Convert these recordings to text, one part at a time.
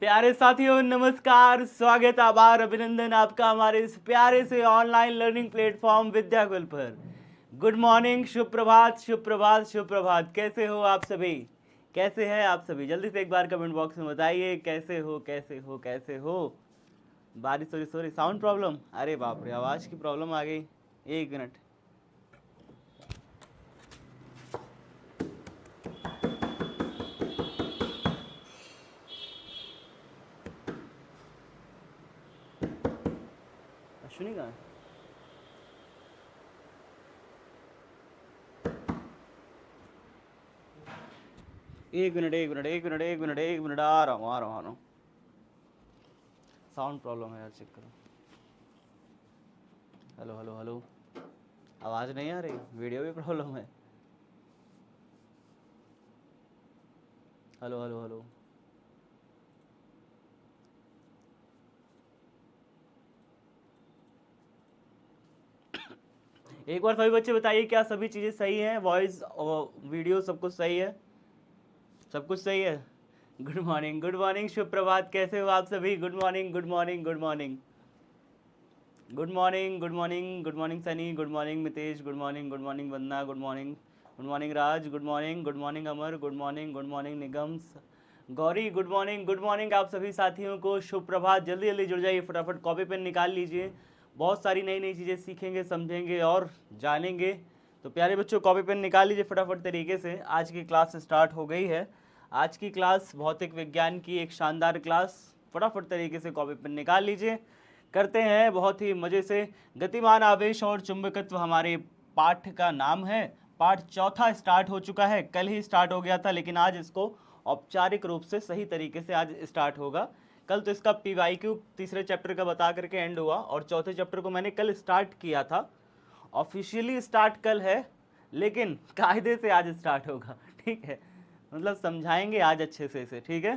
प्यारे साथियों नमस्कार, स्वागत, आभार, अभिनंदन आपका हमारे इस प्यारे से ऑनलाइन लर्निंग प्लेटफॉर्म विद्याकुल पर। गुड मॉर्निंग, शुभ प्रभात, शुभ प्रभात, शुभ प्रभात। कैसे हो आप सभी? कैसे हैं आप सभी? जल्दी से एक बार कमेंट बॉक्स में बताइए कैसे हो, कैसे हो, कैसे हो। बारिश सॉरी सॉरी साउंड प्रॉब्लम, अरे बाप रे, आवाज़ की प्रॉब्लम आ गई। एक मिनट। अश्विनी कहाँ है? एक मिनट, एक मिनट, एक मिनट, एक मिनट, एक मिनट, आ रहा हूँ, आ रहा हूँ, आ रहा हूँ। साउंड प्रॉब्लम है यार, चेक करो। हेलो हेलो हेलो, आवाज़ नहीं आ रही? वीडियो भी प्रॉब्लम है। Hello hello hello. एक बार सभी बच्चे बताइए, क्या सभी चीज़ें सही हैं? वॉइस और वीडियो सब कुछ सही है? सब कुछ सही है। गुड मॉर्निंग, गुड मॉर्निंग, शुभ प्रभात। कैसे हो आप सभी? Good morning, good morning, good morning, good morning, good morning, good morning Sunny, good morning Mitesh, good morning, good morning Vandana, good morning, good morning Raj, good morning, good morning Amar, good morning Nigam, Gauri, good morning, good morning आप सभी साथियों को। शुभ प्रभात। जल्दी जल्दी जुड़ जाइए, फटाफट copy pen निकाल लीजिए। बहुत सारी नई नई चीज़ें सीखेंगे, समझेंगे और जानेंगे। तो प्यारे बच्चों, कॉपी पेन निकाल लीजिए फटाफट तरीके से। आज की क्लास स्टार्ट हो गई है। आज की क्लास भौतिक विज्ञान की एक शानदार क्लास। फटाफट तरीके से कॉपी पेन निकाल लीजिए। करते हैं बहुत ही मज़े से। गतिमान आवेश और चुंबकत्व हमारे पाठ का नाम है। पाठ चौथा स्टार्ट हो चुका है, कल ही स्टार्ट हो गया था, लेकिन आज इसको औपचारिक रूप से सही तरीके से आज स्टार्ट होगा। कल तो इसका PYQ तीसरे चैप्टर का बता करके एंड हुआ, और चौथे चैप्टर को मैंने कल स्टार्ट किया था। ऑफिशियली स्टार्ट कल है, लेकिन कायदे से आज स्टार्ट होगा। ठीक है, मतलब समझाएंगे आज अच्छे से इसे। ठीक है,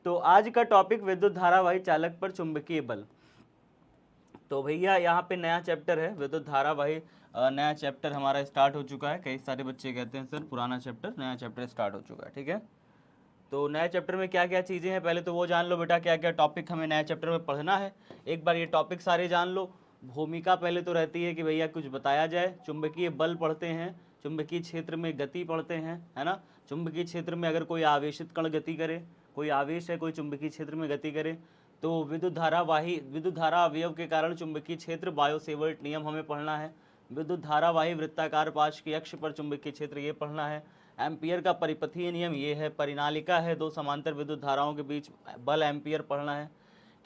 तो आज का टॉपिक विद्युत धारावाही चालक पर चुंबकीय बल। तो भैया यहाँ पे नया चैप्टर है विद्युत धारावाही। नया चैप्टर हमारा स्टार्ट हो चुका है। कई सारे बच्चे कहते हैं सर पुराना चैप्टर, नया चैप्टर स्टार्ट हो चुका है। ठीक है, तो नए चैप्टर में क्या क्या चीज़ें हैं पहले तो वो जान लो बेटा। क्या क्या टॉपिक हमें नए चैप्टर में पढ़ना है, एक बार ये टॉपिक सारे जान लो। भूमिका पहले तो रहती है कि भैया कुछ बताया जाए। चुंबकीय बल पढ़ते हैं, चुंबकीय क्षेत्र में गति पढ़ते हैं, है ना। चुंबकीय क्षेत्र में अगर कोई आवेशित कण गति करे, कोई आवेश है, कोई चुंबकीय क्षेत्र में गति करे, तो विद्युत धारा अवयव के कारण चुंबकीय क्षेत्र, बायो सेवर्ट नियम हमें पढ़ना है। विद्युत धारावाही वृत्ताकार पाश की अक्ष पर चुंबकीय क्षेत्र ये पढ़ना है। एम्पियर का परिपथीय नियम ये है। परिनालिका है, दो समांतर विद्युत धाराओं के बीच बल एम्पियर पढ़ना है।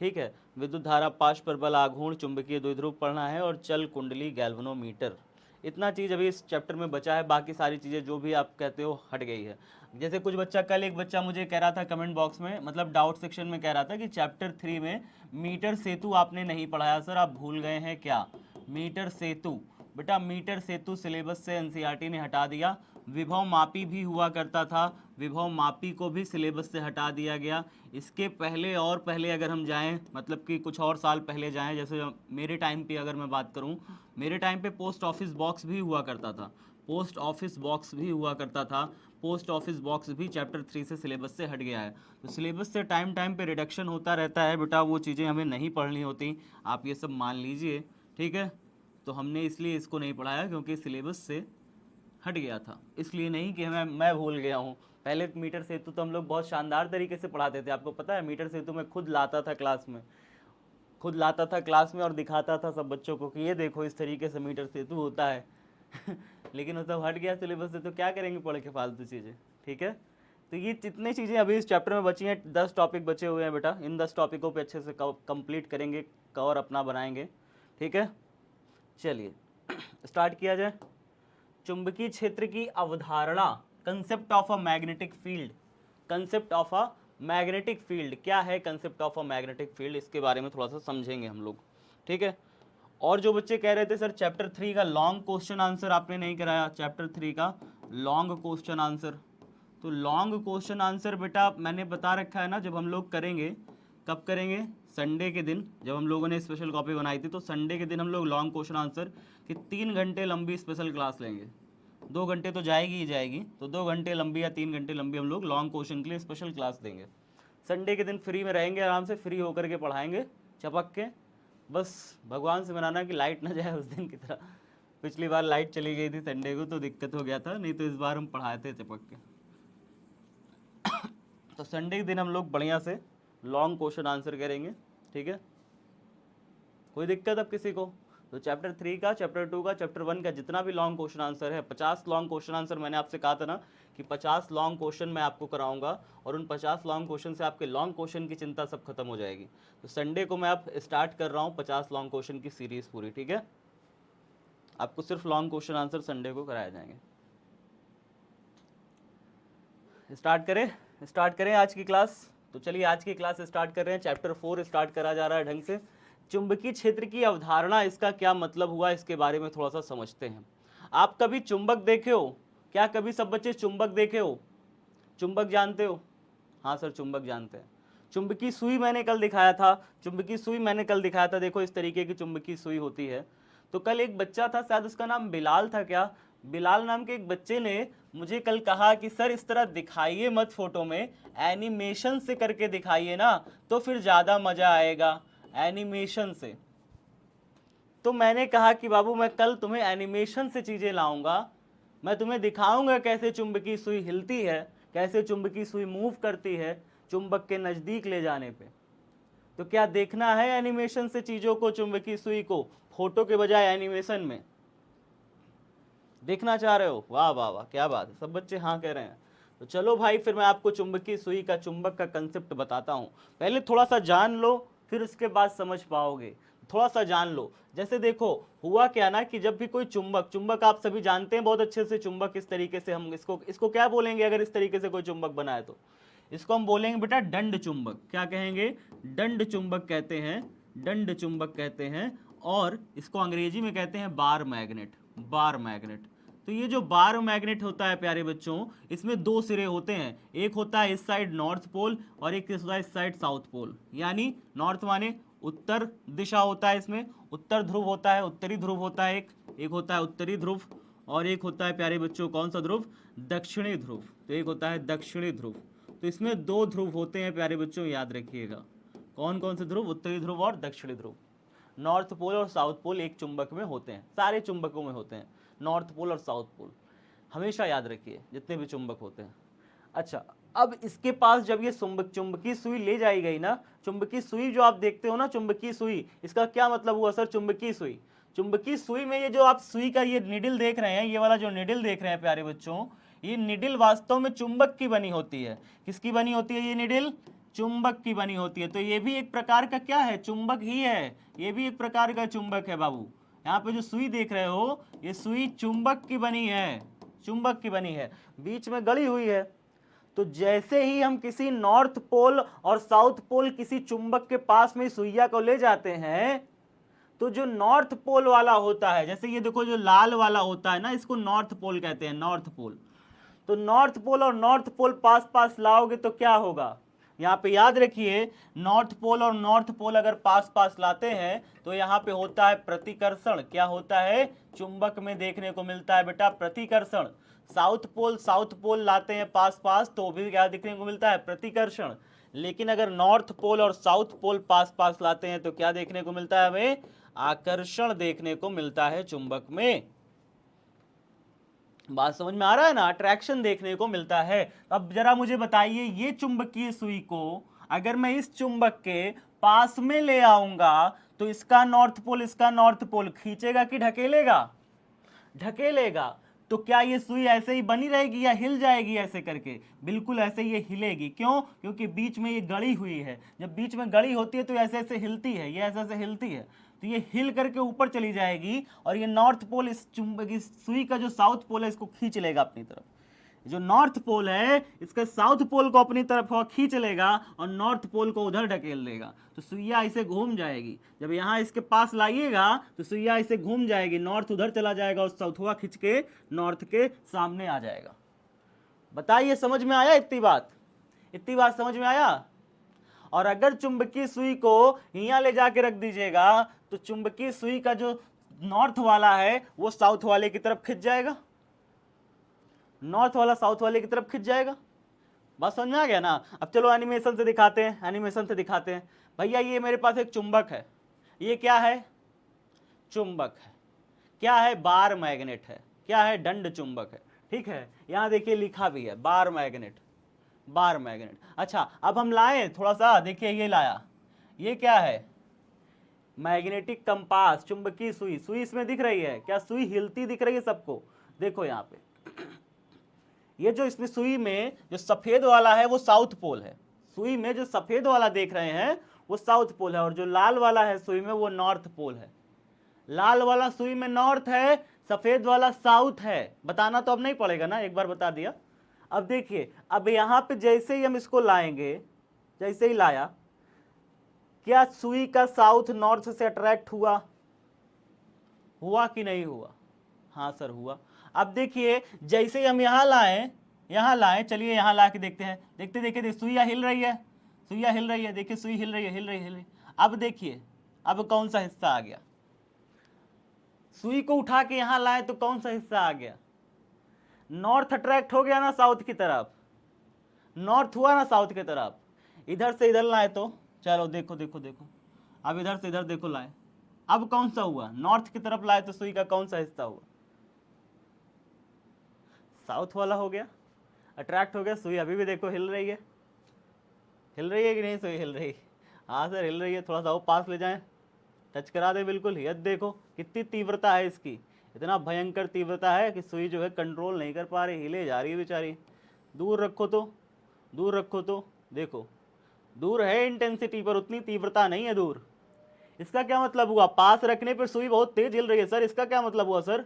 ठीक है, विद्युत धारा पाश पर बल आघूर्ण, चुंबकीय द्विध्रुव पढ़ना है, और चल कुंडली गैल्वेनोमीटर। इतना चीज़ अभी इस चैप्टर में बचा है, बाकी सारी चीज़ें जो भी आप कहते हो हट गई है। जैसे कुछ बच्चा, कल एक बच्चा मुझे कह रहा था कमेंट बॉक्स में, मतलब डाउट सेक्शन में कह रहा था कि चैप्टर 3 में मीटर सेतु आपने नहीं पढ़ाया सर, आप भूल गए हैं क्या? मीटर सेतु, बेटा मीटर सेतु सिलेबस से एनसीईआरटी ने हटा दिया। विभव मापी भी हुआ करता था, विभव मापी को भी सिलेबस से हटा दिया गया। इसके पहले और पहले अगर हम जाएं, मतलब कि कुछ और साल पहले जाएं, जैसे मेरे टाइम पे अगर मैं बात करूं, मेरे टाइम पे पोस्ट ऑफिस बॉक्स भी हुआ करता था। पोस्ट ऑफिस बॉक्स भी हुआ करता था। पोस्ट ऑफिस बॉक्स भी चैप्टर 3 से सिलेबस से हट गया है। तो सिलेबस से टाइम टाइम पे रिडक्शन होता रहता है बेटा, वो चीज़ें हमें नहीं पढ़नी होती, आप ये सब मान लीजिए। ठीक है, तो हमने इसलिए इसको नहीं पढ़ाया क्योंकि सिलेबस से हट गया था, इसलिए नहीं कि मैं भूल गया हूँ। पहले मीटर सेतु तो हम लोग बहुत शानदार तरीके से पढ़ाते थे, आपको पता है। मीटर सेतु मैं खुद लाता था क्लास में, खुद लाता था क्लास में और दिखाता था सब बच्चों को कि ये देखो इस तरीके से मीटर सेतु होता है। लेकिन वो सब हट गया सिलेबस से, तो क्या करेंगे पढ़ के फालतू चीज़ें। ठीक है, तो ये जितनी चीज़ें अभी इस चैप्टर में बची हैं, 10 टॉपिक बचे हुए हैं बेटा, इन 10 टॉपिकों पे अच्छे से कंप्लीट करेंगे, कवर अपना बनाएंगे। ठीक है, चलिए स्टार्ट किया जाए। चुंबकीय क्षेत्र की अवधारणा, concept of a magnetic field. Concept of a magnetic field क्या है? Concept of a magnetic field, इसके बारे में थोड़ा सा समझेंगे हम लोग। ठीक है, और जो बच्चे कह रहे थे सर चैप्टर 3 का लॉन्ग क्वेश्चन आंसर आपने नहीं कराया, चैप्टर 3 का लॉन्ग क्वेश्चन आंसर, तो लॉन्ग क्वेश्चन आंसर बेटा मैंने बता रखा है ना, जब हम लोग करेंगे, कब करेंगे? संडे के दिन, जब हम लोगों ने स्पेशल कॉपी बनाई थी, तो संडे के दिन हम लोग लॉन्ग क्वेश्चन आंसर की 3 घंटे लंबी स्पेशल क्लास लेंगे। 2 घंटे तो जाएगी ही जाएगी, तो 2 घंटे लंबी या 3 घंटे लंबी हम लोग लॉन्ग क्वेश्चन के लिए स्पेशल क्लास देंगे। संडे के दिन फ्री में रहेंगे, आराम से फ्री होकर के पढ़ाएंगे चपक के। बस भगवान से मनाना कि लाइट ना जाए उस दिन की तरह। पिछली बार लाइट चली गई थी संडे को तो दिक्कत हो गया था, नहीं तो इस बार हम पढ़ाते चपक के। तो संडे के दिन हम लोग बढ़िया से लॉन्ग क्वेश्चन आंसर करेंगे, ठीक है। कोई दिक्कत अब किसी को? तो चैप्टर 3 का, चैप्टर 2 का, चैप्टर 1 का जितना भी लॉन्ग क्वेश्चन आंसर है, 50 लॉन्ग क्वेश्चन आंसर मैंने आपसे कहा था ना कि 50 लॉन्ग क्वेश्चन मैं आपको कराऊंगा और उन 50 लॉन्ग क्वेश्चन से आपके लॉन्ग क्वेश्चन की चिंता सब खत्म हो जाएगी। तो संडे को मैं अब स्टार्ट कर रहा हूँ 50 लॉन्ग क्वेश्चन की सीरीज पूरी, ठीक है। आपको सिर्फ लॉन्ग क्वेश्चन आंसर संडे को कराए जाएंगे। स्टार्ट करें आज की क्लास। तो चलिए आज की क्लास स्टार्ट कर रहे हैं। चैप्टर 4 स्टार्ट करा जा रहा है ढंग से। चुंबकीय क्षेत्र की अवधारणा, इसका क्या मतलब हुआ, इसके बारे में थोड़ा सा समझते हैं। आप कभी चुंबक देखे हो क्या? कभी सब बच्चे चुंबक देखे हो? चुंबक जानते हो? हाँ सर, चुंबक जानते हैं। चुंबकीय सुई मैंने कल दिखाया था, देखो इस तरीके की चुंबकीय सुई होती है। तो कल एक बच्चा था, शायद उसका नाम बिलाल था, क्या बिलाल नाम के एक बच्चे ने मुझे कल कहा कि सर इस तरह दिखाइए मत फोटो में, एनिमेशन से करके दिखाइए ना तो फिर ज़्यादा मज़ा आएगा एनिमेशन से। तो मैंने कहा कि बाबू मैं कल तुम्हें एनिमेशन से चीज़ें लाऊंगा, मैं तुम्हें दिखाऊंगा कैसे चुंबकीय सुई हिलती है, कैसे चुंबकीय सुई मूव करती है चुंबक के नज़दीक ले जाने पे। तो क्या देखना है एनिमेशन से चीज़ों को, चुंबकीय सुई को, फोटो के बजाय एनिमेशन में देखना चाह रहे हो? वाह वाह वाह, क्या बात है, सब बच्चे हाँ कह रहे हैं। तो चलो भाई फिर मैं आपको चुंबकीय सुई का, चुंबक का कंसेप्ट बताता हूँ। पहले थोड़ा सा जान लो, फिर उसके बाद समझ पाओगे। थोड़ा सा जान लो। जैसे देखो हुआ क्या ना कि जब भी कोई चुंबक आप सभी जानते हैं बहुत अच्छे से, चुंबक इस तरीके से हम इसको क्या बोलेंगे अगर इस तरीके से कोई चुंबक बनाए तो? इसको हम बोलेंगे बेटा दंड चुंबक। क्या कहेंगे? दंड चुंबक कहते हैं, दंड चुंबक कहते हैं। और इसको अंग्रेजी में कहते हैं बार मैग्नेट, बार मैग्नेट। तो ये जो बार मैग्नेट होता है प्यारे बच्चों, इसमें दो सिरे होते हैं, एक होता है इस साइड नॉर्थ पोल और एक होता है इस साइड साउथ पोल। यानी नॉर्थ माने उत्तर दिशा होता है, इसमें उत्तर ध्रुव होता है, उत्तरी ध्रुव होता है, एक होता है उत्तरी ध्रुव और एक होता है प्यारे बच्चों कौन सा ध्रुव? दक्षिणी ध्रुव। तो एक होता है दक्षिणी ध्रुव। तो इसमें दो ध्रुव होते हैं प्यारे बच्चों, याद रखिएगा। कौन कौन से ध्रुव? उत्तरी ध्रुव और दक्षिणी ध्रुव। नॉर्थ पोल और साउथ पोल एक चुंबक में होते हैं, सारे चुंबकों में होते हैं, नॉर्थ पोल और साउथ पोल, हमेशा याद रखिए जितने भी चुंबक होते हैं। अच्छा, अब इसके पास जब ये चुंबकीय सुई ले जाई गई ना, चुंबकीय सुई जो आप देखते हो ना, चुंबकीय सुई, इसका क्या मतलब हुआ सर? चुंबकीय सुई, चुंबकीय सुई में ये जो आप सुई का ये निडिल देख रहे हैं, ये वाला जो निडिल देख रहे हैं प्यारे बच्चों, ये निडिल वास्तव में चुंबक की बनी होती है। किसकी बनी होती है ये निडिल? चुंबक की बनी होती है। तो ये भी एक प्रकार का क्या है? चुंबक ही है, ये भी एक प्रकार का चुंबक है बाबू। यहाँ पे जो सुई देख रहे हो, ये सुई चुंबक की बनी है, चुंबक की बनी है, बीच में गड़ी हुई है। तो जैसे ही हम किसी नॉर्थ पोल और साउथ पोल किसी चुंबक के पास में सुइया को ले जाते हैं, तो जो नॉर्थ पोल वाला होता है, जैसे ये देखो जो लाल वाला होता है ना, इसको नॉर्थ पोल कहते हैं, नॉर्थ पोल। तो नॉर्थ पोल और नॉर्थ पोल पास पास लाओगे तो क्या होगा? यहाँ पे याद रखिए, नॉर्थ पोल और नॉर्थ पोल अगर पास पास लाते हैं तो यहाँ पे होता है प्रतिकर्षण। क्या होता है? चुंबक में देखने को मिलता है बेटा प्रतिकर्षण। साउथ पोल लाते हैं पास पास तो भी क्या देखने को मिलता है? प्रतिकर्षण। लेकिन अगर नॉर्थ पोल और साउथ पोल पास पास लाते हैं तो क्या देखने को मिलता है हमें? आकर्षण देखने को मिलता है चुंबक में। बात समझ में आ रहा है ना? अट्रैक्शन देखने को मिलता है। अब जरा मुझे बताइए, ये चुंबकीय सुई को अगर मैं इस चुंबक के पास में ले आऊंगा तो इसका नॉर्थ पोल, इसका नॉर्थ पोल खींचेगा कि ढकेलेगा? ढकेलेगा। तो क्या ये सुई ऐसे ही बनी रहेगी या हिल जाएगी ऐसे करके? बिल्कुल ऐसे ही ये हिलेगी। क्यों? क्योंकि बीच में ये गड़ी हुई है। जब बीच में गड़ी होती है तो ऐसे ऐसे हिलती है, ये ऐसे ऐसे हिलती है, तो ये हिल करके ऊपर चली जाएगी और ये नॉर्थ पोल इस चुंबक, इस सुई का जो साउथ पोल है इसको खींच लेगा अपनी तरफ। जो नॉर्थ पोल है इसका साउथ पोल को अपनी तरफ खींच लेगा और नॉर्थ पोल को उधर ढकेल देगा। तो सुइया इसे घूम जाएगी। जब यहाँ इसके पास लाइएगा तो सुइया इसे घूम जाएगी, नॉर्थ उधर चला जाएगा और साउथ हुआ खींच के नॉर्थ के सामने आ जाएगा। बताइए समझ में आया? इतनी बात समझ में आया? और अगर चुंबकीय सुई को यहाँ ले जाके रख दीजिएगा तो चुंबकीय सुई का जो नॉर्थ वाला है वो साउथ वाले की तरफ खिंच जाएगा, नॉर्थ वाला साउथ वाले की तरफ खिंच जाएगा। बात समझ में आ गया ना। अब चलो एनिमेशन से दिखाते हैं, एनिमेशन से दिखाते हैं। भैया ये मेरे पास एक चुंबक है, ये क्या है, चुंबक है, क्या है, बार मैग्नेट है, क्या है, दंड चुंबक है, ठीक है। यहाँ देखिए लिखा भी है बार मैग्नेट, बार मैग्नेट। अच्छा अब हम लाए थोड़ा सा, देखिए ये लाया, ये क्या है, मैग्नेटिक कंपास, चुंबकीय सुई। सुई इसमें दिख रही है क्या, सुई हिलती दिख रही है सबको, देखो यहाँ पे ये जो इसमें सुई में जो सफेद वाला है वो साउथ पोल है, सुई में जो सफेद वाला देख रहे हैं वो साउथ पोल है, और जो लाल वाला है सुई में वो नॉर्थ पोल है। लाल वाला सुई में नॉर्थ है, सफेद वाला साउथ है। बताना तो अब नहीं पड़ेगा ना, एक बार बता दिया। अब देखिए, अब यहां पे जैसे ही हम इसको लाएंगे, जैसे ही लाया, क्या सुई का साउथ नॉर्थ से अट्रैक्ट हुआ, हुआ कि नहीं हुआ, हाँ सर हुआ। अब देखिए जैसे ही हम यहां लाएं, यहां लाएं, चलिए यहां ला के देखते हैं, देखते देखिए सुइया हिल रही है, सुइया हिल रही है, देखिए सुई हिल रही है, हिल रही है, हिल रही है। अब देखिए अब कौन सा हिस्सा आ गया, सुई को उठा के यहां लाए तो कौन सा हिस्सा आ गया, नॉर्थ अट्रैक्ट हो गया ना साउथ की तरफ, नॉर्थ हुआ ना साउथ की तरफ। इधर से इधर लाए तो चलो देखो देखो देखो, अब इधर से इधर देखो लाए, अब कौन सा हुआ, नॉर्थ की तरफ लाए तो सुई का कौन सा हिस्सा हुआ, साउथ वाला हो गया, अट्रैक्ट हो गया। सुई अभी भी देखो हिल रही है, हिल रही है कि नहीं सुई, हिल रही है, हाँ सर हिल रही है। थोड़ा सा और पास ले जाएं, टच करा दे बिल्कुल, ये देखो कितनी तीव्रता है इसकी, इतना भयंकर तीव्रता है कि सुई जो है कंट्रोल नहीं कर पा रही, हिले जा रही है बेचारी। दूर रखो तो, दूर रखो तो देखो, दूर है इंटेंसिटी पर उतनी तीव्रता नहीं है दूर। इसका क्या मतलब हुआ, पास रखने पर सुई बहुत तेज हिल रही है सर, इसका क्या मतलब हुआ सर,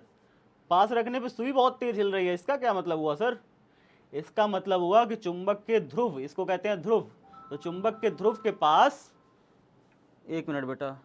पास रखने पर सुई बहुत तेज हिल रही है, इसका क्या मतलब हुआ सर, इसका मतलब हुआ कि चुंबक के ध्रुव, इसको कहते हैं ध्रुव, तो चुंबक के ध्रुव के पास, एक मिनट बेटा,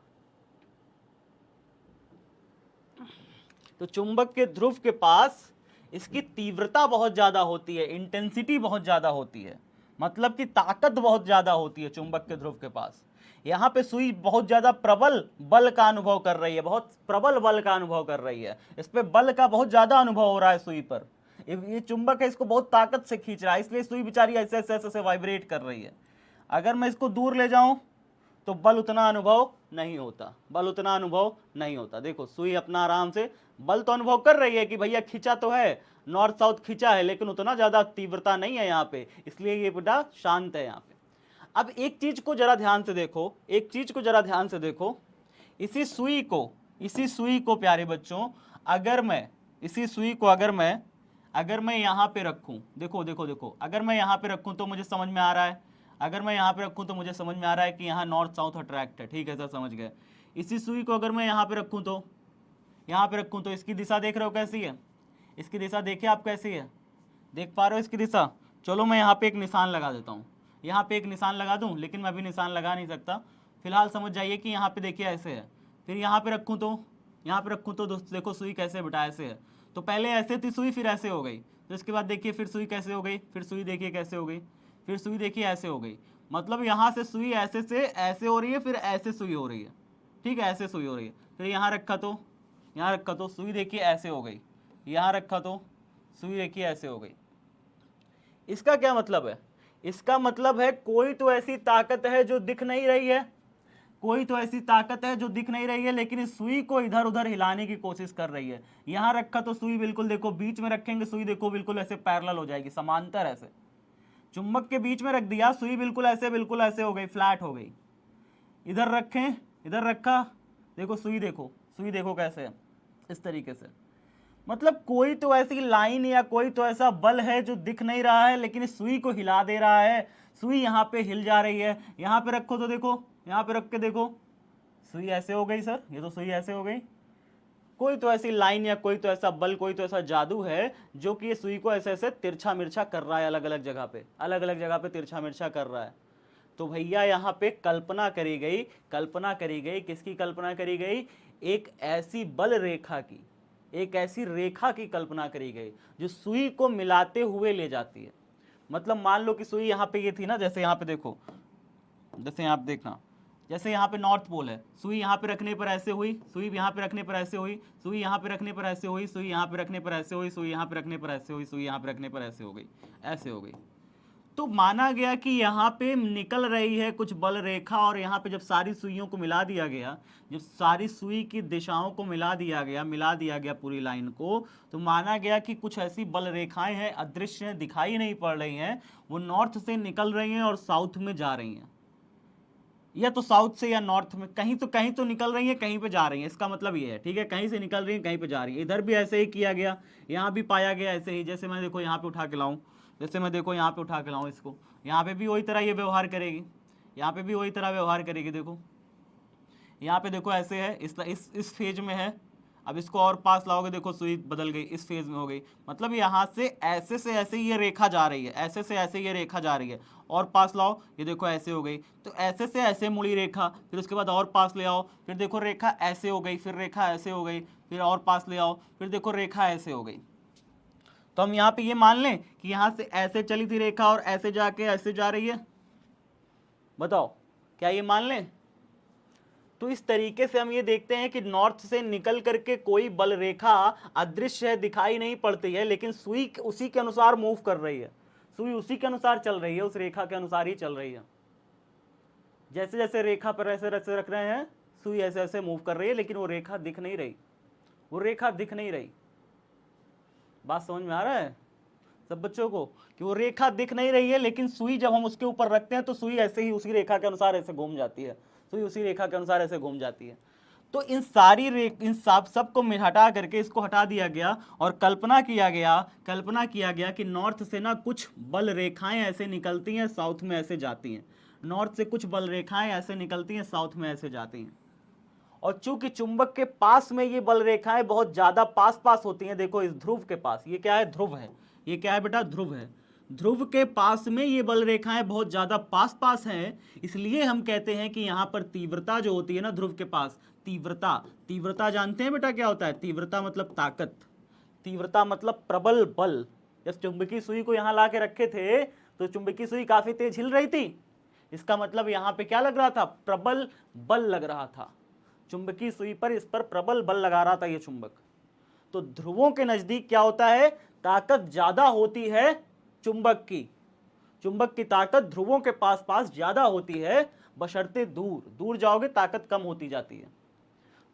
तो चुंबक के ध्रुव के पास इसकी तीव्रता बहुत ज्यादा होती है, इंटेंसिटी बहुत ज्यादा होती है, मतलब कि ताकत बहुत ज्यादा होती है चुंबक के ध्रुव के पास। यहाँ पे सुई बहुत ज्यादा प्रबल बल का अनुभव कर रही है, बहुत प्रबल बल का अनुभव कर रही है, इस पे बल का बहुत ज्यादा अनुभव हो रहा है सुई पर। ये चुंबक है, इसको बहुत ताकत से खींच रहा है, इसलिए सुई बेचारी ऐसे ऐसे ऐसे वाइब्रेट कर रही है। अगर मैं इसको दूर ले जाऊं तो बल उतना अनुभव नहीं होता, बल उतना अनुभव नहीं होता। देखो सुई अपना आराम से बल तो अनुभव कर रही है कि भैया खींचा तो है, नॉर्थ साउथ खींचा है, लेकिन उतना ज्यादा तीव्रता नहीं है यहाँ पे, इसलिए ये बेटा शांत है यहाँ पे। अब एक चीज को जरा ध्यान से देखो, एक चीज को जरा ध्यान से देखो, इसी सुई को, इसी सुई को प्यारे बच्चों, अगर मैं इसी सुई को अगर मैं यहाँ पे रखूं, देखो देखो देखो, अगर मैं यहाँ पे रखूं तो मुझे समझ में आ रहा है, अगर मैं यहाँ पे रखूं तो मुझे समझ में आ रहा है कि यहाँ नॉर्थ साउथ अट्रैक्ट है, ठीक है सर समझ गए। इसी सुई को अगर मैं यहाँ पे रखूं तो, यहाँ पे रखूं तो इसकी दिशा देख रहे हो कैसी है, इसकी दिशा देखिए आप कैसी है, देख पा रहे हो इसकी दिशा। चलो मैं यहाँ पे एक निशान लगा देता हूँ, यहाँ पे एक निशान लगा दूँ, लेकिन मैं अभी निशान लगा नहीं सकता, फिलहाल समझ जाइए कि यहाँ पे देखिए ऐसे है। फिर यहाँ पे रखूँ तो, यहाँ पे रखूँ तो दोस्तों देखो सुई कैसे बेटा ऐसे है, तो पहले ऐसे थी सुई फिर ऐसे हो गई, तो इसके बाद देखिए फिर सुई कैसे हो गई, फिर सुई देखिए कैसे हो गई, फिर सुई देखिए ऐसे हो गई। मतलब यहाँ से सुई ऐसे से ऐसे हो रही है, फिर ऐसे सुई हो रही है, ठीक है ऐसे सुई हो रही है। फिर यहाँ रखा तो, यहाँ रखा तो सुई देखिए ऐसे हो गई, यहाँ रखा तो सुई देखिए ऐसे हो गई। इसका क्या मतलब है, इसका मतलब है कोई तो ऐसी ताकत है जो दिख नहीं रही है, कोई तो ऐसी ताकत है जो दिख नहीं रही है, लेकिन इस सुई को इधर उधर हिलाने की कोशिश कर रही है। यहां रखा तो सुई बिल्कुल देखो बीच में रखेंगे, सुई देखो बिल्कुल ऐसे पैरेलल हो जाएगी, समांतर ऐसे। चुंबक के बीच में रख दिया, सुई बिल्कुल ऐसे हो गई, फ्लैट हो गई। इधर रखें, इधर रखा, देखो सुई देखो कैसे है, इस तरीके से। मतलब कोई तो ऐसी लाइन या कोई तो ऐसा बल है जो दिख नहीं रहा है, लेकिन इस सुई को हिला दे रहा है, सुई यहाँ पे हिल जा रही है। यहाँ पे रखो तो देखो, यहाँ पे रख के देखो सुई ऐसे हो गई सर, ये तो सुई ऐसे हो गई। कोई तो ऐसी लाइन या कोई तो ऐसा बल, कोई तो ऐसा जादू है जो कि ये सुई को ऐसे ऐसे तिरछा मिर्छा कर रहा है, अलग अलग जगह पे, अलग अलग जगह पे तिरछा मिर्छा कर रहा है। तो भैया यहाँ पे कल्पना करी गई, कल्पना करी गई, किसकी कल्पना करी गई, एक ऐसी बल रेखा की, एक ऐसी रेखा की कल्पना करी गई जो सुई को मिलाते हुए ले जाती है। मतलब मान लो कि सुई यहाँ पे ये थी ना, जैसे यहाँ पे देखो, जैसे आप देखना, जैसे यहाँ पे नॉर्थ पोल है, सुई यहाँ पे रखने पर ऐसे हुई, सुई यहाँ पे रखने पर ऐसे हुई, सुई यहाँ पे रखने पर ऐसे हुई, सुई यहाँ पे रखने पर ऐसे हुई, सुई यहाँ पे रखने पर ऐसे हुई, सुई यहाँ पे रखने पर ऐसे हो गई, ऐसे हो गई। तो माना गया कि यहाँ पे निकल रही है कुछ बल रेखा, और यहाँ पे जब सारी सुइयों को मिला दिया गया, जब सारी सुई की दिशाओं को मिला दिया गया पूरी लाइन को, तो माना गया कि कुछ ऐसी बल रेखाएं हैं, अदृश्य हैं, दिखाई नहीं पड़ रही हैं, वो नॉर्थ से निकल रही हैं और साउथ में जा रही हैं, या तो साउथ से या नॉर्थ में, कहीं तो निकल रही है, कहीं पे जा रही है, इसका मतलब ये है, ठीक है, कहीं से निकल रही है, कहीं पे जा रही है। इधर भी ऐसे ही किया गया, यहाँ भी पाया गया ऐसे ही। जैसे मैं देखो यहाँ पे उठा के लाऊं, इसको, यहाँ पे भी वही तरह ये व्यवहार करेगी, यहाँ पे भी वही तरह व्यवहार करेगी। देखो यहाँ पे देखो ऐसे है, इस फेज में है, अब इसको और पास लाओगे, देखो सुई बदल गई, इस फेज में हो गई, मतलब यहाँ से ऐसे ये रेखा जा रही है, ऐसे से ऐसे ये रेखा जा रही है, और पास लाओ, ये देखो ऐसे हो गई, तो ऐसे से ऐसे मुड़ी रेखा, फिर उसके बाद और पास ले आओ, फिर देखो रेखा ऐसे हो गई, फिर रेखा ऐसे हो गई, फिर और पास ले आओ, फिर देखो रेखा ऐसे हो गई। तो हम यहाँ पे ये मान लें कि यहाँ से ऐसे चली थी रेखा और ऐसे जाके ऐसे जा रही है, बताओ क्या ये मान लें? तो इस तरीके से हम ये देखते हैं कि नॉर्थ से निकल करके कोई बल रेखा अदृश्य है, दिखाई नहीं पड़ती है, लेकिन सुई उसी के अनुसार मूव कर रही है, सुई उसी के अनुसार चल रही है, उस रेखा के अनुसार ही चल रही है। जैसे जैसे रेखा पर ऐसे ऐसे रख रहे हैं, सुई ऐसे ऐसे मूव कर रही है, लेकिन वो रेखा दिख नहीं रही, बात समझ में आ रहा है सब बच्चों को कि वो रेखा दिख नहीं रही है, लेकिन सुई जब हम उसके ऊपर रखते हैं तो सुई ऐसे ही उसी रेखा के अनुसार ऐसे घूम जाती है, सुई उसी रेखा के अनुसार ऐसे घूम जाती है। तो इन सब को हटा करके इसको हटा दिया गया और कल्पना किया गया कि नॉर्थ से ना कुछ बल रेखाएं ऐसे निकलती हैं, साउथ में ऐसे जाती हैं, नॉर्थ से कुछ बल रेखाएं ऐसे निकलती हैं, साउथ में ऐसे जाती हैं। और चूंकि चुंबक के पास में ये बल रेखाएं बहुत ज्यादा पास होती हैं, देखो इस ध्रुव के पास, ये क्या है, ध्रुव है, ये क्या है बेटा, ध्रुव है, ध्रुव के पास में ये बल रेखाएं बहुत ज्यादा पास हैं, इसलिए हम कहते हैं कि यहां पर तीव्रता जो होती है ना ध्रुव के पास, तीव्रता जानते हैं बेटा क्या होता है? तीव्रता मतलब ताकत, तीव्रता मतलब प्रबल बल। जब चुंबकीय सुई को यहां ला के रखे थे तो चुंबकीय सुई काफी तेज हिल रही थी, इसका मतलब यहां पे क्या लग रहा था, प्रबल बल लग रहा था, चुंबकीय सुई पर इस पर प्रबल बल लगा रहा था ये चुंबक। तो ध्रुवों के नजदीक क्या होता है, ताकत ज्यादा होती है चुंबक की ताकत ध्रुवों के पास ज्यादा होती है, बशर्ते दूर जाओगे ताकत कम होती जाती है।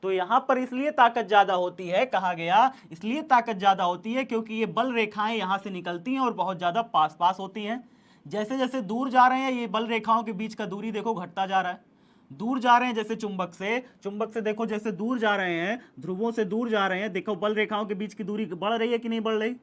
तो यहां पर इसलिए ताकत ज्यादा होती है, कहा गया इसलिए ताकत ज्यादा होती है क्योंकि ये बल रेखाएं यहां से निकलती हैं और बहुत ज्यादा पास होती हैं। जैसे जैसे दूर जा रहे हैं ये बल रेखाओं के बीच का दूरी देखो घटता जा रहा है, दूर जा रहे हैं जैसे चुंबक से देखो जैसे दूर जा रहे हैं, ध्रुवों से दूर जा रहे हैं, देखो बल रेखाओं के बीच की दूरी बढ़ रही है कि नहीं बढ़ रही?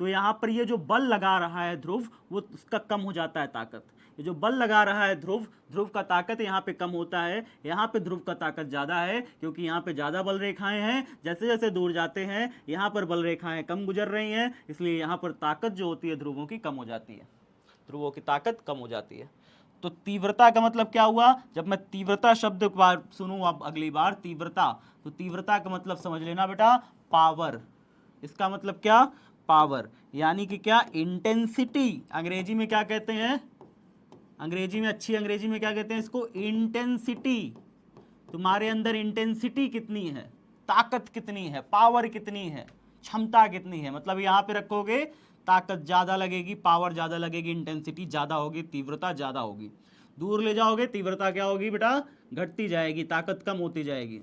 तो यहां पर ये जो बल लगा रहा है ध्रुव, वो उसका कम हो जाता है ताकत, ये जो बल लगा रहा है ध्रुव का ताकत यहाँ पे कम होता है, यहाँ पे ध्रुव का ताकत ज्यादा है क्योंकि यहाँ पे ज्यादा बल रेखाएं हैं। जैसे जैसे दूर जाते हैं यहाँ पर बल रेखाएं कम गुजर रही हैं, इसलिए यहाँ पर ताकत जो होती है ध्रुवों की कम हो जाती है, ध्रुवों की ताकत कम हो जाती है। तो तीव्रता का मतलब क्या हुआ, जब मैं तीव्रता शब्द बार सुनूं अब अगली बार तीव्रता, तो तीव्रता का मतलब समझ लेना बेटा पावर, इसका मतलब क्या, पावर, यानी कि क्या, इंटेंसिटी। अंग्रेजी में क्या कहते हैं, अंग्रेजी में, अच्छी अंग्रेजी में क्या कहते हैं इसको, इंटेंसिटी। तुम्हारे अंदर इंटेंसिटी कितनी है, ताकत कितनी है, पावर कितनी है, क्षमता कितनी है, मतलब यहां पे रखोगे ताकत ज्यादा लगेगी, पावर ज्यादा लगेगी, इंटेंसिटी ज्यादा होगी, तीव्रता ज्यादा होगी। दूर ले जाओगे तीव्रता क्या होगी बेटा, घटती जाएगी, ताकत कम होती जाएगी,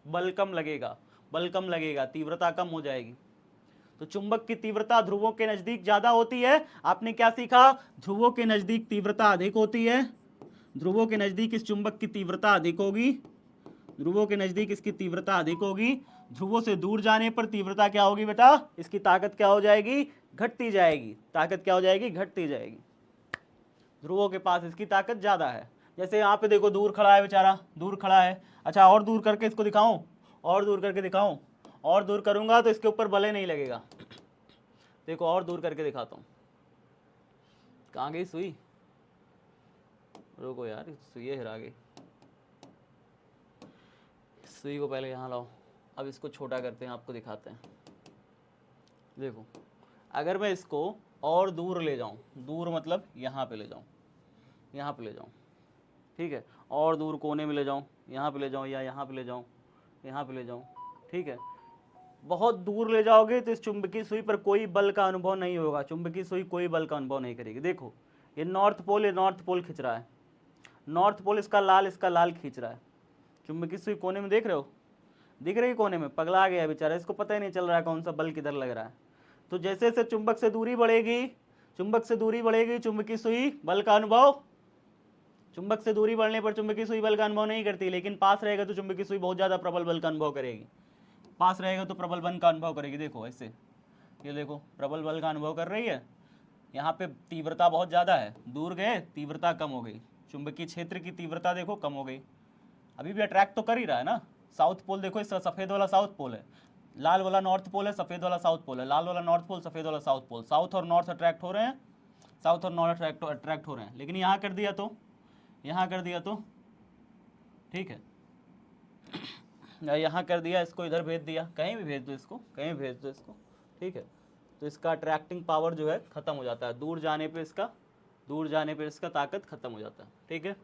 बल कम लगेगा, तीव्रता कम हो जाएगी। तो चुंबक की तीव्रता ध्रुवों के नजदीक ज्यादा होती है। आपने क्या सीखा, ध्रुवों के नजदीक तीव्रता अधिक होती है, ध्रुवों के नजदीक इस चुंबक की तीव्रता अधिक होगी, ध्रुवों के नजदीक इसकी तीव्रता अधिक होगी। ध्रुवों से दूर जाने पर तीव्रता क्या होगी बेटा, इसकी ताकत क्या हो जाएगी, घटती जाएगी, ताकत क्या हो जाएगी, घटती जाएगी। ध्रुवों के पास इसकी ताकत ज्यादा है। जैसे यहाँ पे देखो दूर खड़ा है बेचारा, दूर खड़ा है, अच्छा और दूर करके इसको दिखाऊं, और दूर करके दिखाऊं, और दूर करूंगा तो इसके ऊपर बल नहीं लगेगा। देखो और दूर करके दिखाता हूं, कहाँ गई सुई, रुको यार सुई हिरा गई, सुई को पहले यहाँ लाओ, अब इसको छोटा करते हैं, आपको दिखाते हैं। देखो अगर मैं इसको और दूर ले जाऊं, दूर मतलब यहाँ पे ले जाऊं, यहाँ पे ले जाऊं, ठीक है, और दूर कोने में ले जाऊं, यहाँ पे ले जाऊं, या यहाँ पे ले जाऊं, यहाँ पे ले जाऊं, ठीक है, बहुत दूर ले जाओगे तो इस चुंबकीय सुई पर कोई बल का अनुभव नहीं होगा, चुंबकीय सुई कोई बल का अनुभव नहीं करेगी। देखो ये नॉर्थ पोल खींच रहा है, नॉर्थ पोल इसका लाल खींच रहा है। चुंबकीय सुई कोने में देख रहे हो, दिख रही है कोने में, पगला गया बेचारा, इसको पता ही नहीं चल रहा है कौन सा बल किधर लग रहा है। तो जैसे जैसे चुंबक से दूरी बढ़ेगी, चुंबकीय सुई बल का अनुभव, चुंबक से दूरी बढ़ने पर चुंबकीय सुई बल का अनुभव नहीं करती, लेकिन पास रहेगा तो चुंबकीय सुई बहुत ज्यादा प्रबल बल का अनुभव करेगी, पास रहेगा तो प्रबल बल का अनुभव करेगी। देखो ऐसे, ये देखो प्रबल बल का अनुभव कर रही है, यहाँ पे तीव्रता बहुत ज्यादा है, दूर गए तीव्रता कम हो गई, चुंबकीय क्षेत्र की तीव्रता देखो कम हो गई, अभी भी अट्रैक्ट तो कर ही रहा है ना। साउथ पोल देखो, इस सफेद वाला साउथ पोल है, लाल वाला नॉर्थ पोल है, सफेद वाला साउथ पोल है, लाल वाला नॉर्थ पोल, सफेद वाला साउथ पोल, साउथ और नॉर्थ अट्रैक्ट हो रहे हैं, साउथ और नॉर्थ अट्रैक्ट हो रहे हैं। लेकिन यहाँ कर दिया तो, यहाँ कर दिया तो ठीक है, यहाँ कर दिया, इसको इधर भेज दिया, कहीं भी भेज दो इसको, कहीं भी भेज दो इसको, ठीक है, तो इसका अट्रैक्टिंग पावर जो है खत्म हो जाता है, दूर जाने पे इसका ताकत खत्म हो जाता है, ठीक है।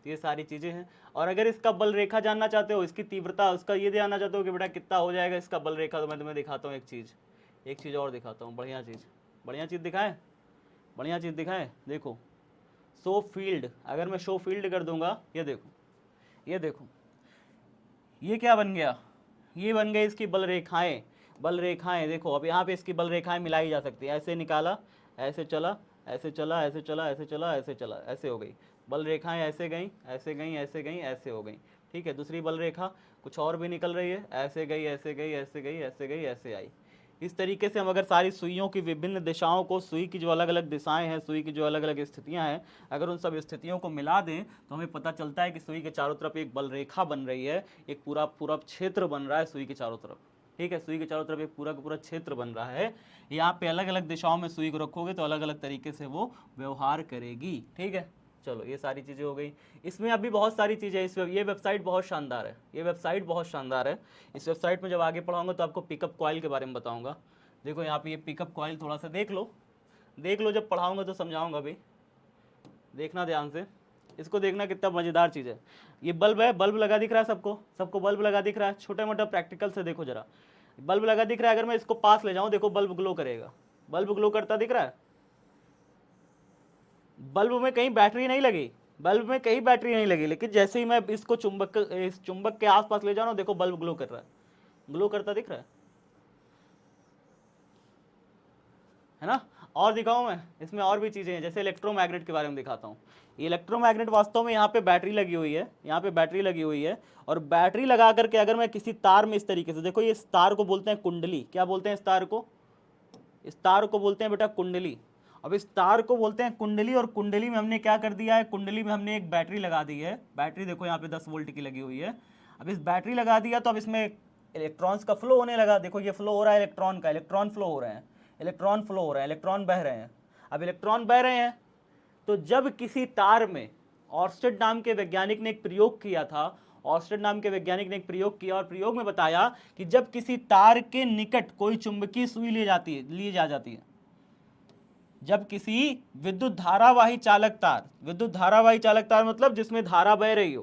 ये सारी चीज़ें हैं। और अगर इसका बल रेखा जानना चाहते हो, इसकी तीव्रता, उसका ये जानना चाहते हो कि बेटा कितना हो जाएगा इसका बल रेखा, तो मैं तुम्हें दिखाता हूँ एक चीज़ और दिखाता हूँ, बढ़िया चीज़ दिखाएं, देखो शो फील्ड, अगर मैं शो फील्ड कर दूंगा, ये देखो ये क्या बन गया, ये बन गई इसकी बल रेखाएं, देखो अब यहाँ पे इसकी बल रेखाएं मिलाई जा सकती है, ऐसे निकाला, ऐसे चला, ऐसे हो गई बल रेखाएं, ऐसे गई, ऐसे हो गई, ठीक है। दूसरी बल रेखा कुछ और भी निकल रही है, ऐसे गई, ऐसे आई। इस तरीके से हम अगर सारी सुइयों की विभिन्न दिशाओं को, सुई की जो अलग अलग दिशाएं हैं, सुई की जो अलग अलग स्थितियां हैं, अगर उन सब स्थितियों को मिला दें तो हमें पता चलता है कि सुई के चारों तरफ एक बल रेखा बन रही है, एक पूरा क्षेत्र बन रहा है सुई के चारों तरफ, ठीक है। सुई के चारों तरफ एक पूरा क्षेत्र बन रहा है। यहाँ पे अलग अलग दिशाओं में सुई को रखोगे तो अलग अलग तरीके से वो व्यवहार करेगी, ठीक है। चलो ये सारी चीज़ें हो गई। इसमें अभी बहुत सारी चीज़ें, ये वेबसाइट बहुत शानदार है, इस वेबसाइट में जब आगे पढ़ाऊंगा तो आपको पिकअप कॉइल के बारे में बताऊंगा। देखो यहाँ पे ये पिकअप कॉइल थोड़ा सा देख लो, जब पढ़ाऊंगा तो समझाऊंगा भी, देखना ध्यान से, इसको देखना कितना मज़ेदार चीज़ है। ये बल्ब है, बल्ब लगा दिख रहा है सबको बल्ब लगा दिख रहा है, छोटा मोटा प्रैक्टिकल से देखो जरा, बल्ब लगा दिख रहा है, अगर मैं इसको पास ले जाऊं, देखो बल्ब ग्लो करेगा, बल्ब ग्लो करता दिख रहा है। बल्ब में कहीं बैटरी नहीं लगी, लेकिन जैसे ही मैं इसको इस चुंबक के आसपास ले जाऊं, देखो बल्ब ग्लो कर रहा है, ग्लो करता दिख रहा है ना। और दिखाऊं मैं, इसमें और भी चीजें हैं, जैसे इलेक्ट्रोमैग्नेट के बारे में दिखाता हूँ। इलेक्ट्रोमैग्नेट वास्तव में यहाँ पे बैटरी लगी हुई है, और बैटरी लगा करके अगर मैं किसी तार में इस तरीके से, देखो ये तार को बोलते हैं कुंडली, क्या बोलते हैं इस तार को बोलते हैं बेटा कुंडली। अब इस तार को बोलते हैं कुंडली, और कुंडली में हमने क्या कर दिया है, कुंडली में हमने एक बैटरी लगा दी है, बैटरी देखो यहाँ पे 10 वोल्ट की लगी हुई है। अब इस बैटरी लगा दिया तो अब इसमें इलेक्ट्रॉन्स का फ्लो होने लगा, देखो ये फ्लो हो रहा है इलेक्ट्रॉन का, इलेक्ट्रॉन फ्लो हो रहे हैं, इलेक्ट्रॉन बह रहे हैं। अब इलेक्ट्रॉन बह रहे हैं तो जब किसी तार में, ऑर्स्टेड नाम के वैज्ञानिक ने एक प्रयोग किया और प्रयोग में बताया कि जब किसी तार के निकट कोई चुंबकीय सुई ली जा जाती है, जब किसी विद्युत धारावाही चालक तार मतलब जिसमें धारा बह रही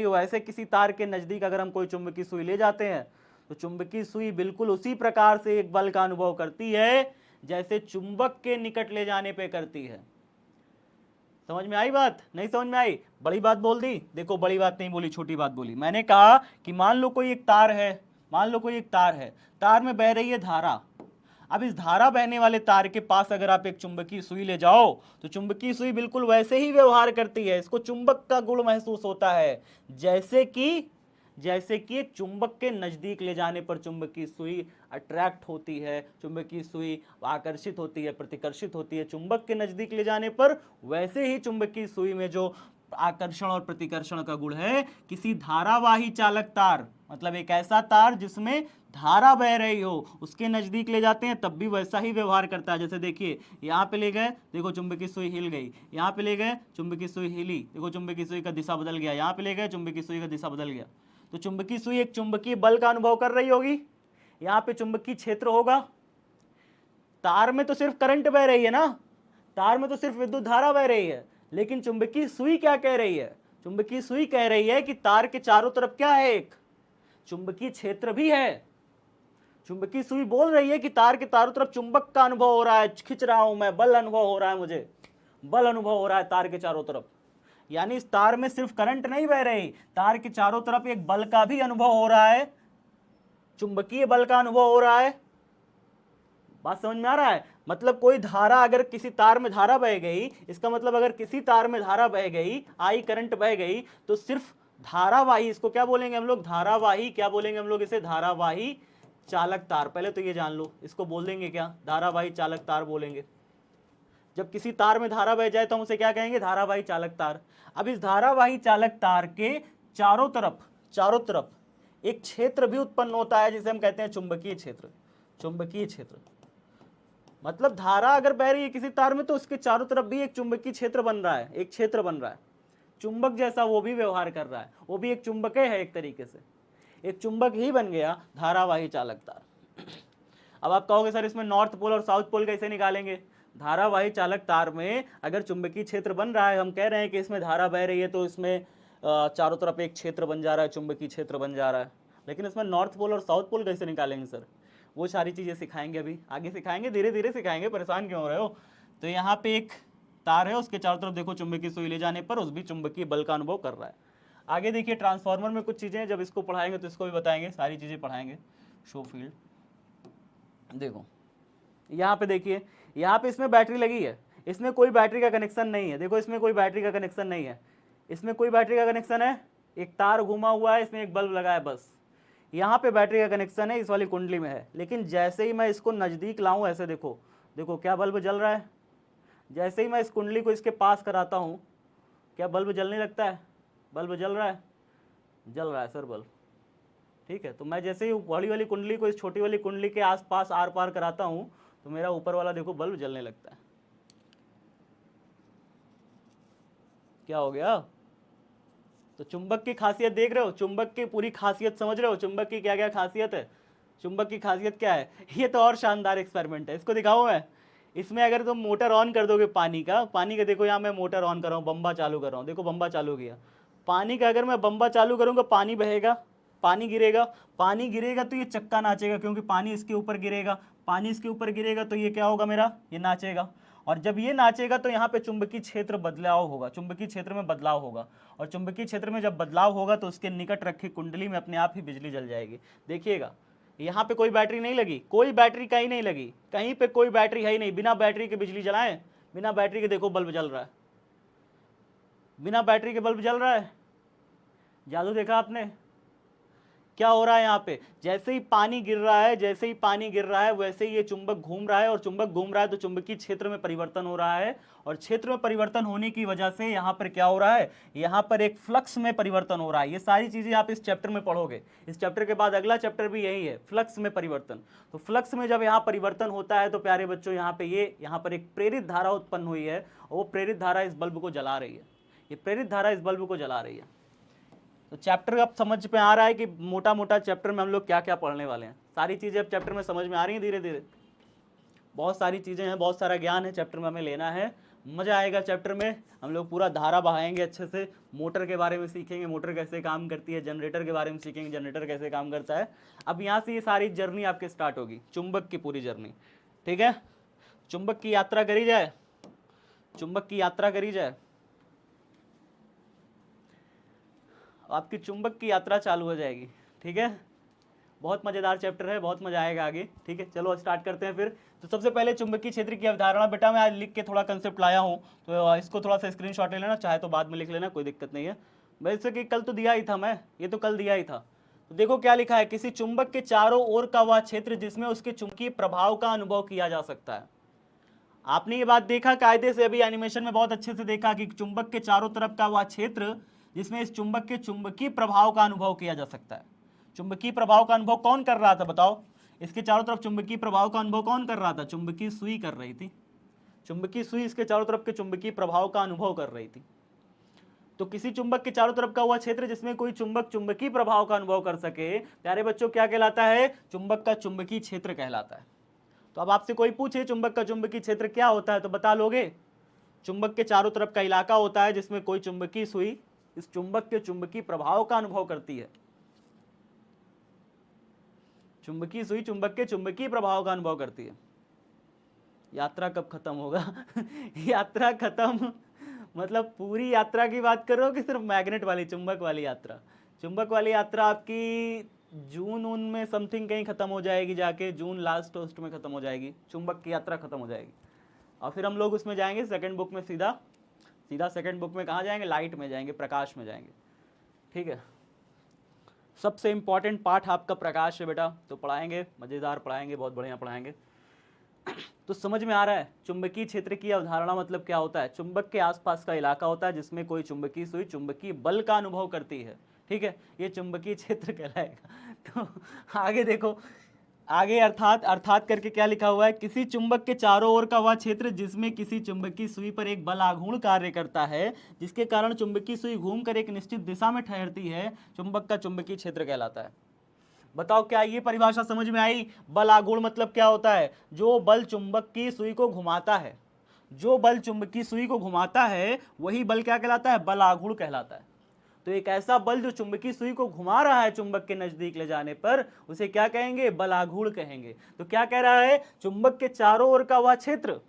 हो, ऐसे किसी तार के नजदीक अगर हम कोई चुंबकीय सुई ले जाते हैं तो चुंबकीय सुई बिल्कुल उसी प्रकार से एक बल का अनुभव करती है जैसे चुंबक के निकट ले जाने पे करती है। समझ में आई बात? नहीं समझ में आई? बड़ी बात बोल दी? देखो बड़ी बात नहीं बोली, छोटी बात बोली। मैंने कहा कि मान लो कोई एक तार है, तार में बह रही है धारा। अब इस धारा बहने वाले तार के पास अगर आप एक चुंबकीय सुई ले जाओ तो चुंबकीय सुई बिल्कुल वैसे ही व्यवहार करती है, इसको चुंबक का गुण महसूस होता है, जैसे कि एक चुंबक के नजदीक ले जाने पर चुंबकीय सुई अट्रैक्ट होती है, चुंबकीय सुई आकर्षित होती है, प्रतिकर्षित होती है चुंबक के नजदीक ले जाने पर, वैसे ही चुंबकीय सुई में जो आकर्षण और प्रतिकर्षण का गुण है, किसी धारावाही चालक तार, मतलब एक ऐसा तार जिसमें धारा बह रही हो, उसके नजदीक ले जाते हैं तब भी वैसा ही व्यवहार करता है। जैसे देखिए यहाँ पे ले गए, देखो चुंबकीय सुई हिल गई, यहाँ पे ले गए चुंबकीय सुई हिली, देखो चुंबकीय सुई का दिशा बदल गया, यहाँ पे ले गए चुंबकीय सुई का दिशा बदल गया। तो चुंबकीय सुई एक चुंबकीय बल का अनुभव कर रही होगी, यहाँ पे चुंबकीय क्षेत्र होगा। तार में तो सिर्फ करंट बह रही है ना, तार में तो सिर्फ विद्युत धारा बह रही है, लेकिन चुंबकीय सुई क्या कह रही है? चुंबकीय सुई कह रही है कि तार के चारों तरफ क्या है, एक चुंबकीय क्षेत्र भी है। चुंबकीय सुई बोल रही है कि तार के चारों तरफ चुंबक का अनुभव हो रहा है, खिंच रहा हूं मैं, बल अनुभव हो रहा है मुझे, बल अनुभव हो रहा है तार के चारों तरफ, यानी इस तार में सिर्फ करंट नहीं बह रही, तार के चारों तरफ एक बल का भी अनुभव हो रहा है, चुंबकीय बल का अनुभव हो रहा है। बात समझ में आ रहा है? मतलब कोई धारा अगर किसी तार में धारा बह गई, इसका मतलब अगर किसी तार में धारा बह गई, आई करंट बह गई, तो सिर्फ धारावाही, इसको क्या बोलेंगे हम लोग, धारावाही, क्या बोलेंगे हम लोग इसे, धारावाही चालक तार। पहले तो ये जान लो, इसको बोल देंगे क्या, धारावाही चालक तार बोलेंगे। जब किसी तार में धारा बह जाए तो हम उसे क्या कहेंगे, धारावाही चालक तार। अब इस धारावाही चालक तार के चारों तरफ एक क्षेत्र भी उत्पन्न होता है जिसे हम कहते हैं चुंबकीय क्षेत्र। चुंबकीय क्षेत्र मतलब धारा अगर बह रही है किसी तार में तो उसके चारों तरफ भी एक चुंबकीय क्षेत्र बन रहा है, एक क्षेत्र बन रहा है, चुंबक जैसा वो भी व्यवहार कर रहा है, वो भी एक चुंबक है एक तरीके से, एक चुंबक ही बन गया धारावाही चालक तार। अब आप कहोगे सर इसमें नॉर्थ पोल और साउथ पोल कैसे निकालेंगे? धारावाही चालक तार में अगर चुंबकीय क्षेत्र बन रहा है, हम कह रहे हैं कि इसमें धारा बह रही है तो इसमें चारों तरफ एक क्षेत्र बन जा रहा है, चुंबकीय क्षेत्र बन जा रहा है, लेकिन इसमें नॉर्थ पोल और साउथ पोल कैसे निकालेंगे सर? वो सारी चीज़ें सिखाएंगे, अभी आगे सिखाएंगे, धीरे धीरे सिखाएंगे, परेशान क्यों हो रहे हो? तो यहाँ पे एक तार है, उसके चारों तरफ देखो चुंबकीय सुई ले जाने पर उस भी चुंबकीय बल का अनुभव कर रहा है। आगे देखिए ट्रांसफार्मर में कुछ चीज़ें, जब इसको पढ़ाएंगे तो इसको भी बताएंगे, सारी चीज़ें पढ़ाएंगे। शो फील्ड देखो, यहाँ पे देखिए, यहाँ पे इसमें बैटरी लगी है, इसमें कोई बैटरी का कनेक्शन नहीं है, देखो इसमें कोई बैटरी का कनेक्शन नहीं है, इसमें कोई बैटरी का कनेक्शन है, एक तार घुमा हुआ है, इसमें एक बल्ब लगा है बस। यहाँ पे बैटरी का कनेक्शन है, इस वाली कुंडली में है, लेकिन जैसे ही मैं इसको नज़दीक लाऊं, ऐसे देखो, देखो क्या बल्ब जल रहा है, जैसे ही मैं इस कुंडली को इसके पास कराता हूँ, क्या बल्ब जलने लगता है? बल्ब जल रहा है सर बल्ब, ठीक है। तो मैं जैसे ही बड़ी वाली कुंडली को इस छोटी वाली कुंडली के आसपास आर पार कराता हूँ तो मेरा ऊपर वाला देखो बल्ब जलने लगता है। क्या हो गया? तो चुंबक की खासियत देख रहे हो, चुंबक की पूरी खासियत समझ रहे हो, चुंबक की क्या क्या खासियत है, चुंबक की खासियत क्या है? ये तो और शानदार एक्सपेरिमेंट है, इसको दिखाऊं मैं। इसमें अगर तुम मोटर ऑन कर दोगे पानी का देखो यहाँ मैं मोटर ऑन कर रहा हूँ, बम्बा चालू कर रहा हूँ, देखो बम्बा चालू किया, पानी का अगर मैं बम्बा चालू करूँगा पानी बहेगा, पानी गिरेगा तो ये चक्का नाचेगा, क्योंकि पानी इसके ऊपर गिरेगा, पानी इसके ऊपर गिरेगा तो ये क्या होगा मेरा, ये नाचेगा, और जब ये नाचेगा तो यहाँ पे चुंबकीय क्षेत्र बदलाव होगा, चुंबकीय क्षेत्र में बदलाव होगा, और चुंबकीय क्षेत्र में जब बदलाव होगा तो उसके निकट रखी कुंडली में अपने आप ही बिजली जल जाएगी। देखिएगा यहाँ पे कोई बैटरी नहीं लगी, कोई बैटरी कहीं नहीं लगी, कहीं पे कोई बैटरी है ही नहीं, बिना बैटरी के बिजली जलाएं, बिना बैटरी के देखो बल्ब जल रहा है, बिना बैटरी के बल्ब जल रहा है। जादू देखा आपने? क्या हो रहा है यहाँ पे, जैसे ही पानी गिर रहा है, जैसे ही पानी गिर रहा है वैसे ही ये चुंबक घूम रहा है, और चुंबक घूम रहा है तो चुंबकीय क्षेत्र में परिवर्तन हो रहा है, और क्षेत्र में परिवर्तन होने की वजह से यहाँ पर क्या हो रहा है, यहाँ पर एक फ्लक्स में परिवर्तन हो रहा है। ये सारी चीजें आप इस चैप्टर में पढ़ोगे, इस चैप्टर के बाद अगला चैप्टर भी यही है, फ्लक्स में परिवर्तन। तो फ्लक्स में जब यहाँ परिवर्तन होता है तो प्यारे बच्चों यहाँ पे यहाँ पर एक प्रेरित धारा उत्पन्न हुई है, और वो प्रेरित धारा इस बल्ब को जला रही है, ये प्रेरित धारा इस बल्ब को जला रही है। तो चैप्टर अब समझ में आ रहा है कि मोटा मोटा चैप्टर में हम लोग क्या क्या पढ़ने वाले हैं, सारी चीज़ें अब चैप्टर में समझ में आ रही हैं धीरे धीरे, बहुत सारी चीज़ें हैं, बहुत सारा ज्ञान है चैप्टर में हमें लेना है, मज़ा आएगा चैप्टर में, हम लोग पूरा धारा बहाएंगे अच्छे से, मोटर के बारे में सीखेंगे, मोटर कैसे काम करती है, जनरेटर के बारे में सीखेंगे, जनरेटर कैसे काम करता है। अब यहाँ से ये सारी जर्नी आपकी स्टार्ट होगी, चुंबक की पूरी जर्नी, ठीक है। चुंबक की यात्रा करी जाए, चुंबक की यात्रा करी जाए, आपकी चुंबक की यात्रा चालू हो जाएगी, ठीक है। बहुत मज़ेदार चैप्टर है, बहुत मज़ा आएगा आगे, ठीक है। चलो स्टार्ट करते हैं फिर। तो सबसे पहले चुंबकीय क्षेत्र की अवधारणा, बेटा मैं आज लिख के थोड़ा कंसेप्ट लाया हूँ, तो इसको थोड़ा सा स्क्रीनशॉट ले लेना, चाहे तो बाद में लिख लेना, कोई दिक्कत नहीं है। वैसे कि कल तो दिया ही था मैं, ये तो कल दिया ही था। तो देखो क्या लिखा है, किसी चुंबक के चारों ओर का वह क्षेत्र जिसमें उसके चुंबकीय प्रभाव का अनुभव किया जा सकता है। आपने ये बात देखा कायदे से, अभी एनिमेशन में बहुत अच्छे से देखा कि चुंबक के चारों तरफ का वह क्षेत्र जिसमें इस चुंबक के चुंबकीय प्रभाव का अनुभव किया जा सकता है। चुंबकीय प्रभाव का अनुभव कौन कर रहा था बताओ? इसके चारों तरफ चुंबकीय प्रभाव का अनुभव कौन कर रहा था? चुंबकीय सुई कर रही थी, चुंबकीय सुई इसके चारों तरफ के चुंबकीय प्रभाव का अनुभव कर रही थी। तो किसी चुंबक के चारों तरफ का हुआ क्षेत्र जिसमें कोई चुंबक चुंबकीय प्रभाव का अनुभव कर सके, प्यारे बच्चों क्या कहलाता है? चुंबक का चुंबकीय क्षेत्र कहलाता है। तो अब आपसे कोई पूछे चुंबक का चुंबकीय क्षेत्र क्या होता है तो बता लोगे? चुंबक के चारों तरफ का इलाका होता है जिसमें कोई चुंबकीय सुई इस चुंबक के चुंबकीय प्रभाव का अनुभव करती है। चुंबकीय सुई चुंबक के चुंबकीय प्रभाव का अनुभव करती है। यात्रा कब खत्म होगा? यात्रा खत्म मतलब पूरी यात्रा की बात कर रहे हो कि सिर्फ मैग्नेट वाली, चुंबक वाली यात्रा? चुंबक वाली यात्रा आपकी जून उन में समथिंग कहीं खत्म हो जाएगी, जाके जून लास्ट टोस्ट में खत्म हो जाएगी, चुंबक की यात्रा खत्म हो जाएगी। और फिर हम लोग उसमें जाएंगे सेकंड बुक में, सीधा सीधा सेकंड बुक में कहाँ जाएंगे? लाइट में जाएंगे, प्रकाश में जाएंगे। ठीक है, सबसे इंपॉर्टेंट पार्ट आपका प्रकाश है बेटा, तो पढ़ाएंगे, मज़ेदार पढ़ाएंगे, बहुत बढ़िया पढ़ाएंगे। तो समझ में आ रहा है चुंबकीय क्षेत्र की अवधारणा मतलब क्या होता है? चुंबक के आसपास का इलाका होता है जिसमें कोई चुंबकीय सुई चुंबकीय बल का अनुभव करती है। ठीक है, ये चुंबकीय क्षेत्र कहलाएगा। तो आगे देखो, आगे अर्थात, अर्थात करके क्या लिखा हुआ है? किसी चुंबक के चारों ओर का वह क्षेत्र जिसमें किसी चुंबकीय सुई पर एक बल आघूर्ण कार्य करता है, जिसके कारण चुंबकीय सुई घूमकर एक निश्चित दिशा में ठहरती है, चुंबक का चुंबकीय क्षेत्र कहलाता है। बताओ क्या ये परिभाषा समझ में आई? बल आघूर्ण मतलब क्या होता है? जो बल चुंबक की सुई को घुमाता है, जो बल चुंबकीय सुई को घुमाता है वही बल क्या कहलाता है? बल आघूर्ण कहलाता है। तो एक ऐसा बल जो चुंबकीय सुई को घुमा रहा है चुंबक के नजदीक ले जाने पर, उसे क्या कहेंगे? बल आघूर्ण कहेंगे। तो क्या कह रहा है? चुंबक के चारों ओर का वह क्षेत्र,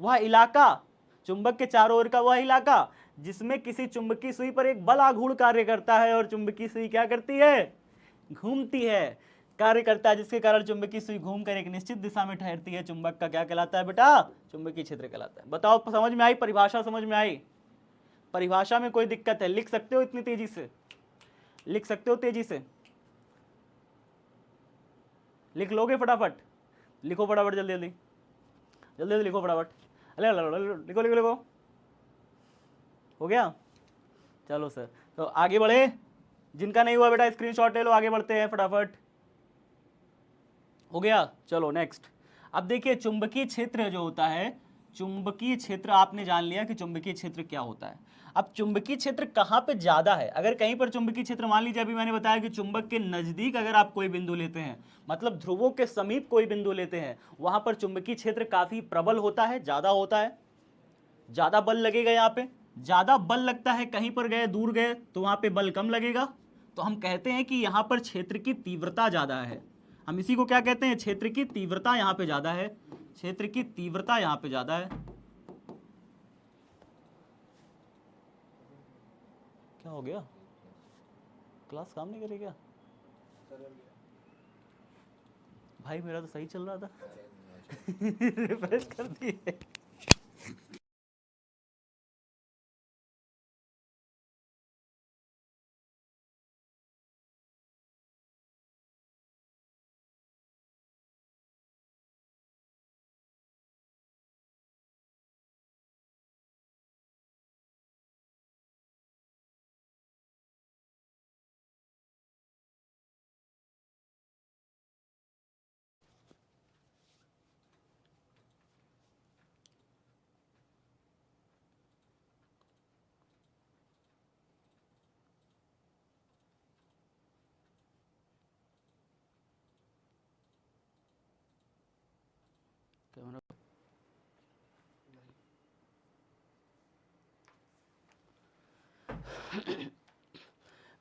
वह इलाका, चुंबक के चारों ओर का वह इलाका जिसमें किसी चुंबकीय सुई पर एक बल आघूर्ण कार्य करता है और चुंबकीय सुई क्या करती है? घूमती है, कार्य करता है, जिसके कारण चुंबकीय सुई घूमकर एक निश्चित दिशा में ठहरती है, चुंबक का क्या कहलाता है बेटा? चुंबकीय क्षेत्र कहलाता है। बताओ समझ में आई? परिभाषा समझ में आई? परिभाषा में कोई दिक्कत है? लिख सकते हो इतनी तेजी से? लिख सकते हो तेजी से? लिख लोगे फटाफट? लिखो फटाफट, जल्दी जल्दी जल्दी जल्दी लिखो फटाफट। अरे लिखो लिखो लिखो। हो गया? चलो सर, तो आगे बढ़े। जिनका नहीं हुआ बेटा स्क्रीनशॉट ले लो, आगे बढ़ते हैं फटाफट। हो गया? चलो नेक्स्ट। अब देखिए चुंबकीय क्षेत्र जो होता है, चुंबकीय क्षेत्र आपने जान लिया कि चुंबकीय क्षेत्र क्या होता है। अब चुंबकीय क्षेत्र कहाँ पे ज्यादा है? अगर कहीं पर चुंबकीय क्षेत्र, मान लीजिए अभी मैंने बताया कि चुंबक के नजदीक अगर आप कोई बिंदु लेते हैं, मतलब ध्रुवों के समीप कोई बिंदु लेते हैं, वहां पर चुंबकीय क्षेत्र काफी प्रबल होता है, ज्यादा होता है, ज्यादा बल लगेगा। यहाँ पे ज्यादा बल लगता है, कहीं पर गए दूर गए तो वहां पे बल कम लगेगा। तो हम कहते हैं कि यहाँ पर क्षेत्र की तीव्रता ज्यादा है। हम इसी को क्या कहते हैं? क्षेत्र की तीव्रता यहाँ पे ज्यादा है, क्षेत्र की तीव्रता यहाँ पे ज्यादा है। क्या हो गया? क्लास काम नहीं कर रही क्या भाई? मेरा तो सही चल रहा था। रिफ्रेश कर दिए।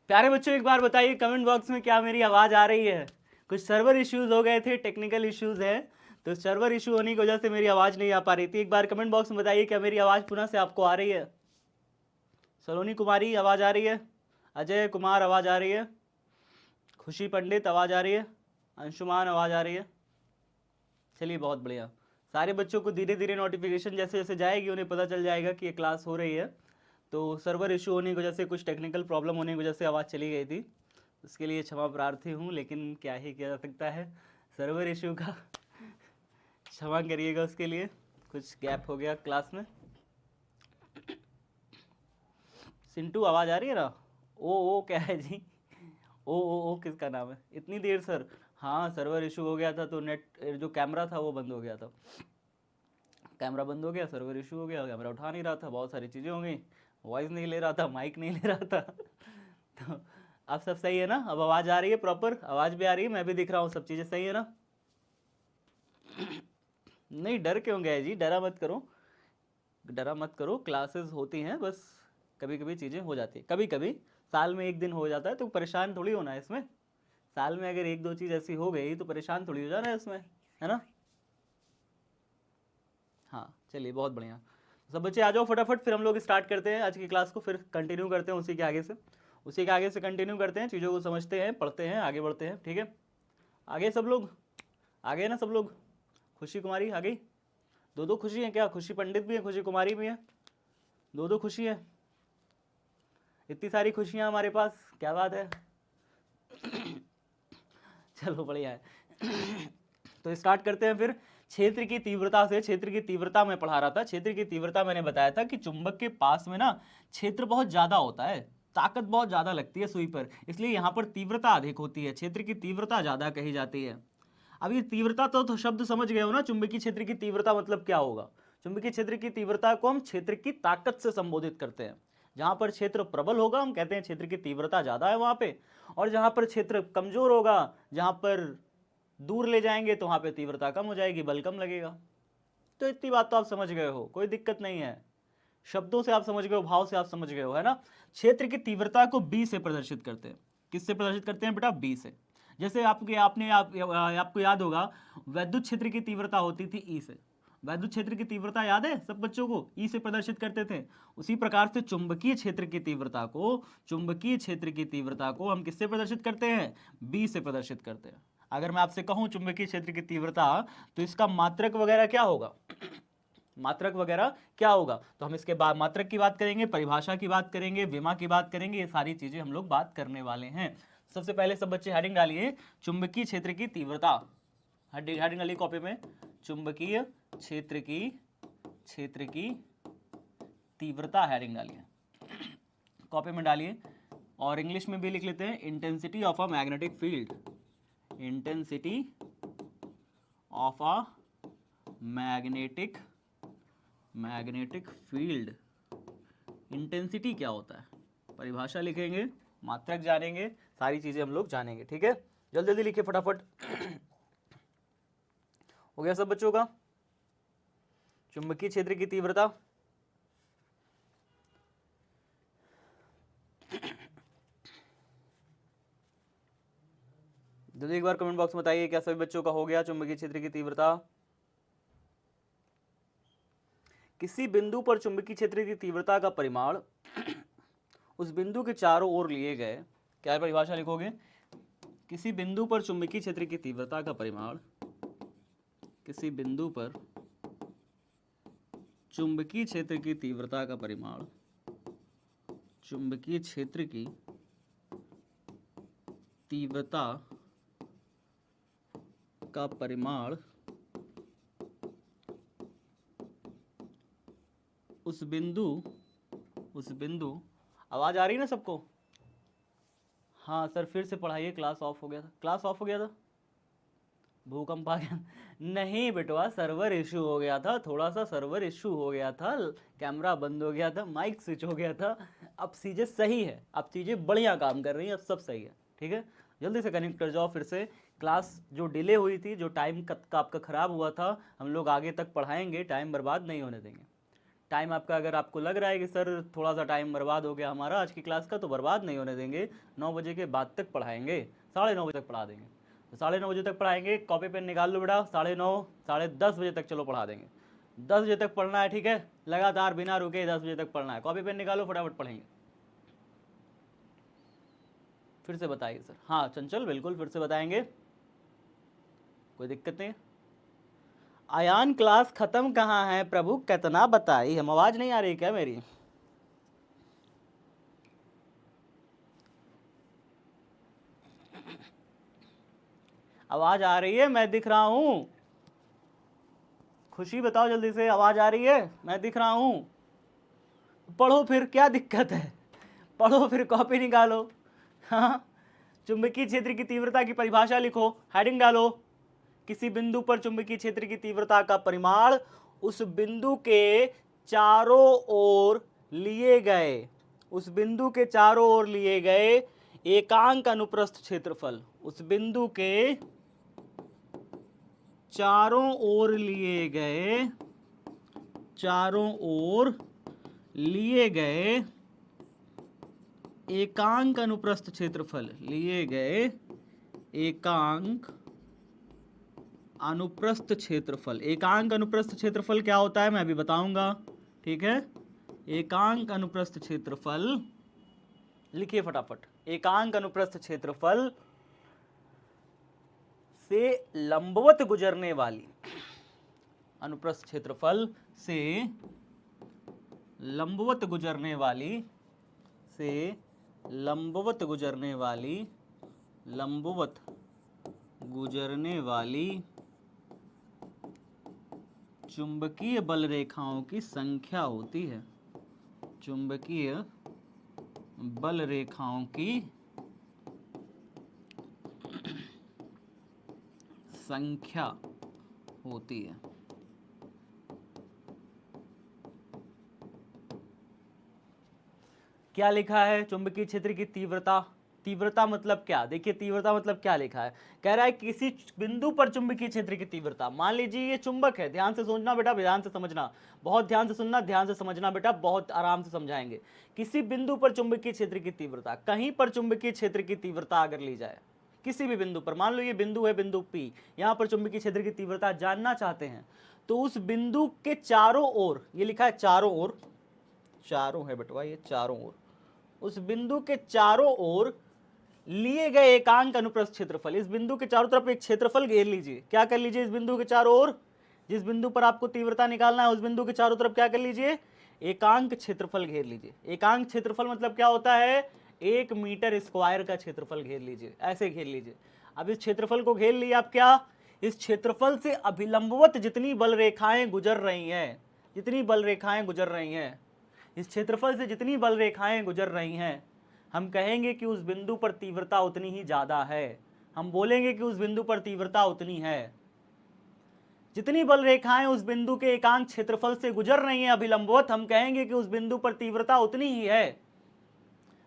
प्यारे बच्चों एक बार बताइए कमेंट बॉक्स में, क्या मेरी आवाज़ आ रही है? कुछ सर्वर इश्यूज हो गए थे, टेक्निकल इश्यूज है, तो सर्वर इशू होने की वजह से मेरी आवाज़ नहीं आ पा रही थी। एक बार कमेंट बॉक्स में बताइए क्या मेरी आवाज़ पुनः से आपको आ रही है? सलोनी कुमारी आवाज़ आ रही है? अजय कुमार आवाज़ आ रही है? खुशी पंडित आवाज़ आ रही है? अंशुमान आवाज़ आ रही है? चलिए बहुत बढ़िया। सारे बच्चों को धीरे धीरे नोटिफिकेशन जैसे जैसे जाएगी उन्हें पता चल जाएगा कि ये क्लास हो रही है। तो सर्वर इशू होने की वजह से, कुछ टेक्निकल प्रॉब्लम होने की वजह से आवाज़ चली गई थी, उसके लिए क्षमा प्रार्थी हूँ, लेकिन क्या ही किया जा सकता है सर्वर इशू का। क्षमा करिएगा उसके लिए, कुछ गैप हो गया क्लास में। सिंटू आवाज़ आ रही है ना? ओ क्या है जी? ओ किसका नाम है? इतनी देर सर? हाँ सर्वर इशू हो गया था, तो नेट जो कैमरा था वो बंद हो गया था, कैमरा बंद हो गया, सर्वर इशू हो गया, कैमरा उठा नहीं रहा था, बहुत सारी चीज़ें हो गई, वॉइस नहीं ले रहा था, माइक नहीं ले रहा था। तो अब सब सही है ना? अब आवाज़ आ रही है प्रॉपर? आवाज़ भी आ रही है, मैं भी दिख रहा हूँ, सब चीज़ें सही है ना? नहीं डर क्यों गए जी? डरा मत करो, डरा मत करो, क्लासेस होती हैं, बस कभी कभी चीज़ें हो जाती है, कभी कभी साल में एक दिन हो जाता है, तो परेशान थोड़ी होना है इसमें। साल में अगर एक दो चीज़ ऐसी हो गई तो परेशान थोड़ी हो जाना है इसमें, है ना? हाँ चलिए बहुत बढ़िया। सब बच्चे आ जाओ फटाफट, फिर हम लोग स्टार्ट करते हैं आज की क्लास को, फिर कंटिन्यू करते हैं उसी के आगे से कंटिन्यू करते हैं, चीज़ों को समझते हैं, पढ़ते हैं, आगे बढ़ते हैं। ठीक है, आगे सब लोग आ गए ना? सब लोग, खुशी कुमारी आ गई? दो खुशी हैं क्या? खुशी पंडित भी है, खुशी कुमारी भी है, दो खुशी है। इतनी सारी खुशियाँ हमारे पास, क्या बात है। चलो बढ़िया है। तो स्टार्ट करते हैं फिर। क्षेत्र की तीव्रता से, क्षेत्र की तीव्रता मैं पढ़ा रहा था, क्षेत्र की तीव्रता मैंने बताया था कि चुंबक के पास में ना क्षेत्र बहुत ज्यादा होता है, ताकत बहुत ज्यादा लगती है सुई पर, इसलिए यहाँ पर तीव्रता अधिक होती है, क्षेत्र की तीव्रता ज्यादा कही जाती है। अब ये तीव्रता तो शब्द समझ गए हो ना, चुंबकीय क्षेत्र की तीव्रता मतलब क्या होगा। चुंबकीय क्षेत्र की तीव्रता को हम क्षेत्र की ताकत से संबोधित करते हैं। जहां पर क्षेत्र प्रबल होगा हम कहते हैं क्षेत्र की तीव्रता ज्यादा है वहां पे, और जहां पर क्षेत्र कमजोर होगा, जहां पर दूर ले जाएंगे तो वहां पे तीव्रता कम हो जाएगी, बल कम लगेगा। तो इतनी बात तो आप समझ गए हो, कोई दिक्कत नहीं है, शब्दों से आप समझ गए हो, भाव से आप समझ गए हो, है ना। क्षेत्र की तीव्रता को बी से प्रदर्शित करते हैं। किससे प्रदर्शित करते हैं बेटा? बी से। जैसे आपको याद होगा वैद्युत क्षेत्र की तीव्रता होती थी ई से। वैद्युत क्षेत्र की तीव्रता याद है सब बच्चों को? ई से प्रदर्शित करते थे। उसी प्रकार से चुंबकीय क्षेत्र की तीव्रता को हम किससे प्रदर्शित करते हैं? बी से प्रदर्शित करते हैं। अगर मैं आपसे कहूं चुंबकीय क्षेत्र की तीव्रता, तो इसका मात्रक वगैरह क्या होगा? मात्रक वगैरह क्या होगा? तो हम इसके बाद मात्रक की बात करेंगे, परिभाषा की बात करेंगे, विमा की बात करेंगे, ये सारी चीजें हम लोग बात करने वाले हैं। सबसे पहले सब बच्चे हेडिंग डालिए, चुंबकीय क्षेत्र की तीव्रता। हेडिंग डालिए कॉपी में, चुंबकीय क्षेत्र की तीव्रता, हेडिंग डालिए कॉपी में डालिए। और इंग्लिश में भी लिख लेते हैं, intensity of a magnetic field. Intensity of a magnetic field. Intensity क्या होता है, परिभाषा लिखेंगे, मात्रक जानेंगे, सारी चीजें हम लोग जानेंगे। ठीक है, जल्दी जल्दी लिखिए फटाफट। हो गया सब बच्चों का? चुंबकीय क्षेत्र की तीव्रता, जल्दी एक बार कमेंट बॉक्स में बताइए क्या सभी बच्चों का हो गया चुंबकीय क्षेत्र की तीव्रता। किसी बिंदु पर चुंबकीय क्षेत्र की तीव्रता का परिमाण उस बिंदु के चारों ओर लिए गए, क्या परिभाषा लिखोगे? किसी बिंदु पर चुंबकीय क्षेत्र की तीव्रता का परिमाण, किसी बिंदु पर चुंबकीय क्षेत्र की तीव्रता का परिमाण, चुंबकीय क्षेत्र की तीव्रता का परिमाण उस बिंदु, आवाज आ रही है ना सबको? हाँ सर फिर से पढ़ाइए, क्लास ऑफ हो गया था, क्लास ऑफ हो गया था, भूकंप आ गया। नहीं बेटवा, सर्वर इशू हो गया था, थोड़ा सा सर्वर इशू हो गया था, कैमरा बंद हो गया था, माइक स्विच हो गया था। अब चीज़ें सही है, अब चीज़ें बढ़िया काम कर रही हैं, अब सब सही है। ठीक है, जल्दी से कनेक्ट कर जाओ फिर से। क्लास जो डिले हुई थी, जो टाइम का आपका ख़राब हुआ था, हम लोग आगे तक पढ़ाएंगे, टाइम बर्बाद नहीं होने देंगे। टाइम आपका, अगर आपको लग रहा है कि सर थोड़ा सा टाइम बर्बाद हो गया हमारा आज की क्लास का, तो बर्बाद नहीं होने देंगे, 9 बजे के बाद तक पढ़ाएंगे, 9:30 बजे तक पढ़ा देंगे। तो 9:30 बजे तक पढ़ाएंगे, कॉपी पेन निकाल लो बेटा, 9:30 10:30 बजे तक चलो पढ़ा देंगे। 10 बजे तक पढ़ना है, ठीक है, लगातार बिना रुके 10 बजे तक पढ़ना है, कॉपी पेन निकालो फटाफट पढ़ेंगे। फिर से बताइए सर। हाँ चंचल बिल्कुल फिर से बताएंगे, कोई दिक्कत नहीं। आयान क्लास खत्म कहाँ है प्रभु, कितना बताई, हम आवाज नहीं आ रही क्या मेरी? आवाज आ रही है, मैं दिख रहा हूं। खुशी बताओ जल्दी से, आवाज आ रही है, मैं दिख रहा हूं। पढ़ो फिर, क्या दिक्कत है, पढ़ो फिर, कॉपी निकालो। हाँ, चुंबकीय क्षेत्र की तीव्रता की परिभाषा लिखो, हेडिंग डालो, किसी बिंदु पर चुंबकीय क्षेत्र की तीव्रता का परिमाण उस बिंदु के चारों ओर लिए गए, उस बिंदु के चारों ओर लिए गए एकांक अनुप्रस्थ क्षेत्रफल, उस बिंदु के चारों ओर लिए गए, चारों ओर लिए गए एकांक अनुप्रस्थ क्षेत्रफल, लिए गए एकांक अनुप्रस्थ क्षेत्रफल। एकांक अनुप्रस्थ क्षेत्रफल क्या होता है मैं अभी बताऊंगा, ठीक है। एकांक अनुप्रस्थ क्षेत्रफल लिखिए फटाफट। एकांक अनुप्रस्थ क्षेत्रफल से लंबवत गुजरने वाली, अनुप्रस्थ क्षेत्रफल से लंबवत गुजरने वाली, से लंबवत गुजरने वाली, लंबवत गुजरने वाली चुंबकीय बल रेखाओं की संख्या होती है। चुंबकीय बल रेखाओं की संख्या होती है। क्या लिखा है? चुंबकीय क्षेत्र की तीव्रता। तीव्रता मतलब क्या? देखिए तीव्रता मतलब क्या लिखा है, कह रहा है किसी बिंदु पर चुंबकीय क्षेत्र की तीव्रता। मान लीजिए ये चुंबक है, ध्यान से सोचना बेटा, ध्यान से समझना, बहुत ध्यान से सुनना, ध्यान से समझना बेटा, बहुत आराम से समझाएंगे। किसी बिंदु पर चुंबकीय क्षेत्र की तीव्रता, कहीं पर चुंबकीय क्षेत्र की तीव्रता अगर ली जाए, किसी भी बिंदु पर, मान लो ये बिंदु है, बिंदु P, यहां पर चुंबकीय क्षेत्र की तीव्रता जानना चाहते हैं, तो उस बिंदु के चारों ओर, ये लिखा है चारों ओर, चारों है बेटवा ये चारों ओर, उस बिंदु के चारों ओर लिए गए एकांक अनुप्रस्थ क्षेत्रफल, इस बिंदु के चारों तरफ एक क्षेत्रफल घेर लीजिए। क्या कर लीजिए? इस बिंदु के चारों ओर, जिस बिंदु पर आपको तीव्रता निकालना है उस बिंदु के चारों तरफ क्या कर लीजिए? एकांक क्षेत्रफल घेर लीजिए। एकांक क्षेत्रफल मतलब क्या होता है? 1 मीटर स्क्वायर का क्षेत्रफल घेर लीजिए, ऐसे घेर लीजिए। अब इस क्षेत्रफल को घेर लिया, आप क्या, इस क्षेत्रफल से अभिलंबवत जितनी बल रेखाएं गुजर रही हैं, जितनी बल रेखाएं गुजर रही हैं, इस क्षेत्रफल से जितनी बल रेखाएं गुजर रही हैं, हम कहेंगे कि उस बिंदु पर तीव्रता उतनी ही ज्यादा है। हम बोलेंगे कि उस बिंदु पर तीव्रता उतनी है। जितनी बल रेखाएं उस बिंदु के एकांक क्षेत्रफल से गुजर रही हैं अभिलंबवत, हम कहेंगे कि उस बिंदु पर तीव्रता उतनी ही है।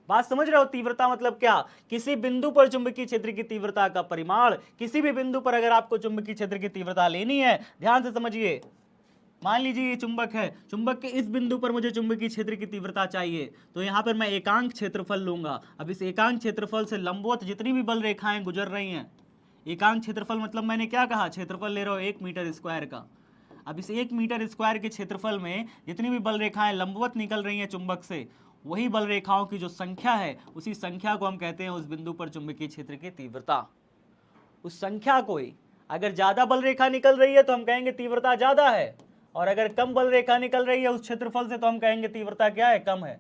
बात समझ रहे हो? तीव्रता मतलब क्या? किसी बिंदु पर चुंबकीय क्षेत्र की तीव्रता का परिमाण, किसी भी बिंदु पर अगर आपको चुंबकीय क्षेत्र की तीव्रता लेनी है, ध्यान से समझिए। मान लीजिए ये चुंबक है, चुंबक के इस बिंदु पर मुझे चुंबकीय क्षेत्र की तीव्रता चाहिए, तो यहां पर मैं एकांक क्षेत्रफल लूंगा। अब इस एकांक क्षेत्रफल से लंबवत जितनी भी बल रेखाएं गुजर रही हैं, एकांक क्षेत्रफल मतलब मैंने क्या कहा? क्षेत्रफल ले रहा हूं 1 मीटर स्क्वायर का। अब इस 1 मीटर स्क्वायर के क्षेत्रफल में जितनी भी बल रेखाएं लंबवत निकल रही हैं चुंबक से, वही बल रेखाओं की जो संख्या है, उसी संख्या को हम कहते हैं उस बिंदु पर चुंबकीय क्षेत्र की तीव्रता। उस संख्या को ही, अगर ज्यादा बल रेखा निकल रही है तो हम कहेंगे तीव्रता ज्यादा है, और अगर कम बल रेखा निकल रही है उस क्षेत्रफल से तो हम कहेंगे तीव्रता क्या है? कम है।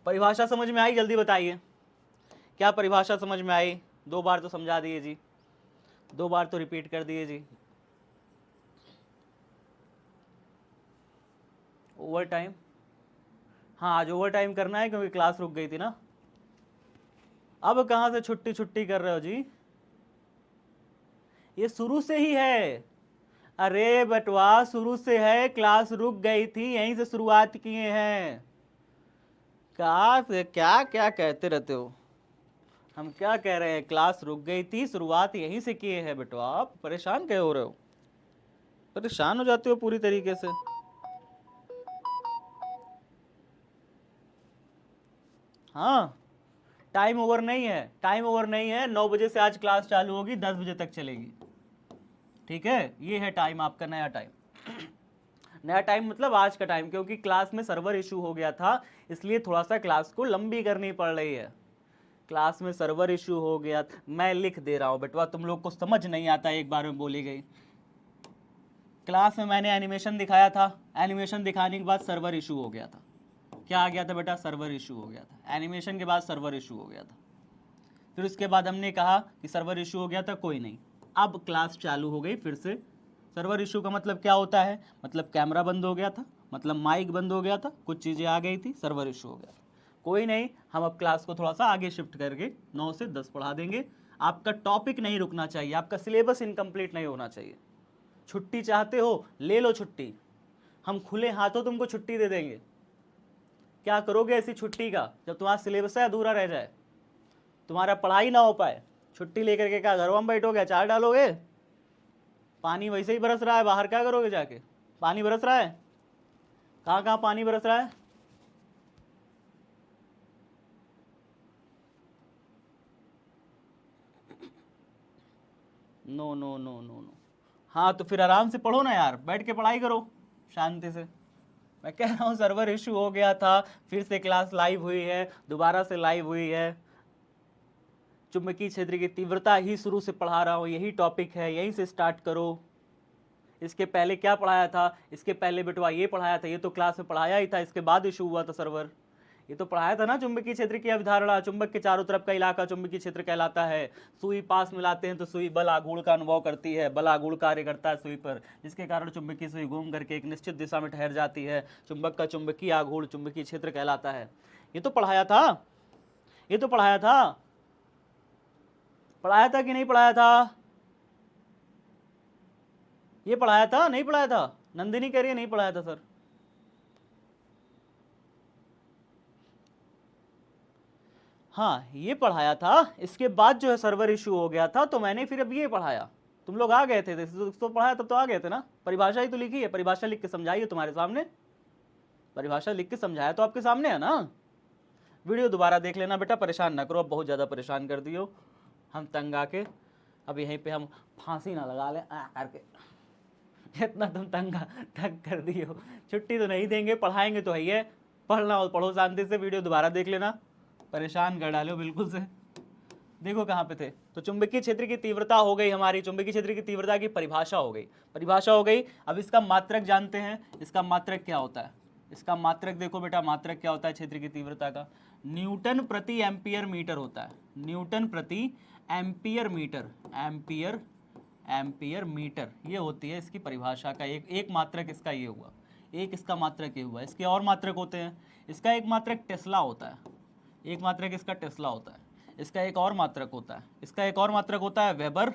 परिभाषा समझ में आई? जल्दी बताइए, क्या परिभाषा समझ में आई? 2 बार तो समझा दिए जी, 2 बार तो रिपीट कर दिए जी। ओवर टाइम, हाँ आज ओवर टाइम करना है क्योंकि क्लास रुक गई थी ना। अब कहां से छुट्टी छुट्टी कर रहे हो जी? ये शुरू से ही है। अरे बटवा शुरू से है, क्लास रुक गई थी, यहीं से शुरुआत किए हैं। क्या क्या कहते रहते हो? हम क्या कह रहे हैं? क्लास रुक गई थी, शुरुआत यहीं से किए हैं बेटवा। आप परेशान क्यों हो रहे हो? परेशान हो जाते हो पूरी तरीके से। हाँ, टाइम ओवर नहीं है, टाइम ओवर नहीं है। 9 बजे से आज क्लास चालू होगी, 10 बजे तक चलेगी, ठीक है। ये है टाइम आपका, नया टाइम। नया टाइम मतलब आज का टाइम, क्योंकि क्लास में सर्वर इशू हो गया था, इसलिए थोड़ा सा क्लास को लंबी करनी पड़ रही है। क्लास में सर्वर इशू हो गया, मैं लिख दे रहा हूँ बेटवा, तुम लोग को समझ नहीं आता, एक बार में बोली गई। क्लास में मैंने एनिमेशन दिखाया था, एनिमेशन दिखाने के बाद सर्वर इशू हो गया था। क्या आ गया था बेटा? सर्वर इशू हो गया था। एनिमेशन के बाद सर्वर इशू हो गया था। फिर उसके बाद हमने कहा कि सर्वर इशू हो गया था, कोई नहीं, अब क्लास चालू हो गई फिर से। सर्वर इशू का मतलब क्या होता है? मतलब कैमरा बंद हो गया था, मतलब माइक बंद हो गया था, कुछ चीज़ें आ गई थी, सर्वर इशू हो गया था। कोई नहीं, हम अब क्लास को थोड़ा सा आगे शिफ्ट करके 9 से 10 पढ़ा देंगे। आपका टॉपिक नहीं रुकना चाहिए, आपका सिलेबस इनकम्प्लीट नहीं होना चाहिए। छुट्टी चाहते हो ले लो छुट्टी, हम खुले हाथों तुमको छुट्टी दे देंगे। क्या करोगे ऐसी छुट्टी का? जब तुम्हारा सिलेबस अधूरा रह जाए, तुम्हारा पढ़ाई ना हो पाए, छुट्टी लेकर के क्या घरों में बैठोगे, अचार डालोगे? पानी वैसे ही बरस रहा है बाहर, क्या करोगे जाके? पानी बरस रहा है, कहाँ कहाँ पानी बरस रहा है? No no no no no. हाँ तो फिर आराम से पढ़ो ना यार, बैठ के पढ़ाई करो शांति से। मैं कह रहा हूँ सर्वर इशू हो गया था, फिर से क्लास लाइव हुई है, दोबारा से लाइव हुई है। चुंबकीय क्षेत्र की तीव्रता ही शुरू से पढ़ा रहा हूँ, यही टॉपिक है, यहीं से स्टार्ट करो। इसके पहले क्या पढ़ाया था? इसके पहले बेटवा ये पढ़ाया था, ये तो क्लास में पढ़ाया ही था, इसके बाद इशू हुआ था सर्वर। ये तो पढ़ाया था ना चुंबकीय क्षेत्र की अवधारणा। चुंबक के चारों तरफ का इलाका चुंबकीय क्षेत्र कहलाता है। सुई पास मिलाते हैं तो सुई बल आघूर्ण का अनुभव करती है, बल आघूर्ण कार्य करता है सुई पर, जिसके कारण चुंबकीय सुई घूम करके एक निश्चित दिशा में ठहर जाती है। चुंबक का चुंबकीय आघूर्ण चुंबकीय क्षेत्र कहलाता है। ये तो पढ़ाया था, ये तो पढ़ाया था। पढ़ाया था कि नहीं पढ़ाया था? ये पढ़ाया था नहीं पढ़ाया था? नंदिनी कह रही है नहीं पढ़ाया था सर। हाँ ये पढ़ाया था, इसके बाद जो है सर्वर इशू हो गया था, तो मैंने फिर अब ये पढ़ाया। तुम लोग आ गए थे तो पढ़ाया तब तो आ गए थे ना। परिभाषा ही तो लिखी है, परिभाषा लिख के समझाई है तुम्हारे सामने, परिभाषा लिख के समझाया तो आपके सामने है ना। वीडियो दोबारा देख लेना बेटा, परेशान ना करो, अब बहुत ज़्यादा परेशान कर दियो हम तंग आके। अब यहीं पे हम फांसी ना लगा लें करके, इतना तुम तंग कर दियो। छुट्टी तो नहीं देंगे, पढ़ाएंगे तो है ही है। पढ़ना हो पढ़ो शांति से, वीडियो दोबारा देख लेना, परेशान कर डालो बिल्कुल से। देखो कहाँ पे थे, तो चुंबकीय क्षेत्र की तीव्रता हो गई हमारी, चुंबकीय क्षेत्र की तीव्रता की परिभाषा हो गई, परिभाषा हो गई। अब इसका मात्रक जानते हैं, इसका मात्रक क्या होता है? इसका मात्रक देखो बेटा, मात्रक क्या होता है क्षेत्र की तीव्रता का? न्यूटन प्रति एम्पियर मीटर होता है, न्यूटन प्रति ampere metre, ampere ampere metre, ये होती है इसकी परिभाषा का एक मात्रक इसका ये हुआ, एक इसका मात्रक ये हुआ। इसके और मात्रक होते हैं, इसका एक मात्रक टेस्ला होता है, एक मात्रक इसका टेस्ला होता है। इसका एक और मात्रक होता है, इसका एक और मात्रक होता है वेबर,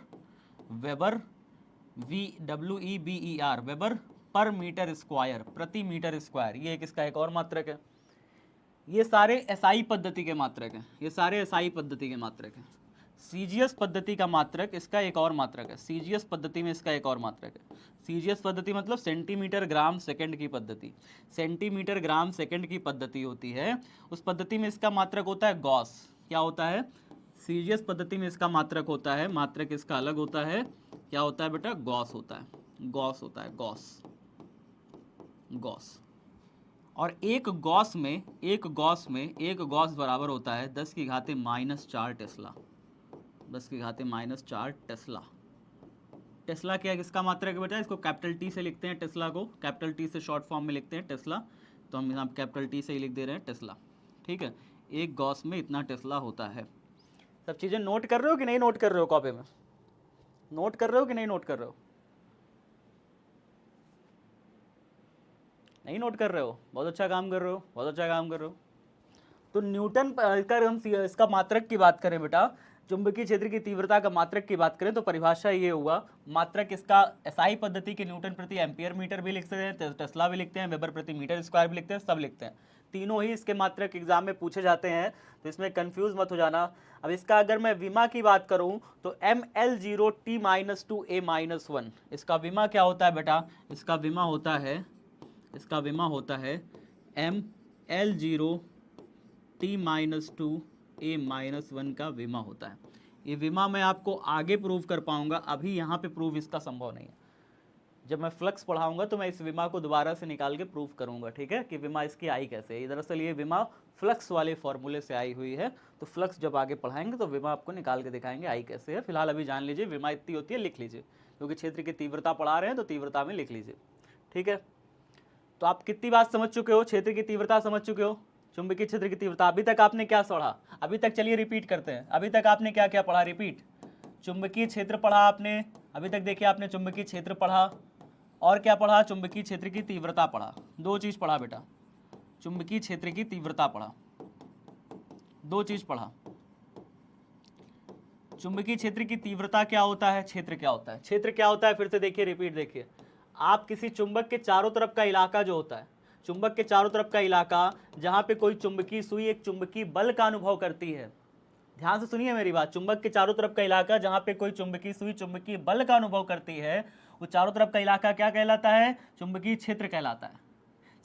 वेबर WEBER, वेबर पर मीटर स्क्वायर, प्रति मीटर स्क्वायर, ये एक इसका एक और मात्रक है। ये सारे एसआई पद्धति के मात्रक हैं, ये सारे एसआई पद्धति के मात्रक हैं। सीजीएस पद्धति का मात्रक इसका एक और मात्रक है, सीजीएस पद्धति में इसका एक और मात्रक है। सीजीएस पद्धति मतलब सेंटीमीटर ग्राम सेकंड की पद्धति, सेंटीमीटर ग्राम सेकंड की पद्धति होती है। उस पद्धति में इसका मात्रक होता है गॉस। क्या होता है? सीजीएस पद्धति में इसका मात्रक होता है, मात्रक इसका अलग होता है। क्या होता है बेटा? गॉस होता है, गॉस होता है, गॉस, गॉस। और एक गॉस में, एक गॉस बराबर होता है 10 की घाते -4 टेस्ला, 10 की घाते -4 टेस्ला। टेस्ला क्या है, किसका मात्रक है बेटा? इसको कैपिटल टी से लिखते हैं, टेस्ला को कैपिटल टी से शॉर्ट फॉर्म में लिखते हैं टेस्ला, तो हम यहाँ कैपिटल टी से ही लिख दे रहे हैं टेस्ला। ठीक है, एक गॉस में इतना टेस्ला होता है। सब चीज़ें नोट कर रहे हो कि नहीं नोट कर रहे हो? कॉपी में नोट कर रहे हो कि नहीं नोट कर रहे हो? नहीं नोट कर रहे हो? बहुत अच्छा काम कर रहे हो, बहुत अच्छा काम कर रहे हो। तो न्यूटन कर हम इसका मात्रक की बात करें बेटा, चुंबकीय क्षेत्र की तीव्रता का मात्रक की बात करें तो परिभाषा ये हुआ, मात्रक इसका एसआई पद्धति के न्यूटन प्रति एम्पियर मीटर भी लिख सकते हैं, टेस्ला भी लिखते हैं, वेबर प्रति मीटर स्क्वायर भी लिखते हैं, सब लिखते हैं। तीनों ही इसके मात्रक एग्जाम में पूछे जाते हैं, तो इसमें कंफ्यूज मत हो जाना। अब इसका अगर मैं विमा की बात करूं तो ML0T-2A-1, इसका विमा क्या होता है बेटा? इसका विमा होता है, इसका विमा होता है ML0T-2A-1 का विमा होता है। ये विमा मैं आपको आगे प्रूव कर पाऊंगा, अभी यहाँ पे प्रूव इसका संभव नहीं है। जब मैं फ्लक्स पढ़ाऊंगा तो मैं इस विमा को दोबारा से निकाल के प्रूव करूंगा, ठीक है, कि विमा इसकी आई कैसे है। दरअसल ये विमा फ्लक्स वाले फॉर्मूले से आई हुई है, तो फ्लक्स जब आगे पढ़ाएंगे तो विमा आपको निकाल के दिखाएंगे आई कैसे है। फिलहाल अभी जान लीजिए विमा इतनी होती है, लिख लीजिए, क्योंकि क्षेत्र की तीव्रता पढ़ा रहे हैं तो तीव्रता में लिख लीजिए। ठीक है, तो आप कितनी बात समझ चुके हो? क्षेत्र की तीव्रता समझ चुके हो, चुंबकीय क्षेत्र की तीव्रता। अभी तक आपने क्या पढ़ा? अभी तक चलिए रिपीट करते हैं, अभी तक आपने क्या क्या पढ़ा? रिपीट। चुंबकीय क्षेत्र पढ़ा आपने, अभी तक देखिए आपने चुंबकीय क्षेत्र पढ़ा, और क्या पढ़ा? चुंबकीय क्षेत्र की तीव्रता पढ़ा। दो चीज पढ़ा बेटा, चुंबकीय क्षेत्र की तीव्रता पढ़ा, दो चीज पढ़ा। चुंबकीय क्षेत्र की तीव्रता क्या होता है, क्षेत्र क्या होता है? क्षेत्र क्या होता है? फिर से देखिए, रिपीट देखिए। आप किसी चुंबक के चारों तरफ का इलाका जो होता है, चुंबक के चारों तरफ का इलाका जहां पे कोई चुंबकीय सुई एक चुंबकीय बल का अनुभव करती है, ध्यान से सुनिए मेरी बात। चुंबक के चारों तरफ का इलाका जहां पे कोई चुंबकीय सुई चुंबकीय बल का अनुभव करती है, वो चारों तरफ का इलाका क्या कहलाता है? चुंबकीय क्षेत्र कहलाता है,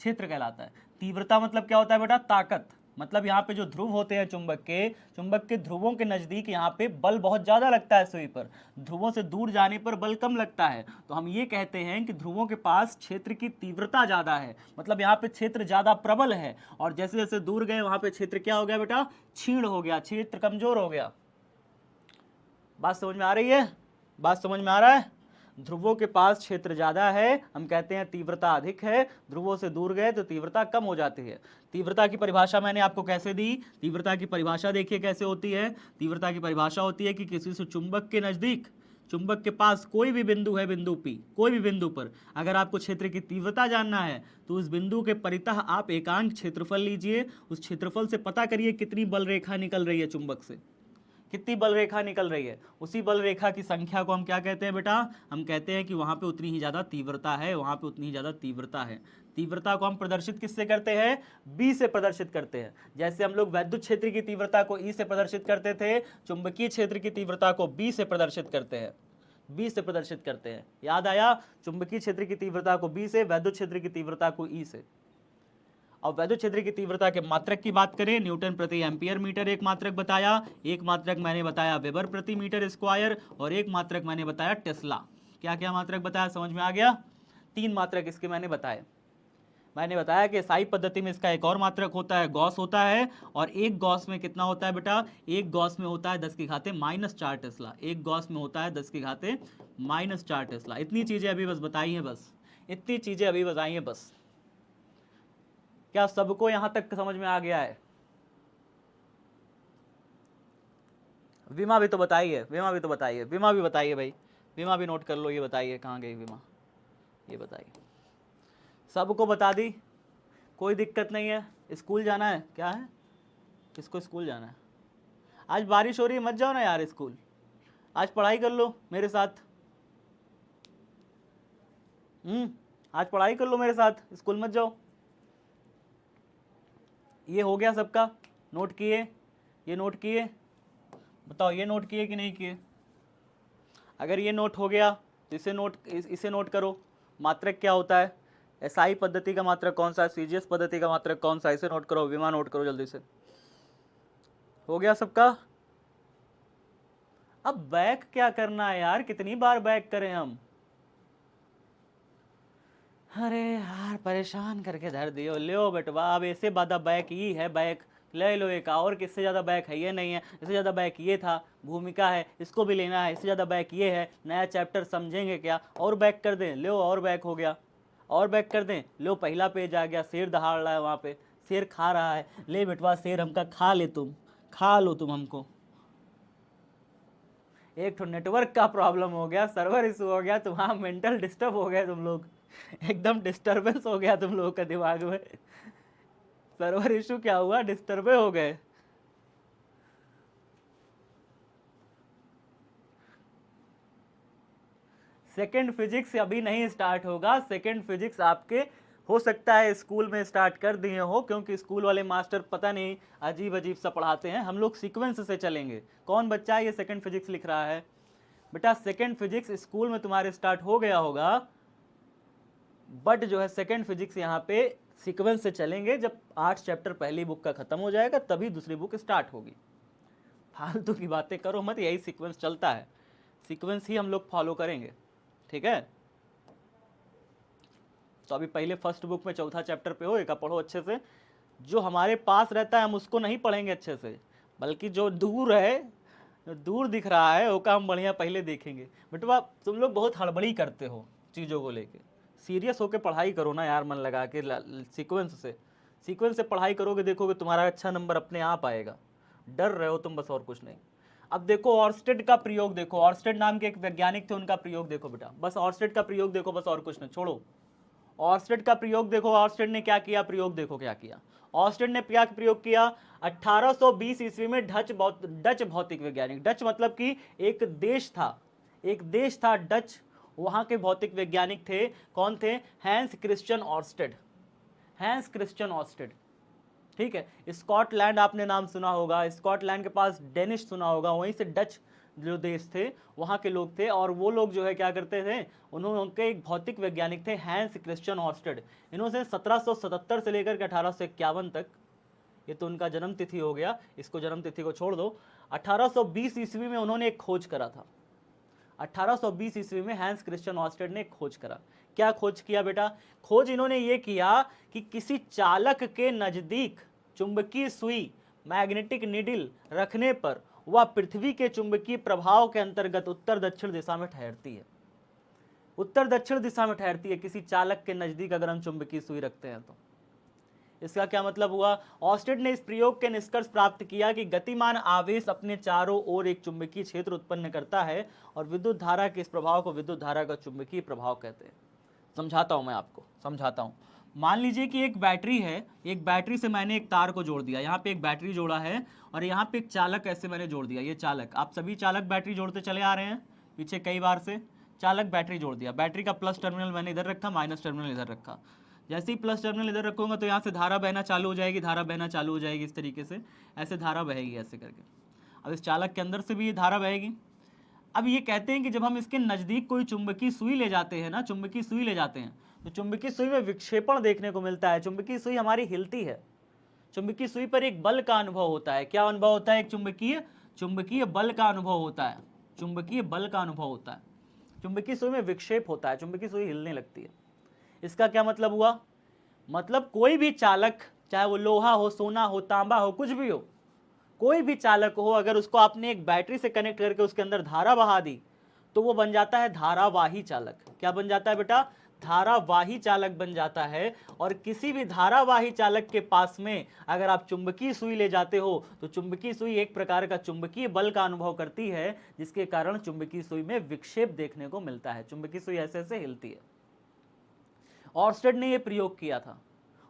क्षेत्र कहलाता है। तीव्रता मतलब क्या होता है बेटा? ताकत, मतलब यहाँ पे जो ध्रुव होते हैं चुंबक के ध्रुवों के नजदीक यहाँ पे बल बहुत ज्यादा लगता है सुई पर, ध्रुवों से दूर जाने पर बल कम लगता है। तो हम ये कहते हैं कि ध्रुवों के पास क्षेत्र की तीव्रता ज्यादा है, मतलब यहाँ पे क्षेत्र ज्यादा प्रबल है, और जैसे जैसे दूर गए वहां पे क्षेत्र क्या हो गया बेटा, क्षीण हो गया, क्षेत्र कमजोर हो गया। बात समझ में आ रही है? बात समझ में आ रहा है? ध्रुवों के पास क्षेत्र ज्यादा है, हम कहते हैं तीव्रता अधिक है, ध्रुवों से दूर गए तो तीव्रता कम हो जाती है। तीव्रता की परिभाषा मैंने आपको कैसे दी? तीव्रता की परिभाषा देखिए कैसे होती है। तीव्रता की परिभाषा होती है कि किसी से चुंबक के नजदीक, चुंबक के पास कोई भी बिंदु है, बिंदु P, कोई भी बिंदु पर अगर आपको क्षेत्र की तीव्रता जानना है तो उस बिंदु के परितः आप एकांक क्षेत्रफल लीजिए, उस क्षेत्रफल से पता करिए कितनी बल रेखा निकल रही है चुंबक से, कितनी बल रेखा निकल रही है। उसी बल रेखा की संख्या को हम क्या कहते हैं बेटा? हम कहते हैं कि वहां पे उतनी ही ज्यादा तीव्रता है, वहां पे उतनी ही ज्यादा तीव्रता है। तीव्रता को हम प्रदर्शित किससे करते हैं? बी से प्रदर्शित करते हैं। जैसे हम लोग वैद्युत क्षेत्र की तीव्रता को ई से प्रदर्शित करते थे, चुंबकीय क्षेत्र की तीव्रता को बी से प्रदर्शित करते हैं, बी से प्रदर्शित करते हैं। याद आया? चुंबकीय क्षेत्र की तीव्रता को बी से, वैद्युत क्षेत्र की तीव्रता को ई से। और वैद्युत क्षेत्र की तीव्रता के मात्रक की बात करें, न्यूटन प्रति एम्पियर मीटर एक मात्रक बताया, एक मात्रक मैंने बताया वेबर प्रति मीटर स्क्वायर, और एक मात्रक मैंने बताया टेस्ला। क्या क्या मात्रक बताया, समझ में आ गया? 3 मात्रक इसके मैंने बताए। मैंने बताया कि SI पद्धति में इसका एक और मात्रक होता है, गॉस होता है, और एक गॉस में कितना होता है बेटा? एक गॉस में होता है 10 की घाते -4 टेस्ला, एक गॉस में होता है 10 की घाते -4 टेस्ला। इतनी चीजें अभी बस बताई हैं, बस इतनी चीजें अभी बताई हैं बस। क्या सबको यहां तक समझ में आ गया है? विमा भी तो बताइए, विमा भी तो बताइए, विमा भी बताइए भाई, विमा भी नोट कर लो। ये बताइए कहाँ गई विमा, ये बताइए। सबको बता दी, कोई दिक्कत नहीं है। स्कूल जाना है क्या है? किसको स्कूल जाना है? आज बारिश हो रही है, मत जाओ ना यार स्कूल, आज पढ़ाई कर लो मेरे साथ। आज पढ़ाई कर लो मेरे साथ, स्कूल मत जाओ। ये हो गया सबका? नोट किए? ये नोट किए? बताओ ये नोट किए कि नहीं किए? अगर ये नोट हो गया तो इसे नोट करो। मात्रक क्या होता है? SI पद्धति का मात्रक कौन सा है? CGS पद्धति का मात्रक कौन सा है? इसे नोट करो। विमा नोट करो जल्दी से। हो गया सबका? अब बैक क्या करना है यार, कितनी बार बैक करें हम? अरे यार परेशान करके धर दियो। लो बेटवा, अब ऐसे बादा बैक ही है, बैक ले लो एक और। किससे ज़्यादा बैक है? ये नहीं है। इससे ज़्यादा बैक ये था, भूमिका है, इसको भी लेना है। इससे ज़्यादा बैक ये है, नया चैप्टर समझेंगे क्या? और बैक कर दें, लो और बैक हो गया। और बैक कर दें, लो पहला पेज आ गया, शेर दहाड़ रहा है वहाँ पे, शेर खा रहा है। ले बेटवा शेर हमका खा ले, तुम खा लो तुम हमको। एक तो नेटवर्क का प्रॉब्लम हो गया, सर्वर इशू हो गया, तुम्हारा मेंटल डिस्टर्ब हो गया तुम लोग, एकदम डिस्टर्बेंस हो गया तुम लोगों का दिमाग में। सर्वर इशू क्या हुआ? डिस्टर्बे हो गए। सेकंड फिजिक्स अभी नहीं स्टार्ट होगा। सेकंड फिजिक्स आपके हो सकता है स्कूल में स्टार्ट कर दिए हो, क्योंकि स्कूल वाले मास्टर पता नहीं अजीब अजीब सा पढ़ाते हैं। हम लोग सीक्वेंस से चलेंगे। कौन बच्चा ये सेकंड फिजिक्स लिख रहा है? बेटा सेकंड फिजिक्स स्कूल में तुम्हारे स्टार्ट हो गया होगा, बट जो है सेकंड फिजिक्स यहाँ पे सीक्वेंस से चलेंगे। जब 8 चैप्टर पहली बुक का खत्म हो जाएगा तभी दूसरी बुक स्टार्ट होगी। फालतू की बातें करो मत, यही सीक्वेंस चलता है, सीक्वेंस ही हम लोग फॉलो करेंगे, ठीक है? तो अभी पहले फर्स्ट बुक में चौथा चैप्टर पे हो, एक पढ़ो अच्छे से। जो हमारे पास रहता है हम उसको नहीं पढ़ेंगे अच्छे से, बल्कि जो दूर है, दूर दिख रहा है, वो का हम बढ़िया पहले देखेंगे। बेटवा तुम लोग बहुत हड़बड़ी करते हो चीज़ों को लेके। सीरियस होकर पढ़ाई करो ना यार, मन लगा के। सीक्वेंस से पढ़ाई करोगे, देखोगे तुम्हारा अच्छा नंबर अपने आप आएगा। डर रहे हो तुम बस, और कुछ नहीं। अब देखो ऑर्स्टेड का प्रयोग देखो, ऑर्स्टेड नाम के एक वैज्ञानिक थे, उनका प्रयोग देखो बेटा, बस ऑर्स्टेड का प्रयोग देखो, बस और कुछ नहीं, छोड़ो। ऑर्स्टेड का प्रयोग देखो, ऑर्स्टेड ने क्या किया, प्रयोग देखो क्या किया। ऑर्स्टेड ने क्या प्रयोग किया? 1820 ईस्वी में डच भौतिक वैज्ञानिक, डच मतलब कि एक देश था, एक देश था डच, वहां के भौतिक वैज्ञानिक थे। कौन थे? Hans Christian Oersted, Hans Christian Oersted, ठीक है? स्कॉटलैंड आपने नाम सुना होगा, स्कॉटलैंड के पास डेनिश सुना होगा, वहीं से डच जो देश थे वहाँ के लोग थे। और वो लोग जो है क्या करते थे, उनके एक भौतिक वैज्ञानिक थे हैंस क्रिश्चियन ऑर्स्टेड। इन्होंने 1777 से लेकर के 1851 तक ये तो उनका जन्म तिथि हो गया, इसको जन्म तिथि को छोड़ दो। 1820 ईस्वी में उन्होंने एक खोज करा था। 1820 ईस्वी में हैंस क्रिश्चियन ऑर्स्टेड ने एक खोज करा। क्या खोज किया बेटा? खोज इन्होंने ये किया कि किसी चालक के नजदीक चुंबकीय सुई, मैग्नेटिक नीडल रखने पर वह पृथ्वी के चुंबकीय प्रभाव के अंतर्गत उत्तर दक्षिण दिशा में ठहरती है। उत्तर दक्षिण दिशा में ठहरती है किसी चालक के नजदीक अगर हम चुंबकीय सुई रखते हैं तो। इसका क्या मतलब हुआ? ऑर्स्टेड ने इस प्रयोग के निष्कर्ष प्राप्त किया कि गतिमान आवेश अपने चारों ओर एक चुंबकीय क्षेत्र उत्पन्न करता है और विद्युत धारा के इस प्रभाव को विद्युत धारा का चुंबकीय प्रभाव कहते हैं। समझाता हूं, मैं आपको समझाता हूं। मान लीजिए कि एक बैटरी है, एक बैटरी से मैंने एक तार को जोड़ दिया, यहाँ पे एक बैटरी जोड़ा है और यहाँ पे एक चालक ऐसे मैंने जोड़ दिया। ये चालक, आप सभी चालक बैटरी जोड़ते चले आ रहे हैं पीछे कई बार से। चालक बैटरी जोड़ दिया, बैटरी का प्लस टर्मिनल मैंने इधर रखा, माइनस टर्मिनल इधर रखा। जैसे ही प्लस टर्मिनल इधर रखूंगा तो यहाँ से धारा बहना चालू हो जाएगी, धारा बहना चालू हो जाएगी इस तरीके से, ऐसे धारा बहेगी ऐसे करके। अब इस चालक के अंदर से भी ये धारा बहेगी। अब ये कहते हैं कि जब हम इसके नज़दीक कोई चुंबकीय सुई ले जाते हैं ना, चुंबकीय सुई ले जाते हैं तो चुंबकीय सुई में विक्षेपण देखने को मिलता है। चुंबकीय सुई हमारी हिलती है, चुंबकीय सुई पर एक बल का अनुभव होता है। क्या अनुभव होता है? एक चुंबकीय बल का अनुभव होता है। चुंबकीय बल का अनुभव होता है। चुंबकीय सुई में विक्षेप होता है, चुंबकीय सुई हिलने लगती है। इसका क्या मतलब हुआ? मतलब कोई भी चालक, चाहे वो लोहा हो, सोना हो, तांबा हो, कुछ भी हो, कोई भी चालक हो, अगर उसको आपने एक बैटरी से कनेक्ट करके उसके अंदर धारा बहा दी तो वो बन जाता है धारावाही चालक। क्या बन जाता है बेटा? धारावाही चालक बन जाता है। और किसी भी धारावाही चालक के पास में अगर आप चुंबकीय सुई ले जाते हो तो चुंबकीय सुई एक प्रकार का चुंबकीय बल का अनुभव करती है, जिसके कारण चुंबकीय सुई में विक्षेप देखने को मिलता है। चुंबकीय सुई ऐसे ऐसे हिलती है। ऑर्स्टेड ने यह प्रयोग किया था,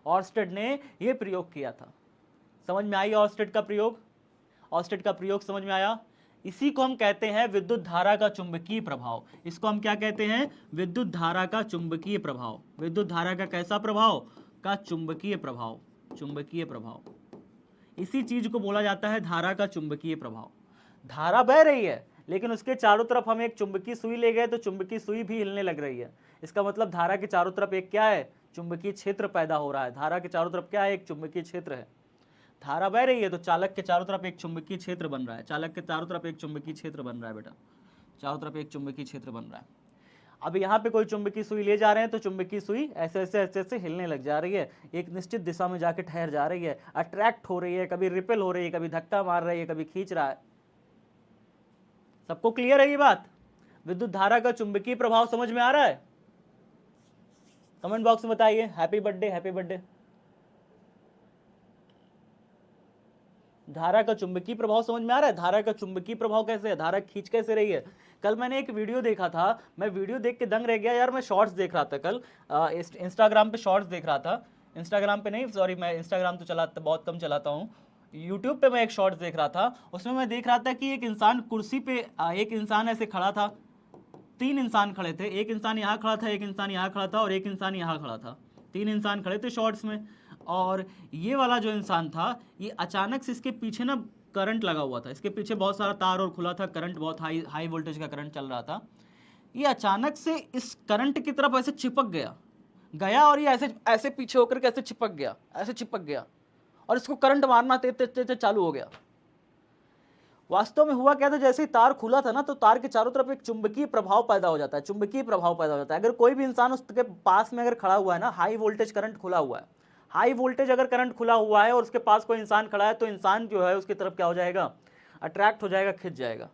ऑर्स्टेड ने यह प्रयोग किया था। समझ में आई ऑर्स्टेड का प्रयोग? ऑर्स्टेड का प्रयोग समझ में आया? इसी को हम कहते हैं विद्युत धारा का चुंबकीय प्रभाव। इसको हम क्या कहते हैं? विद्युत धारा का चुंबकीय प्रभाव। विद्युत धारा का कैसा प्रभाव? का चुंबकीय प्रभाव। चुंबकीय प्रभाव, इसी चीज को बोला जाता है धारा का चुंबकीय प्रभाव। धारा बह रही है लेकिन उसके चारों तरफ हम एक चुंबकीय सुई ले गए तो चुंबकीय सुई भी हिलने लग रही है। इसका मतलब धारा के चारों तरफ एक क्या है? चुंबकीय क्षेत्र पैदा हो रहा है। धारा के चारों तरफ क्या है? एक चुंबकीय क्षेत्र है। धारा बह रही है तो चालक के चारों तरफ एक चुंबकीय क्षेत्र बन रहा है। चालक के चारों तरफ एक चुंबकीय क्षेत्र बन रहा है बेटा, चारों तरफ एक चुंबकीय क्षेत्र बन रहा है। अब यहाँ पे कोई चुंबकीय सुई ले जा रहे हैं तो चुंबकीय सुई ऐसे ऐसे ऐसे ऐसे हिलने लग जा रही है, एक निश्चित दिशा में जाके ठहर जा रही है, अट्रैक्ट हो रही है, कभी रिपेल हो रही है, कभी धक्का मार रही है, कभी खींच रहा है। सबको क्लियर है ये बात? विद्युत धारा का चुंबकीय प्रभाव समझ में आ रहा है? कमेंट बॉक्स में बताइए। Happy birthday, happy birthday. धारा का चुंबकीय प्रभाव समझ में आ रहा है? धारा का चुंबकीय प्रभाव कैसे है? धारा खींच कैसे रही है? कल मैंने एक वीडियो देखा था, मैं वीडियो देख के दंग रह गया यार। मैं शॉर्ट्स देख रहा था कल, इंस्टाग्राम पे शॉर्ट्स देख रहा था। इंस्टाग्राम पे नहीं, सॉरी, मैं इंस्टाग्राम तो चलाता, बहुत कम चलाता हूँ। यूट्यूब पे मैं एक शॉर्ट्स देख रहा था, उसमें मैं देख रहा था कि एक इंसान कुर्सी पे, एक इंसान ऐसे खड़ा था, 3 इंसान खड़े थे। एक इंसान यहाँ खड़ा था, एक इंसान यहाँ खड़ा था और एक इंसान यहाँ खड़ा था। 3 इंसान खड़े थे शॉर्ट्स में। और ये वाला जो इंसान था, ये अचानक से इसके पीछे ना करंट लगा हुआ था, इसके पीछे बहुत सारा तार और खुला था, करंट बहुत हाई वोल्टेज का करंट चल रहा था। ये अचानक से इस करंट की तरफ ऐसे चिपक गया और ये ऐसे ऐसे पीछे होकर के ऐसे चिपक गया, ऐसे चिपक गया और इसको करंट मारना तेज चालू हो गया। वास्तव में हुआ क्या था? जैसे ही तार खुला था ना तो तार के चारों तरफ एक चुंबकीय प्रभाव पैदा हो जाता है। चुंबकीय प्रभाव पैदा हो जाता है। अगर कोई भी इंसान उसके पास में अगर खड़ा हुआ है ना, हाई वोल्टेज करंट खुला हुआ है, हाई वोल्टेज अगर करंट खुला हुआ है और उसके पास कोई इंसान खड़ा है तो इंसान जो है उसकी तरफ क्या हो जाएगा? अट्रैक्ट हो जाएगा, खिंच जाएगा।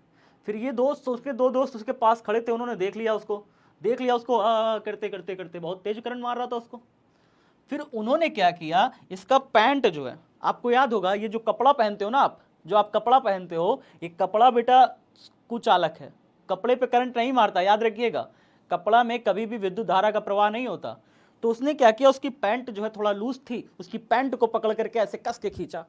फिर ये दोस्त, उसके 2 दोस्त उसके पास खड़े थे, उन्होंने देख लिया उसको करते करते करते बहुत तेज करंट मार रहा था उसको। फिर उन्होंने क्या किया, इसका पैंट जो है, आपको याद होगा ये जो कपड़ा पहनते हो ना आप, जो आप कपड़ा पहनते हो, ये कपड़ा बेटा कुचालक है। कपड़े पे करंट नहीं मारता, याद रखिएगा। कपड़ा में कभी भी विद्युत धारा का प्रवाह नहीं होता। तो उसने क्या किया, उसकी पैंट जो है थोड़ा लूज थी, उसकी पैंट को पकड़ करके ऐसे कस के खींचा,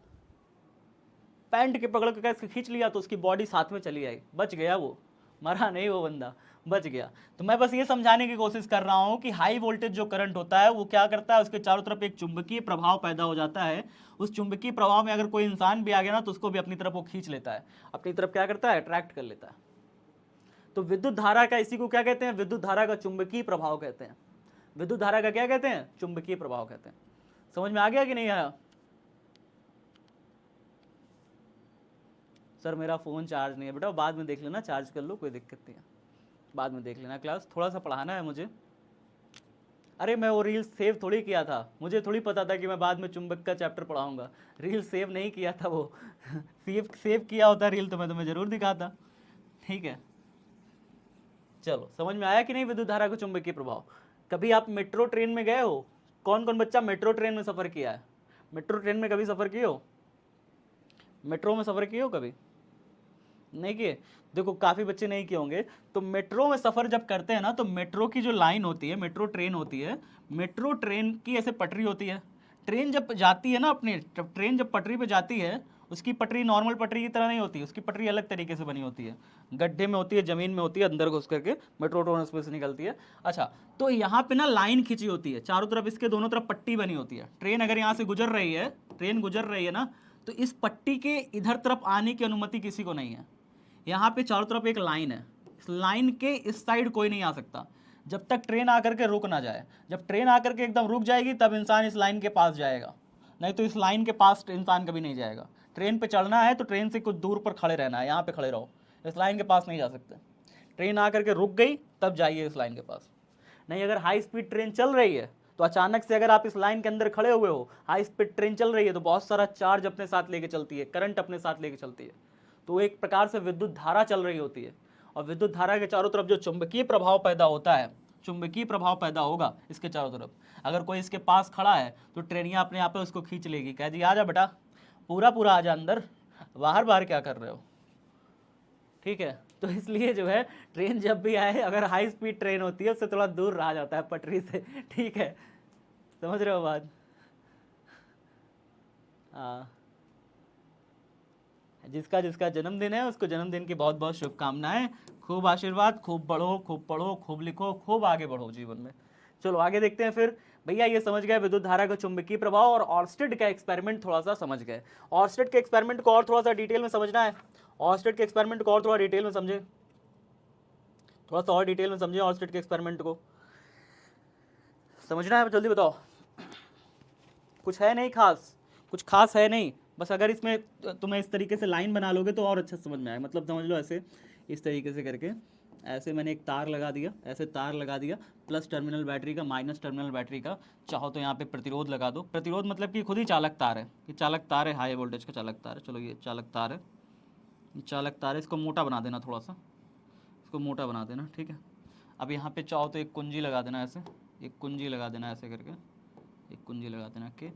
पैंट के पकड़ करके ऐसे खींच लिया तो उसकी बॉडी साथ में चली आई। बच गया वो, मरा नहीं वो बंदा, बच गया। तो मैं बस ये समझाने की कोशिश कर रहा हूं कि हाई वोल्टेज जो करंट होता है वो क्या करता है, उसके चारों तरफ एक चुंबकीय प्रभाव पैदा हो जाता है। उस चुंबकीय प्रभाव में अगर कोई इंसान भी आ गया ना तो उसको भी अपनी तरफ वो खींच लेता है, अपनी तरफ क्या करता है, अट्रैक्ट कर लेता है। तो विद्युत धारा का, इसी को क्या कहते हैं, विद्युत धारा का चुंबकीय प्रभाव कहते हैं। विद्युत धारा का क्या कहते हैं, चुंबकीय प्रभाव कहते हैं। समझ में आ गया कि नहीं आया? सर मेरा फ़ोन चार्ज नहीं है। बेटा बाद में देख लेना, चार्ज कर लो, कोई दिक्कत नहीं है, बाद में देख लेना। क्लास थोड़ा सा पढ़ाना है मुझे। अरे मैं वो रील सेव थोड़ी किया था, मुझे थोड़ी पता था कि मैं बाद में चुंबक का चैप्टर पढ़ाऊंगा। रील सेव नहीं किया था वो सेव किया होता रील तो मैं तुम्हें ज़रूर दिखाता। ठीक है, चलो समझ में आया कि नहीं विद्युत धारा का चुंबकीय प्रभाव। कभी आप मेट्रो ट्रेन में गए हो? कौन कौन बच्चा मेट्रो ट्रेन में सफ़र किया है? मेट्रो ट्रेन में कभी सफ़र किए हो? मेट्रो में सफ़र किए हो कभी? नहीं किए? देखो काफ़ी बच्चे नहीं किए होंगे। तो मेट्रो में सफ़र जब करते हैं ना, तो मेट्रो की जो लाइन होती है, मेट्रो ट्रेन होती है, मेट्रो ट्रेन की ऐसे पटरी होती है। ट्रेन जब जाती है ना अपनी, ट्रेन जब पटरी पे जाती है, उसकी पटरी नॉर्मल पटरी की तरह नहीं होती, उसकी पटरी अलग तरीके से बनी होती है, गड्ढे में होती है, ज़मीन में होती है, अंदर घुस करके मेट्रो ट्रेन उसमें से निकलती है। अच्छा, तो यहाँ पे ना लाइन खींची होती है, चारों तरफ इसके दोनों तरफ पट्टी बनी होती है। ट्रेन अगर यहाँ से गुजर रही है, ट्रेन गुजर रही है ना, तो इस पट्टी के इधर तरफ आने की अनुमति किसी को नहीं है। यहाँ पे चारों तरफ एक लाइन है, इस लाइन के इस साइड कोई नहीं आ सकता जब तक ट्रेन आकर के रुक ना जाए। जब ट्रेन आकर के एकदम रुक जाएगी तब इंसान इस लाइन के पास जाएगा, नहीं तो इस लाइन के पास इंसान कभी नहीं जाएगा। ट्रेन पे चढ़ना है तो ट्रेन से कुछ दूर पर खड़े रहना है, यहाँ पे खड़े रहो, इस लाइन के पास नहीं जा सकते। ट्रेन आकर के रुक गई तब जाइए इस लाइन के पास। नहीं, अगर हाई स्पीड ट्रेन चल रही है तो अचानक से अगर आप इस लाइन के अंदर खड़े हुए हो, हाई स्पीड ट्रेन चल रही है तो बहुत सारा चार्ज अपने साथ लेके चलती है, करंट अपने साथ लेके चलती है, तो एक प्रकार से विद्युत धारा चल रही होती है। और विद्युत धारा के चारों तरफ जो चुंबकीय प्रभाव पैदा होता है, चुंबकीय प्रभाव पैदा होगा इसके चारों तरफ। अगर कोई इसके पास खड़ा है तो ट्रेनिया अपने आप पे उसको खींच लेगी, कह दी आजा बेटा, पूरा पूरा आजा अंदर, बाहर बाहर क्या कर रहे हो। ठीक है, तो इसलिए जो है ट्रेन जब भी आए, अगर हाई स्पीड ट्रेन होती है उससे थोड़ा दूर रहा जाता है पटरी से। ठीक है, समझ रहे हो बात? हाँ, जिसका जिसका जन्मदिन है उसको जन्मदिन की बहुत बहुत शुभकामनाएं। खूब आशीर्वाद, खूब बढ़ो, खूब पढ़ो, खूब लिखो, खूब आगे बढ़ो जीवन में। चलो आगे देखते हैं फिर। भैया ये समझ गए विद्युत धारा का चुंबकीय प्रभाव, और ऑर्स्टेड का एक्सपेरिमेंट थोड़ा सा समझ गए। ऑर्स्टेड के एक्सपेरिमेंट को और थोड़ा सा डिटेल में समझना है, ऑर्स्टेड के एक्सपेरिमेंट को और थोड़ा डिटेल में समझे, थोड़ा सा और डिटेल में समझे ऑर्स्टेड के एक्सपेरिमेंट को। समझना है, जल्दी बताओ। कुछ है नहीं खास, कुछ खास है नहीं, बस अगर इसमें तुम्हें इस तरीके से लाइन बना लोगे तो और अच्छे से समझ में आए। मतलब समझ लो ऐसे, इस तरीके से करके, ऐसे मैंने एक तार लगा दिया, ऐसे तार लगा दिया, प्लस टर्मिनल बैटरी का, माइनस टर्मिनल बैटरी का, चाहो तो यहाँ पे प्रतिरोध लगा दो। प्रतिरोध मतलब कि खुद ही चालक तार है, ये चालक तार है, हाई वोल्टेज का चालक तार है। चलो ये चालक तार है, ये चालक तार है, इसको मोटा बना देना, थोड़ा सा इसको मोटा बना देना। ठीक है, अब यहाँ पे चाहो तो एक कुंजी लगा देना, ऐसे एक कुंजी लगा देना, ऐसे करके एक कुंजी लगा देना के,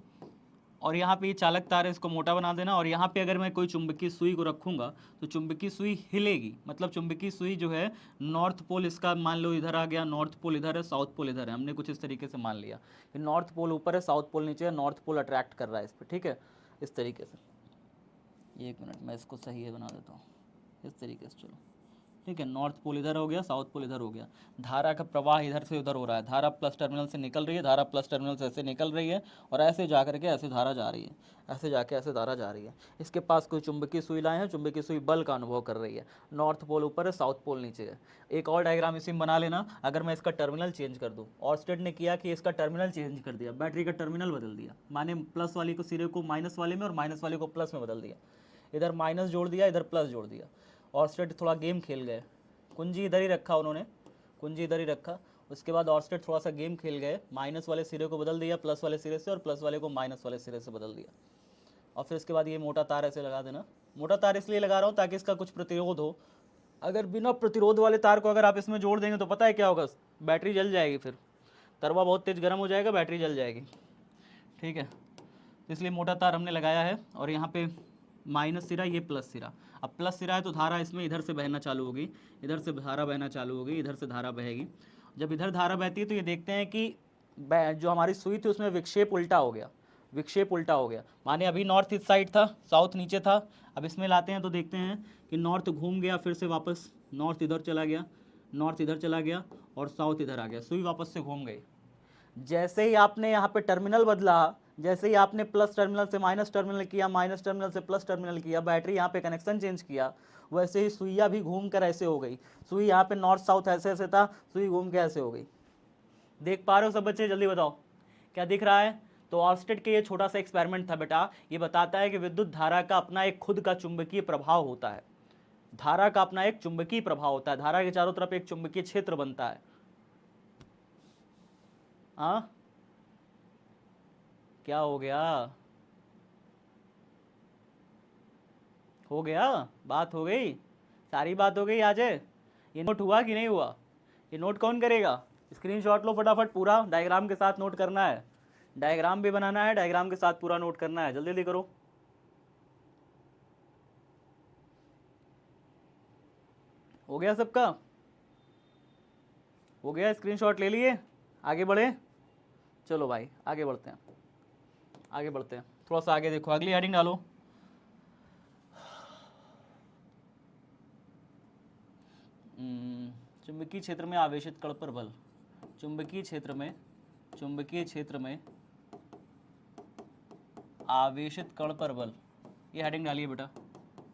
और यहाँ पे ये चालक तार है, इसको मोटा बना देना। और यहाँ पे अगर मैं कोई चुंबकीय सुई को रखूँगा तो चुंबकीय सुई हिलेगी, मतलब चुंबकीय सुई जो है नॉर्थ पोल इसका मान लो इधर आ गया, नॉर्थ पोल इधर है, साउथ पोल इधर है, हमने कुछ इस तरीके से मान लिया कि नॉर्थ पोल ऊपर है, साउथ पोल नीचे है, नॉर्थ पोल अट्रैक्ट कर रहा है इस पर। ठीक है, इस तरीके से, एक मिनट मैं इसको सही है बना देता हूँ, इस तरीके से। चलो ठीक है, नॉर्थ पोल इधर हो गया, साउथ पोल इधर हो गया, धारा का प्रवाह इधर से उधर हो रहा है, धारा प्लस टर्मिनल से निकल रही है, धारा प्लस टर्मिनल से ऐसे निकल रही है, और ऐसे जा करके ऐसे धारा जा रही है, ऐसे जाके ऐसे धारा जा रही है। इसके पास कोई चुंबकीय सुई लाए हैं, चुंबकीय सुई बल का अनुभव कर रही है, नॉर्थ पोल ऊपर है, साउथ पोल नीचे है। एक और डायग्राम इसी में बना लेना, अगर मैं इसका टर्मिनल चेंज कर दूँ, ऑर्स्टेड ने किया कि इसका टर्मिनल चेंज कर दिया, बैटरी का टर्मिनल बदल दिया, माने प्लस वाली को सिरे को माइनस वाले में और माइनस वाले को प्लस में बदल दिया, इधर माइनस जोड़ दिया, इधर प्लस जोड़ दिया। ऑर्स्टेड थोड़ा गेम खेल गए, कुंजी इधर ही रखा उन्होंने, कुंजी इधर ही रखा। उसके बाद ऑर्स्टेड थोड़ा सा गेम खेल गए, माइनस वाले सिरे को बदल दिया प्लस वाले सिरे से, और प्लस वाले को माइनस वाले सिरे से बदल दिया। और फिर उसके बाद ये मोटा तार ऐसे लगा देना। मोटा तार इसलिए लगा रहा हूँ ताकि इसका कुछ प्रतिरोध हो। अगर बिना प्रतिरोध वाले तार को अगर आप इसमें जोड़ देंगे तो पता है क्या होगा, बैटरी जल जाएगी, फिर तरवा बहुत तेज़ गर्म हो जाएगा, बैटरी जल जाएगी। ठीक है, तो इसलिए मोटा तार हमने लगाया है। और यहाँ पे माइनस सिरा, ये प्लस सिरा। अब प्लस सिरा है तो धारा इसमें इधर से बहना चालू होगी, इधर से धारा बहना चालू होगी, इधर से धारा बहेगी। जब इधर धारा बहती है तो ये देखते हैं कि जो हमारी सुई थी उसमें विक्षेप उल्टा हो गया, विक्षेप उल्टा हो गया। माने अभी नॉर्थ इस साइड था, साउथ नीचे था, अब इसमें लाते हैं तो देखते हैं कि नॉर्थ घूम गया, फिर से वापस नॉर्थ इधर चला गया, नॉर्थ इधर चला गया, और साउथ इधर आ गया, सुई वापस से घूम गई। जैसे ही आपने यहाँ पे टर्मिनल बदला, जैसे ही आपने प्लस टर्मिनल से माइनस टर्मिनल किया, माइनस टर्मिनल से प्लस टर्मिनल किया, बैटरी यहाँ पे कनेक्शन चेंज किया, वैसे ही सुइया भी घूम कर ऐसे हो गई। सुई यहाँ पे नॉर्थ साउथ ऐसे ऐसे था, सुई घूम के ऐसे हो गई। देख पा रहे हो सब बच्चे? जल्दी बताओ क्या दिख रहा है। तो ऑर्स्टेड के ये छोटा सा एक्सपेरिमेंट था बेटा, ये बताता है कि विद्युत धारा का अपना एक खुद का चुंबकीय प्रभाव होता है। धारा का अपना एक चुंबकीय प्रभाव होता है, धारा के चारों तरफ एक चुंबकीय क्षेत्र बनता है। हाँ, क्या हो गया? हो गया, बात हो गई, सारी बात हो गई आज। ये नोट हुआ कि नहीं हुआ? ये नोट कौन करेगा? स्क्रीनशॉट लो फटाफट, पूरा डायग्राम के साथ नोट करना है, डायग्राम भी बनाना है, डायग्राम के साथ पूरा नोट करना है, जल्दी जल्दी करो। हो गया सबका? हो गया, स्क्रीनशॉट ले लिए, आगे बढ़े? चलो भाई आगे बढ़ते हैं, आगे बढ़ते हैं, थोड़ा सा आगे देखो, अगली हेडिंग डालो। चुंबकीय क्षेत्र में आवेशित कण पर बल, चुंबकीय क्षेत्र में आवेशित कण पर बल, ये हेडिंग डालिए बेटा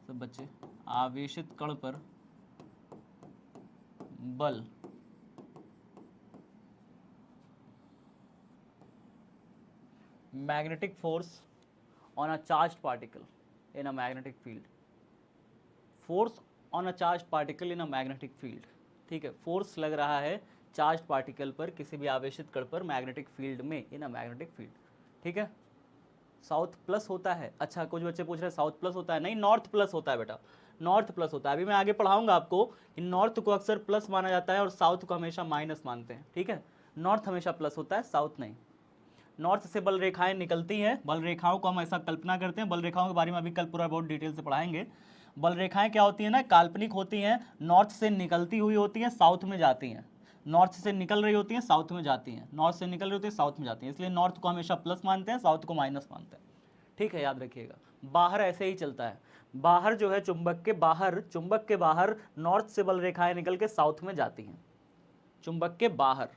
सब बच्चे, आवेशित कण पर बल। Magnetic force on a charged particle in a magnetic field, force on a charge particle in a magnetic field. ठीक है, फोर्स लग रहा है चार्ज पार्टिकल पर, किसी भी आवेशित कण पर मैग्नेटिक फील्ड में, इन अ मैग्नेटिक फील्ड। ठीक है, साउथ प्लस होता है। अच्छा, कुछ बच्चे पूछ रहे हैं साउथ प्लस होता है, नहीं नॉर्थ प्लस होता है बेटा, नॉर्थ प्लस होता है। अभी मैं आगे पढ़ाऊंगा आपको कि नॉर्थ को अक्सर प्लस माना जाता है और साउथ को हमेशा माइनस मानते हैं। ठीक है, नॉर्थ हमेशा प्लस होता है, साउथ नहीं। नॉर्थ से बल रेखाएं निकलती हैं, बल रेखाओं को हम ऐसा कल्पना करते हैं, बल रेखाओं के बारे में अभी कल पूरा बहुत डिटेल से पढ़ाएंगे। बल रेखाएं क्या होती हैं ना, काल्पनिक होती हैं, नॉर्थ से निकलती हुई होती हैं, साउथ में जाती हैं, नॉर्थ से निकल रही होती हैं, साउथ में जाती हैं, नॉर्थ से निकल रही होती है, साउथ में जाती हैं, इसलिए नॉर्थ को हमेशा प्लस मानते हैं, साउथ को माइनस मानते हैं। ठीक है, याद रखिएगा। बाहर ऐसे ही चलता है, बाहर जो है चुंबक के बाहर नॉर्थ से बल रेखाएं निकल के साउथ में जाती हैं, चुंबक के बाहर।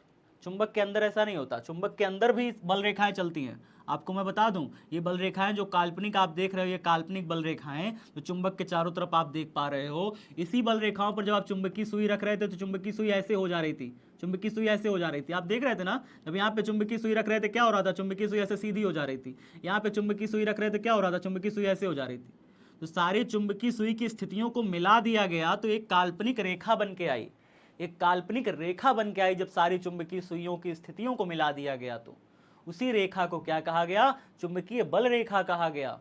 चुंबक के अंदर ऐसा नहीं होता, चुंबक के अंदर भी बल रेखाएं चलती हैं। आपको मैं बता दूं, ये बल रेखाएं जो काल्पनिक आप देख रहे हो, ये काल्पनिक बल रेखाएं जो चुंबक के चारों तरफ आप देख पा रहे हो, इसी बल रेखाओं पर जब आप चुंबकीय सुई रख रहे थे तो चुंबकीय सुई ऐसे हो जा रही थी, चुंबकीय सुई ऐसे हो जा रही थी, आप देख रहे थे ना। जब यहाँ पे चुंबकीय सुई रख रहे थे क्या हो रहा था, चुंबकीय सुई ऐसे सीधी हो जा रही थी। यहाँ पे चुंबकीय सुई रख रहे थे क्या हो रहा था, चुंबकीय सुई ऐसे हो जा रही थी। तो सारी चुंबकीय सुई की स्थितियों को मिला दिया गया तो एक काल्पनिक रेखा बन के आई, एक काल्पनिक रेखा बन के आई। जब सारी चुंबकीय सुइयों की स्थितियों को मिला दिया गया तो उसी रेखा को क्या कहा गया, चुंबकीय बल रेखा कहा गया।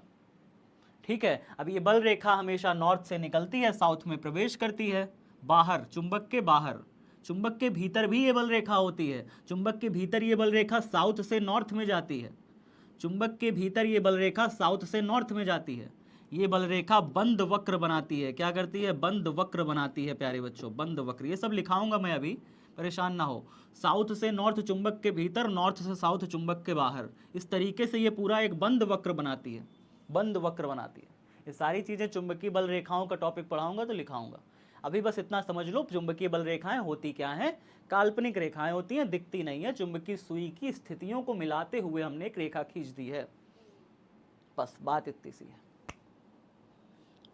ठीक है, अब ये बल रेखा हमेशा नॉर्थ से निकलती है, साउथ में प्रवेश करती है, बाहर, चुंबक के बाहर। चुंबक के भीतर भी ये बल रेखा होती है, चुंबक के भीतर ये बल रेखा साउथ से नॉर्थ में जाती है, चुंबक के भीतर ये बल रेखा साउथ से नॉर्थ में जाती है। ये बल रेखा बंद वक्र बनाती है, क्या करती है, बंद वक्र बनाती है प्यारे बच्चों, बंद वक्र। ये सब लिखाऊंगा मैं अभी, परेशान ना हो। साउथ से नॉर्थ चुंबक के भीतर, नॉर्थ से साउथ चुंबक के बाहर, इस तरीके से ये पूरा एक बंद वक्र बनाती है, बंद वक्र बनाती है। ये सारी चीज़ें चुंबकीय बल रेखाओं का टॉपिक पढ़ाऊंगा तो लिखाऊंगा। अभी बस इतना समझ लो, चुंबकीय बल रेखाएं होती क्या हैं, काल्पनिक रेखाएं होती हैं, दिखती नहीं है। चुंबकीय सुई की स्थितियों को मिलाते हुए हमने एक रेखा खींच दी है, बस बात इतनी सी है,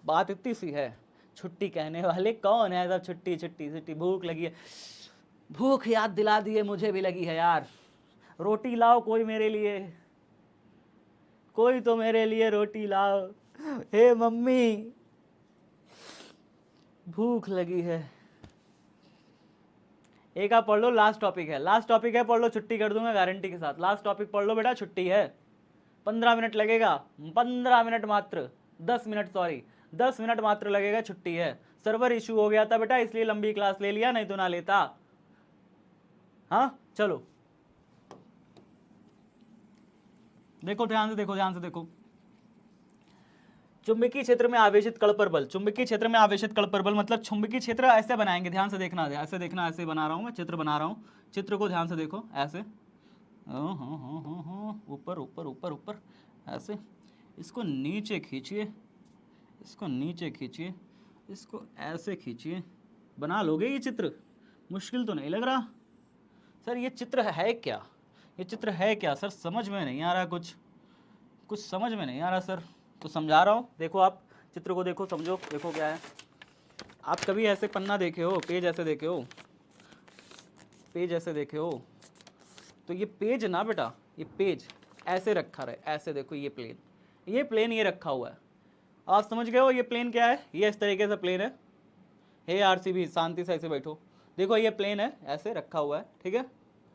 बात इतनी सी है। छुट्टी कहने वाले कौन है, सब छुट्टी छुट्टी छुट्टी, भूख लगी है, भूख याद दिला दी है, मुझे भी लगी है यार। रोटी लाओ कोई मेरे लिए, कोई तो मेरे लिए रोटी लाओ, हे मम्मी भूख लगी है। एक आप पढ़ लो, लास्ट टॉपिक है, लास्ट टॉपिक है, पढ़ लो, छुट्टी कर दूंगा गारंटी के साथ। लास्ट टॉपिक पढ़ लो बेटा, छुट्टी है। 15 मिनट लगेगा, 15 मिनट मात्र, 10 मिनट सॉरी, 10 मिनट मात्र लगेगा, छुट्टी है। सर्वर इशू हो गया था बेटा, इसलिए लंबी क्लास ले लिया, नहीं तो ना लेता। हाँ चलो देखो, ध्यान से देखो, ध्यान से देखो। चुंबकीय क्षेत्र में आवेशित कण पर बल, चुंबकीय क्षेत्र में आवेशित कण पर बल मतलब चुंबकीय क्षेत्र ऐसे बनाएंगे, ध्यान से देखना, ऐसे देखना, ऐसे बना रहा हूं मैं, चित्र बना रहा हूं, चित्र को ध्यान से देखो, ऐसे ऊपर ऊपर ऊपर ऊपर, ऐसे इसको नीचे खींचिए, इसको नीचे खींचिए, इसको ऐसे खींचिए, बना लोगे ये चित्र, मुश्किल तो नहीं लग रहा। सर ये चित्र है क्या, ये चित्र है क्या सर, समझ में नहीं आ रहा, कुछ समझ में नहीं आ रहा सर, तो समझा रहा हूँ। देखो आप चित्र को देखो, समझो, देखो क्या है। आप कभी ऐसे पन्ना देखे हो, पेज ऐसे देखे हो, पेज ऐसे देखे हो, तो ये पेज ना बेटा, ये पेज, ऐसे रखा रहे, ऐसे देखो ये प्लेन ये रखा हुआ है। आप समझ गए हो ये प्लेन क्या है? ये इस तरीके से प्लेन है। हे आरसीबी शांति से ऐसे बैठो, देखो ये प्लेन है, ऐसे रखा हुआ है, ठीक है,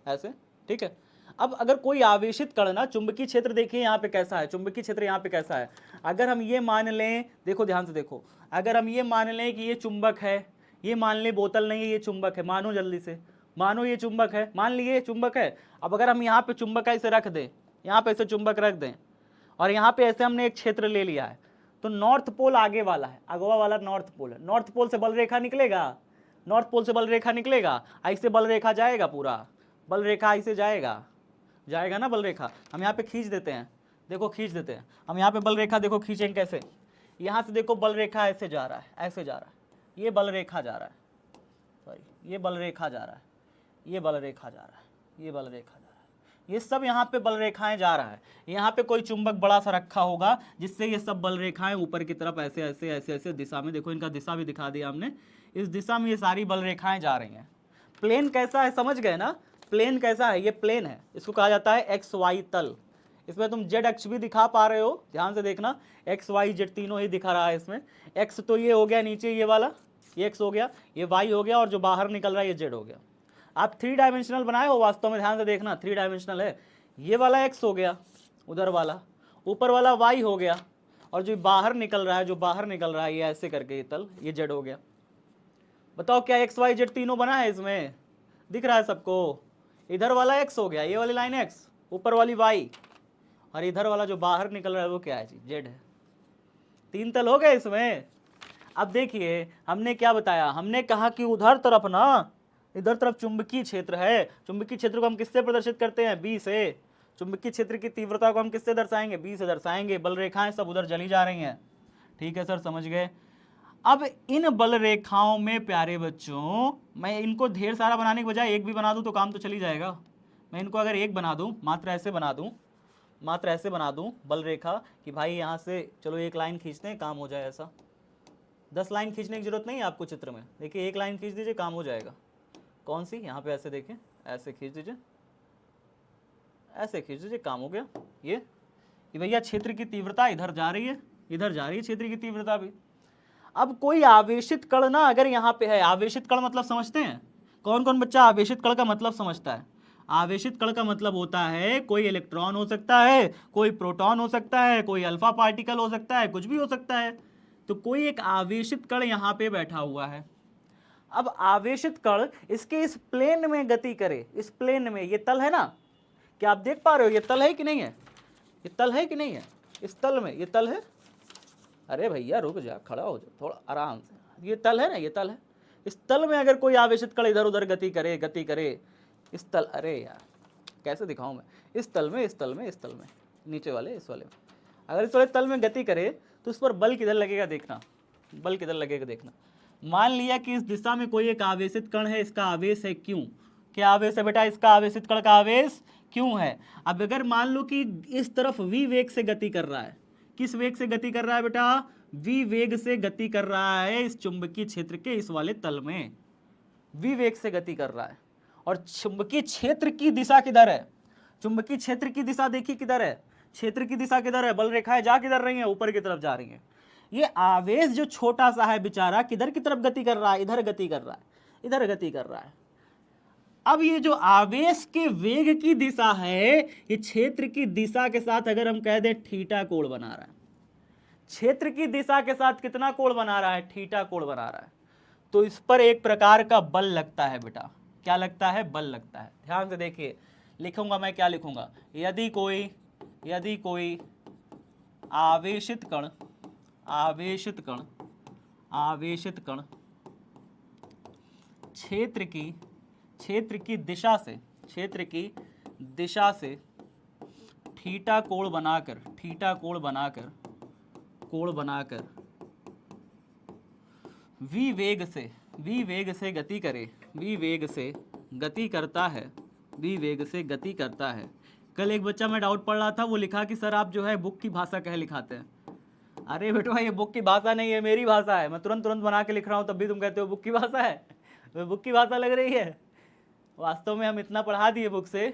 ऐसे, ठीक है। अब अगर कोई आवेशित कण ना, चुंबकीय क्षेत्र देखिए यहाँ पे कैसा है, चुंबकीय क्षेत्र यहाँ पे कैसा है। अगर हम ये मान लें, देखो ध्यान से देखो, अगर हम ये मान लें कि ये चुंबक है, ये मान लें बोतल नहीं है, ये चुंबक है, मानो जल्दी से, मानो ये चुंबक है, मान लिए ये चुंबक है। अब अगर हम यहाँ पे चुंबक ऐसे रख दें, यहाँ पे ऐसे चुंबक रख दें, और यहाँ पे ऐसे हमने एक क्षेत्र ले लिया है, तो नॉर्थ पोल आगे वाला है, अगवा वाला नॉर्थ पोल है, नॉर्थ पोल से बल रेखा निकलेगा, नॉर्थ पोल से बल रेखा निकलेगा, ऐसे बल रेखा जाएगा, पूरा बल रेखा ऐसे जाएगा ना बल रेखा। हम यहाँ पे खींच देते हैं, देखो खींच देते हैं हम यहाँ पे बल रेखा, देखो खींचेंगे कैसे, यहाँ से देखो बल रेखा ऐसे जा रहा है, ऐसे जा रहा है, ये बल रेखा जा रहा है, सॉरी ये बल रेखा जा रहा है, ये बल रेखा जा रहा है, ये बल रेखा जा रहा है, ये सब यहाँ पे बल रेखाएं जा रहा है। यहाँ पे कोई चुंबक बड़ा सा रखा होगा जिससे ये सब बल रेखाएं ऊपर की तरफ ऐसे ऐसे ऐसे ऐसे दिशा में, देखो इनका दिशा भी दिखा दिया हमने, इस दिशा में ये सारी बल रेखाएं जा रही हैं। प्लेन कैसा है समझ गए ना, प्लेन कैसा है, ये प्लेन है, इसको कहा जाता है एक्स वाई तल। इसमें तुम जेड अक्ष भी दिखा पा रहे हो, ध्यान से देखना, एक्स वाई जेड तीनों ही दिखा रहा है इसमें। एक्स तो ये हो गया नीचे ये वाला, ये एक्स हो गया, ये वाई हो गया, और जो बाहर निकल रहा है ये जेड हो गया। आप 3 डायमेंशनल बनाए हो वास्तव में, ध्यान से देखना 3 डायमेंशनल है। ये वाला एक्स हो गया, उधर वाला, ऊपर वाला वाई हो गया, और जो बाहर निकल रहा है, जो बाहर निकल रहा है ये ऐसे करके ये तल, ये जेड हो गया। बताओ क्या एक्स वाई जेड तीनों बना है इसमें, दिख रहा है सबको? इधर वाला एक्स हो गया, ये वाली लाइन एक्स, ऊपर वाली वाई, और इधर वाला जो बाहर निकल रहा है वो क्या है जी, जेड है। 3 तल हो गए इसमें। अब देखिए हमने क्या बताया, हमने कहा कि उधर तरफ ना, इधर तरफ चुंबकीय क्षेत्र है, चुंबकीय क्षेत्र को हम किससे प्रदर्शित करते हैं, बी से। चुंबकीय क्षेत्र की तीव्रता को हम किससे दर्शाएंगे, बी से दर्शाएंगे। बल रेखाएं सब उधर चली जा रही हैं, ठीक है सर, समझ गए। अब इन बल रेखाओं में प्यारे बच्चों, मैं इनको ढेर सारा बनाने के बजाय एक भी बना दूं तो काम तो चली जाएगा। मैं इनको अगर एक बना दूं, मात्र ऐसे बना दूं, मात्र ऐसे बना दूं बल रेखा कि भाई यहाँ से चलो एक लाइन खींचते हैं, काम हो जाए। ऐसा 10 लाइन खींचने की जरूरत नहीं है आपको चित्र में, देखिए एक लाइन खींच दीजिए, काम हो जाएगा। कौन सी, यहाँ पे ऐसे देखें, ऐसे खींच दीजिए, ऐसे खींच दीजिए, काम हो गया। ये भैया क्षेत्र की तीव्रता इधर जा रही है, इधर जा रही है क्षेत्र की तीव्रता भी। अब कोई आवेशित कण ना अगर यहाँ पे है, आवेशित कण मतलब समझते हैं, कौन कौन बच्चा आवेशित कण का मतलब समझता है? आवेशित कण का मतलब होता है कोई इलेक्ट्रॉन हो सकता है, कोई प्रोटॉन हो सकता है, कोई अल्फा पार्टिकल हो सकता है, कुछ भी हो सकता है। तो कोई एक आवेशित कण यहाँ पे बैठा हुआ है। अब आवेशित कण इसके इस प्लेन में गति करे, इस प्लेन में, ये तल है ना, क्या आप देख पा रहे हो ये तल है कि नहीं है, ये तल है कि नहीं है, इस तल में ये तल है। अरे भैया रुक जा, खड़ा हो जा थोड़ा आराम से, ये तल है ना, ये तल है। इस तल में अगर कोई आवेशित कण इधर उधर गति करे इस तल, अरे यार कैसे दिखाऊं मैं, इस तल में, इस तल में, इस तल में, नीचे वाले इस वाले में, अगर इस वाले तल में गति करे तो उस पर बल किधर लगेगा देखना, बल किधर लगेगा देखना। मान लिया कि इस दिशा में कोई एक आवेशित कण है, इसका आवेश है क्यों, क्या आवेश है बेटा, इसका आवेशित कण का आवेश क्यों है। अब अगर मान लो कि इस तरफ v वेग से गति कर रहा है, किस वेग से गति कर रहा है बेटा, v वेग से गति कर रहा है इस चुंबकीय क्षेत्र के इस वाले तल में, v वेग से गति कर रहा है। और चुंबकीय क्षेत्र की दिशा किधर है, चुंबकीय क्षेत्र की दिशा देखिए किधर है, क्षेत्र की दिशा किधर है, बल रेखाएं जा किधर रही हैं, ऊपर की तरफ जा रही हैं। ये आवेश जो छोटा सा है बेचारा किधर की तरफ गति कर रहा है, इधर गति कर रहा है, इधर गति कर रहा है। अब ये जो आवेश के वेग की दिशा है, ये क्षेत्र की दिशा के साथ अगर हम कह दें थीटा कोण बना रहा है, क्षेत्र की दिशा के साथ कितना कोण बना रहा है, थीटा कोण बना रहा है। तो इस पर एक प्रकार का बल लगता है बेटा, क्या लगता है, बल लगता है। ध्यान से देखिए, लिखूंगा मैं, क्या लिखूंगा, यदि कोई आवेशित कण क्षेत्र की दिशा से थीटा कोण बनाकर v वेग से गति करता है। कल एक बच्चा, मैं डाउट पढ़ रहा था, वो लिखा कि सर आप जो है बुक की भाषा कह लिखाते हैं। अरे बेटा ये बुक की भाषा नहीं है, मेरी भाषा है, मैं तुरंत बना के लिख रहा हूँ, तब भी तुम कहते हो बुक की भाषा है, बुक की भाषा लग रही है। वास्तव में हम इतना पढ़ा दिए बुक से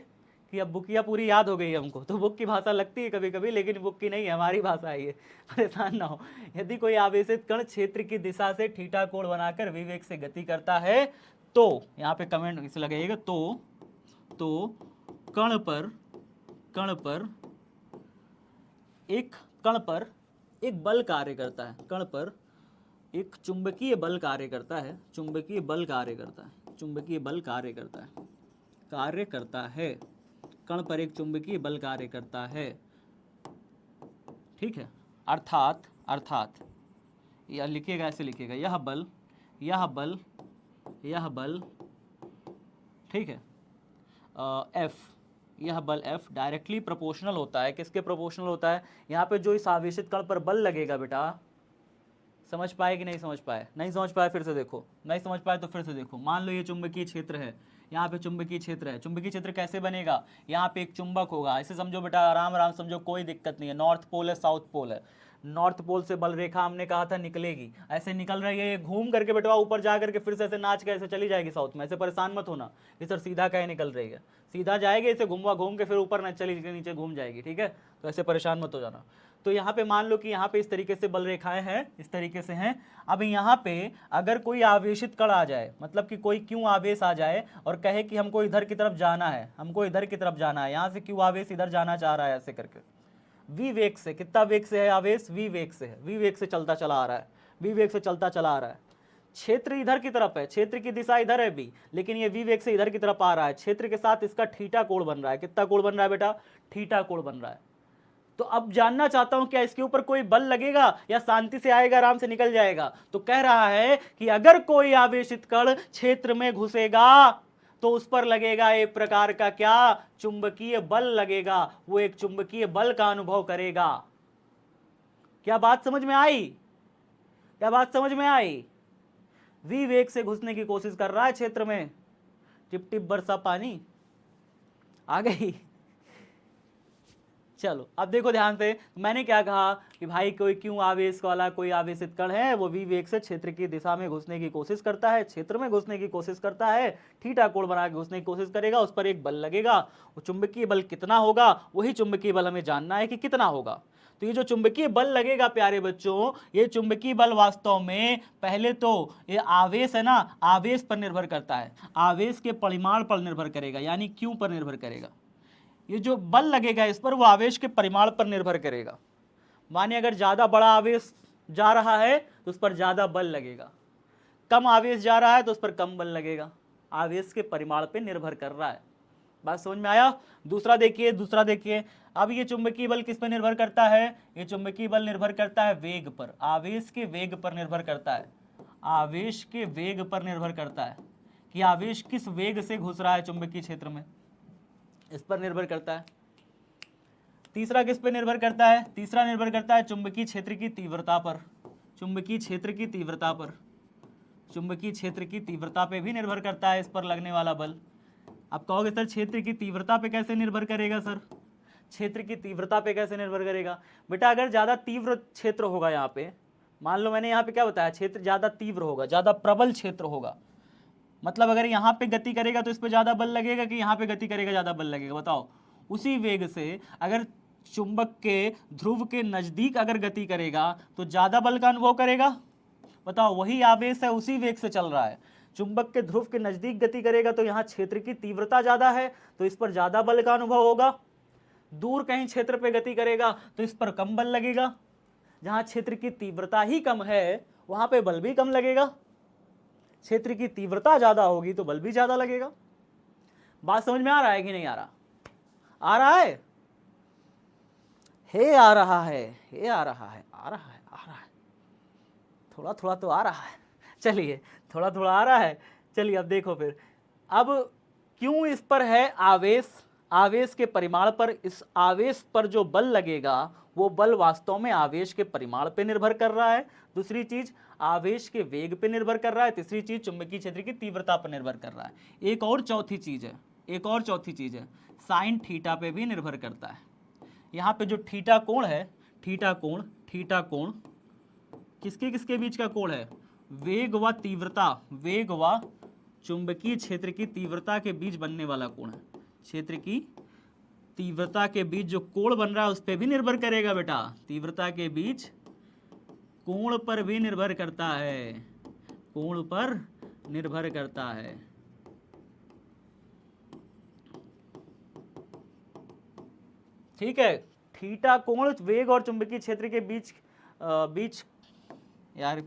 कि अब बुकिया पूरी याद हो गई है हमको, तो बुक की भाषा लगती है कभी कभी, लेकिन बुक की नहीं है, हमारी भाषा है ये, परेशान ना हो। यदि कोई आवेशित कण क्षेत्र की दिशा से थीटा कोण बनाकर विवेक से गति करता है तो, यहाँ पे कमेंट इसे लगाइएगा, तो कण पर एक बल कार्य करता है, कण पर एक चुंबकीय बल कार्य करता है, चुंबकीय बल कार्य करता है, चुंबकीय बल कार्य करता है, कार्य करता है, कण पर एक चुंबकीय बल कार्य करता है, ठीक है। अर्थात यह लिखिएगा, ऐसे लिखिएगा, यह बल, ठीक है, F, यह बल F डायरेक्टली प्रोपोर्शनल होता है, किसके प्रोपोर्शनल होता है? यहाँ पे जो इस आवेशित कण पर बल लगेगा बेटा, समझ पाए कि नहीं समझ पाए? नहीं समझ पाए फिर से देखो, नहीं समझ पाए तो फिर से देखो। मान लो ये चुंबकीय क्षेत्र है, यहाँ पे चुंबकीय क्षेत्र है, चुंबकीय क्षेत्र कैसे बनेगा? यहाँ पे एक चुंबक होगा, ऐसे समझो बेटा, आराम आराम समझो, कोई दिक्कत नहीं है। नॉर्थ पोल है, साउथ पोल है, नॉर्थ पोल से बल रेखा हमने कहा था निकलेगी, ऐसे निकल रही है, ये घूम करके बेटा ऊपर जा करके फिर से ऐसे नाच के ऐसे चली जाएगी साउथ में। ऐसे परेशान मत होना कि सर सीधा कहीं निकल रही है, सीधा जाएगी, इसे घूम के फिर ऊपर न चली नीचे घूम जाएगी, ठीक है? तो ऐसे परेशान मत हो जाना। तो यहाँ पे मान लो कि यहाँ पे इस तरीके से बल रेखाएं हैं, इस तरीके से हैं। अब यहाँ पे अगर कोई आवेशित कण आ जाए, मतलब कि कोई क्यू आवेश आ जाए और कहे कि हमको इधर की तरफ जाना है, हमको इधर की तरफ जाना है, यहाँ से क्यू आवेश इधर जाना चाह रहा है, ऐसे करके वी वेग से, कितना वेग से है आवेश? वी वेग से है, वी वेग से चलता चला आ रहा है, वी वेग से चलता चला आ रहा है। क्षेत्र इधर की तरफ है, क्षेत्र की दिशा इधर है भी, लेकिन ये वी वेग से इधर की तरफ आ रहा है। क्षेत्र के साथ इसका थीटा कोण बन रहा है, कितना कोण बन रहा है बेटा? थीटा कोण बन रहा है। तो अब जानना चाहता हूं क्या इसके ऊपर कोई बल लगेगा या शांति से आएगा, आराम से निकल जाएगा? तो कह रहा है कि अगर कोई आवेशित कण क्षेत्र में घुसेगा तो उस पर लगेगा एक प्रकार का क्या? चुंबकीय बल लगेगा, वो एक चुंबकीय बल का अनुभव करेगा। क्या बात समझ में आई? क्या बात समझ में आई? वी वेग से घुसने की कोशिश कर रहा है क्षेत्र में, टिप टिप बरसा पानी आ गई। चलो अब देखो ध्यान से, मैंने क्या कहा कि भाई कोई क्यों आवेश वाला कोई आवेशित कण है, वो वी वेग से क्षेत्र की दिशा में घुसने की कोशिश करता है, क्षेत्र में घुसने की कोशिश करता है, थीटा कोण बना के घुसने की कोशिश करेगा, उस पर एक बल लगेगा। वो चुंबकीय बल कितना होगा, वही चुंबकीय बल हमें जानना है कि कितना होगा। तो ये जो चुंबकीय बल लगेगा प्यारे बच्चों, ये चुंबकीय बल वास्तव में पहले तो ये आवेश है ना, आवेश पर निर्भर करता है, आवेश के परिमाण पर निर्भर करेगा, यानी क्यू पर निर्भर करेगा। ये जो बल लगेगा इस पर, वो आवेश के परिमाण पर निर्भर करेगा। मानिए अगर ज़्यादा बड़ा आवेश जा रहा है तो उस पर ज़्यादा बल लगेगा, कम आवेश जा रहा है तो उस पर कम बल लगेगा। आवेश के परिमाण पर निर्भर कर रहा है। बात समझ में आया? दूसरा देखिए, अब ये चुंबकीय बल किस पर निर्भर करता है? ये चुंबकीय बल निर्भर करता है वेग पर, आवेश के वेग पर निर्भर करता है, आवेश के वेग पर निर्भर करता है कि आवेश किस वेग से घुस रहा है चुंबकीय क्षेत्र में, इस पर निर्भर करता है। तीसरा किस पर निर्भर करता है? तीसरा निर्भर करता है चुंबकीय क्षेत्र की तीव्रता पर, चुंबकीय क्षेत्र की तीव्रता पर, चुंबकीय क्षेत्र की तीव्रता पे भी निर्भर करता है इस पर लगने वाला बल। आप कहोगे सर क्षेत्र की तीव्रता पे कैसे निर्भर करेगा? सर क्षेत्र की तीव्रता पे कैसे निर्भर करेगा? बेटा अगर ज़्यादा तीव्र क्षेत्र होगा यहाँ पे, मान लो मैंने यहाँ पे क्या बताया, क्षेत्र ज़्यादा तीव्र होगा, ज़्यादा प्रबल क्षेत्र होगा, मतलब अगर यहाँ पे गति करेगा तो इस पर ज़्यादा बल लगेगा कि यहाँ पे गति करेगा ज़्यादा बल लगेगा? बताओ। उसी वेग से अगर चुंबक के ध्रुव के नज़दीक अगर गति करेगा तो ज़्यादा बल का अनुभव करेगा? बताओ। वही आवेश है, उसी वेग से चल रहा है, चुंबक के ध्रुव के नज़दीक गति करेगा तो यहाँ क्षेत्र की तीव्रता ज़्यादा है तो इस पर ज़्यादा बल का अनुभव होगा। दूर कहीं क्षेत्र पे गति करेगा तो इस पर कम बल लगेगा। जहाँ क्षेत्र की तीव्रता ही कम है वहाँ पे बल भी कम लगेगा। क्षेत्र की तीव्रता ज़्यादा होगी तो बल भी ज़्यादा लगेगा। बात समझ में आ रहा है कि नहीं आ रहा? आ रहा है? हे आ रहा है, हे आ रहा है, आ रहा है, आ रहा है, थोड़ा थोड़ा तो आ रहा है। चलिए थोड़ा थोड़ा आ रहा है। चलिए अब देखो फिर, अब क्यों इस पर है आवेश, आवेश के परिमाण पर, इस आवेश पर जो बल लगेगा वो बल वास्तव में आवेश के परिमाण पे निर्भर कर रहा है। दूसरी चीज आवेश के वेग पे निर्भर कर रहा है। तीसरी चीज चुंबकीय क्षेत्र की तीव्रता पर निर्भर कर रहा है। एक और चौथी चीज है, साइन थीटा पे भी निर्भर करता है। यहाँ पे जो थीटा कोण है, थीटा कोण किसके किसके बीच का कोण है? वेग व तीव्रता, वेग व चुंबकीय क्षेत्र की तीव्रता के बीच बनने वाला कोण है, क्षेत्र की तीव्रता के बीच जो कोण बन रहा है उस पर भी निर्भर करेगा बेटा, तीव्रता के बीच कोण पर भी निर्भर करता है, कोण पर निर्भर करता है। ठीक है, थीटा कोण वेग और चुंबकीय क्षेत्र के बीच यार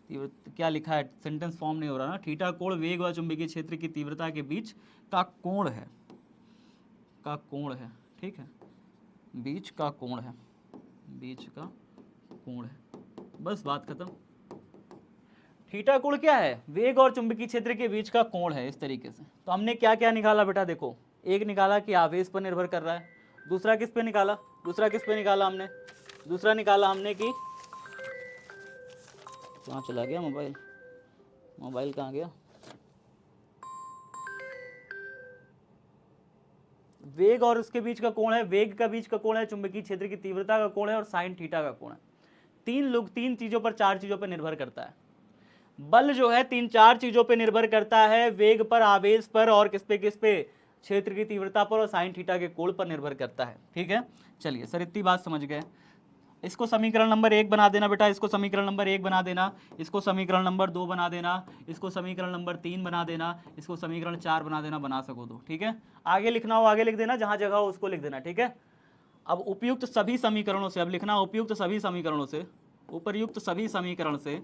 क्या लिखा है, सेंटेंस फॉर्म नहीं हो रहा ना। थीटा कोण वेग और चुंबकीय क्षेत्र की तीव्रता के बीच का कोण है, ठीक है, बीच का कोण है, बस बात खत्म। थीटा कोण क्या है, वेग और चुंबकीय क्षेत्र के बीच का कोण है, इस तरीके से। तो हमने क्या क्या निकाला बेटा, देखो, एक निकाला कि आवेश पर निर्भर कर रहा है, दूसरा किस पे निकाला, हमने दूसरा निकाला हमने कि कहाँ चला गया मोबाइल कहाँ गया, वेग और उसके बीच का कोण है, वेग का बीच का कोण है, चुंबकीय क्षेत्र की तीव्रता का कोण है और साइन थीटा का कोण है। तीन चीजों पर, चार चीजों पर निर्भर करता है। बल जो है 3-4 चीजों पर निर्भर करता है, वेग पर, आवेश पर और किस पे, क्षेत्र की तीव्रता पर और साइन थीटा के कोण पर निर्भर करता है। ठीक है, चलिए सर इतनी बात समझ गए। इसको समीकरण नंबर 1 बना देना बेटा, इसको समीकरण नंबर 1 बना देना, इसको समीकरण नंबर 2 बना देना, इसको समीकरण नंबर 3 बना देना, इसको समीकरण 4 बना देना, बना सको तो। ठीक है, आगे लिखना हो आगे लिख देना, जहां जगह हो उसको लिख देना। ठीक है, अब उपर्युक्त सभी समीकरणों से, अब लिखना उपर्युक्त सभी समीकरणों से, उपर्युक्त सभी समीकरणों से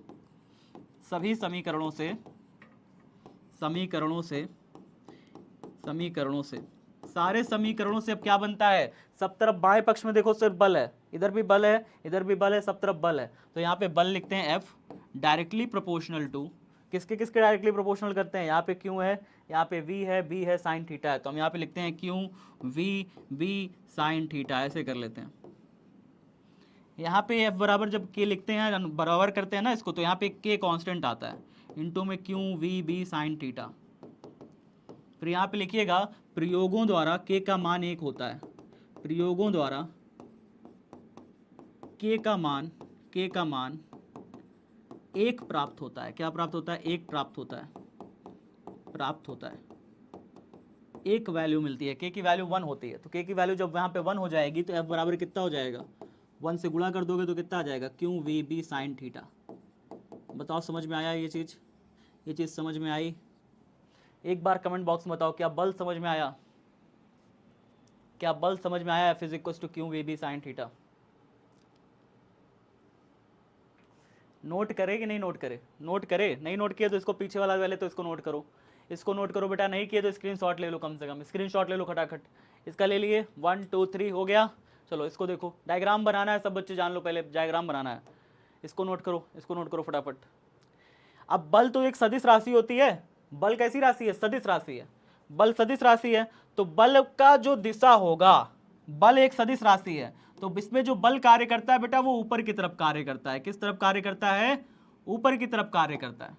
सारे समीकरणों से अब क्या बनता है, सब तरफ बाएं पक्ष में देखो सिर्फ बल है, इधर भी बल है, इधर भी बल है, सब तरफ बल है। तो यहाँ पे बल लिखते हैं F डायरेक्टली प्रोपोर्शनल टू, किसके डायरेक्टली प्रोपोर्शनल करते हैं, यहाँ पे Q है, यहाँ पे V है, B है, साइन थीटा है, तो हम यहाँ पे लिखते हैं Q V साइन थीटा, ऐसे कर लेते हैं। यहाँ पे F बराबर जब K लिखते हैं, बराबर करते हैं ना इसको, तो यहाँ पे K कांस्टेंट आता है, इंटू में Q V B sine theta. फिर यहाँ पे लिखिएगा प्रयोगों द्वारा K का मान 1 होता है, प्रयोगों द्वारा K का मान 1 प्राप्त होता है। क्या प्राप्त होता है, 1 प्राप्त होता है, एक वैल्यू मिलती है, K की वैल्यू 1 होती है। तो K की वैल्यू जब यहाँ पे 1 हो जाएगी तो F बराबर कितना हो जाएगा, 1 से गुणा कर दोगे तो कितना आ जाएगा, Q V B sine theta. बताओ समझ में आया ये चीज़ समझ में आई? एक बार कमेंट बॉक्स में बताओ, क्या बल समझ में आया, F is equal to Q V B sine theta. Note करे कि नहीं नोट करे, नहीं नोट किया तो इसको पीछे वाला पहले तो इसको नोट करो, बेटा, नहीं किया तो स्क्रीनशॉट ले लो, कम से कम स्क्रीनशॉट ले लो खटाखट। इसका ले लिए, 1 2 3 हो गया। चलो इसको देखो, डायग्राम बनाना है, सब बच्चे जान लो, पहले डायग्राम बनाना है, इसको नोट करो फटाफट। अब बल तो एक सदिश राशि होती है, बल कैसी राशि है, सदिश राशि है, बल सदिश राशि है, तो बल का जो दिशा होगा, बल एक सदिश राशि है, तो इसमें जो बल कार्य करता है बेटा वो ऊपर की तरफ कार्य करता है। किस तरफ कार्य करता है, ऊपर की तरफ कार्य करता है।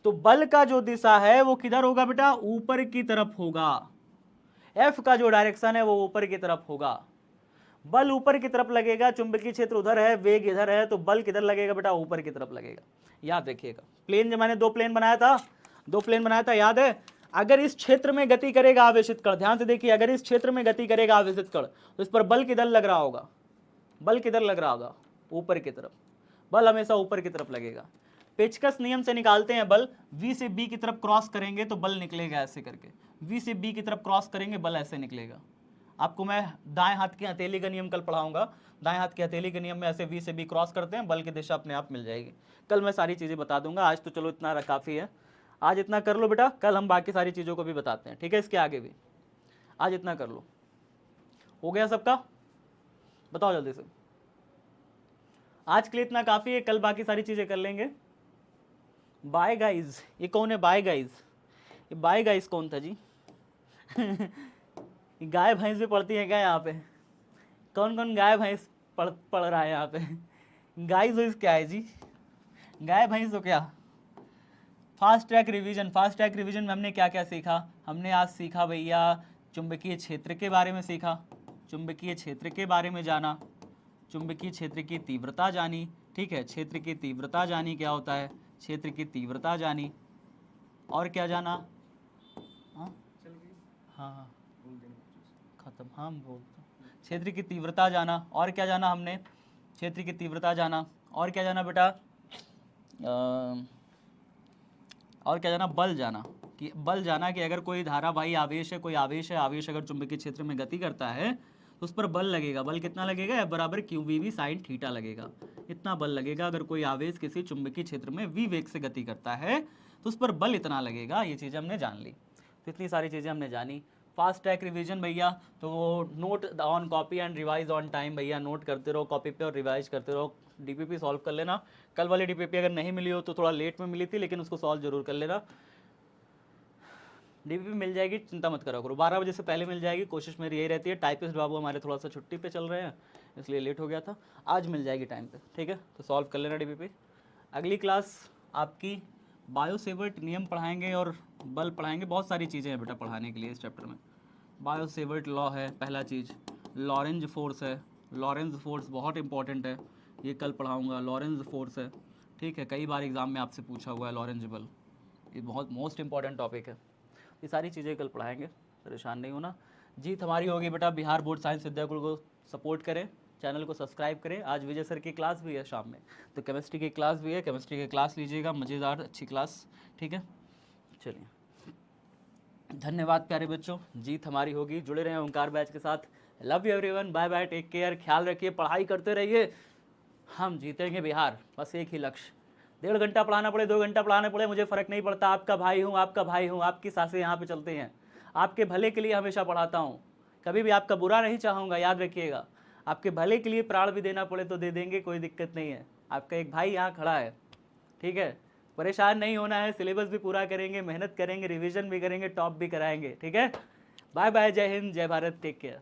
तो बल का जो दिशा है वो किधर होगा बेटा, ऊपर की तरफ होगा। F का जो डायरेक्शन है वो ऊपर की तरफ होगा, बल ऊपर की तरफ लगेगा, चुंबकीय क्षेत्र उधर है, वेग इधर है, तो बल किधर लगेगा बेटा, ऊपर की तरफ लगेगा। याद रखिएगा, प्लेन जब मैंने 2 प्लेन बनाया था, याद है, अगर इस क्षेत्र में गति करेगा आवेशित कण, ध्यान से देखिए, अगर इस क्षेत्र में गति करेगा आवेशित कण तो इस पर बल किधर लग रहा होगा, ऊपर की तरफ, बल हमेशा ऊपर की तरफ लगेगा। पेचकस नियम से निकालते हैं बल, V से B की तरफ क्रॉस करेंगे तो बल निकलेगा ऐसे करके, V से B की तरफ क्रॉस करेंगे बल ऐसे निकलेगा। आपको मैं दाएं हाथ की हथेली का नियम कल पढ़ाऊंगा, दाएं हाथ की हथेली के नियम में ऐसे V से B क्रॉस करते हैं, बल की दिशा अपने आप मिल जाएगी। कल मैं सारी चीज़ें बता दूंगा, आज तो चलो इतना काफ़ी है, आज इतना कर लो बेटा, कल हम बाकी सारी चीज़ों को भी बताते हैं। ठीक है, इसके आगे भी आज इतना कर लो। हो गया सबका, बताओ जल्दी से, आज के लिए इतना काफ़ी है, कल बाकी सारी चीज़ें कर लेंगे। बाय गाइज, ये कौन है बाय गाइज, ये बाय गाइज कौन था जी? गाय भैंस भी पढ़ती है क्या यहाँ पे? कौन कौन गाय भैंस पढ़ रहा है यहाँ पे? गाइस वाइस क्या है जी, गाय भैंस हो क्या? फास्ट ट्रैक रिवीजन में हमने क्या क्या सीखा? हमने आज सीखा भैया चुंबकीय क्षेत्र के बारे में सीखा, चुंबकीय क्षेत्र के बारे में जाना, चुंबकीय क्षेत्र की तीव्रता जानी। ठीक है, क्षेत्र की तीव्रता जानी, क्या होता है क्षेत्र की तीव्रता जानी, और क्या जाना? हाँ हाँ, खत्म, हाँ बोलता हूँ। क्षेत्र की तीव्रता जाना, और क्या जाना हमने? क्षेत्र की तीव्रता जाना, और क्या जाना बेटा? और क्या जाना? बल जाना। कि बल जाना कि अगर कोई धारावाही आवेश है, कोई आवेश है, आवेश अगर चुंबकीय क्षेत्र में गति करता है तो उस पर बल लगेगा। बल कितना लगेगा? F बराबर QVV साइन थीटा लगेगा। इतना बल लगेगा अगर कोई आवेश किसी चुंबकीय क्षेत्र में v वेग से गति करता है तो उस पर बल इतना लगेगा। ये चीज़ हमने जान ली। तो इतनी सारी चीज़ें हमने जानी। फास्ट ट्रैक रिवीजन भैया, तो note on copy and revise on time भैया, नोट करते रहो कॉपी पे और रिवाइज करते रहो। डीपीपी सॉल्व कर लेना। कल वाली डीपीपी अगर नहीं मिली हो तो थोड़ा लेट में मिली थी, लेकिन उसको सॉल्व जरूर कर लेना। डीपीपी मिल जाएगी, चिंता मत करो करो, 12 बजे से पहले मिल जाएगी, कोशिश मेरी यही रहती है। टाइपिस्ट बाबू हमारे थोड़ा सा छुट्टी पे चल रहे हैं, इसलिए लेट हो गया था। आज मिल जाएगी टाइम पे, ठीक है? तो सॉल्व कर लेना डीपीपी। अगली क्लास आपकी बायोसेवर्ट नियम पढ़ाएंगे और बल पढ़ाएंगे। बहुत सारी चीज़ें हैं बेटा पढ़ाने के लिए इस चैप्टर में। बायोसेवर्ट लॉ है पहला चीज़, लॉरेंज फोर्स है। लॉरेंज फोर्स बहुत इंपॉर्टेंट है, ये कल पढ़ाऊँगा। लॉरेंज फोर्स है, ठीक है? कई बार एग्जाम में आपसे पूछा हुआ है लॉरेंज बल, ये बहुत मोस्ट इंपॉर्टेंट टॉपिक है। ये सारी चीज़ें कल पढ़ाएंगे, परेशान नहीं होना। जीत हमारी होगी बेटा। बिहार बोर्ड साइंस विद्याकुल को सपोर्ट करें, चैनल को सब्सक्राइब करें। आज विजय सर की क्लास भी है शाम में, तो केमिस्ट्री की क्लास भी है, केमिस्ट्री की क्लास लीजिएगा, मज़ेदार अच्छी क्लास, ठीक है? चलिए, धन्यवाद प्यारे बच्चों, जीत हमारी होगी। जुड़े रहें ओंकार बैच के साथ। Love you everyone, bye bye, take care, ख्याल रखिए, पढ़ाई करते रहिए। हम जीतेंगे बिहार, बस एक ही लक्ष्य। 1.5 घंटा पढ़ाना पड़े, 2 घंटा पढ़ाना पड़े, मुझे फ़र्क नहीं पड़ता। आपका भाई हूँ, आपका भाई हूँ, आपकी सांसें यहाँ पे चलती हैं। आपके भले के लिए हमेशा पढ़ाता हूँ, कभी भी आपका बुरा नहीं चाहूँगा, याद रखिएगा। आपके भले के लिए प्राण भी देना पड़े तो दे देंगे, कोई दिक्कत नहीं है। आपका एक भाई यहाँ खड़ा है, ठीक है? परेशान नहीं होना है, सिलेबस भी पूरा करेंगे, मेहनत करेंगे, रिवीजन भी करेंगे, टॉप भी कराएंगे, ठीक है? बाय बाय, जय हिंद, जय भारत, टेक केयर।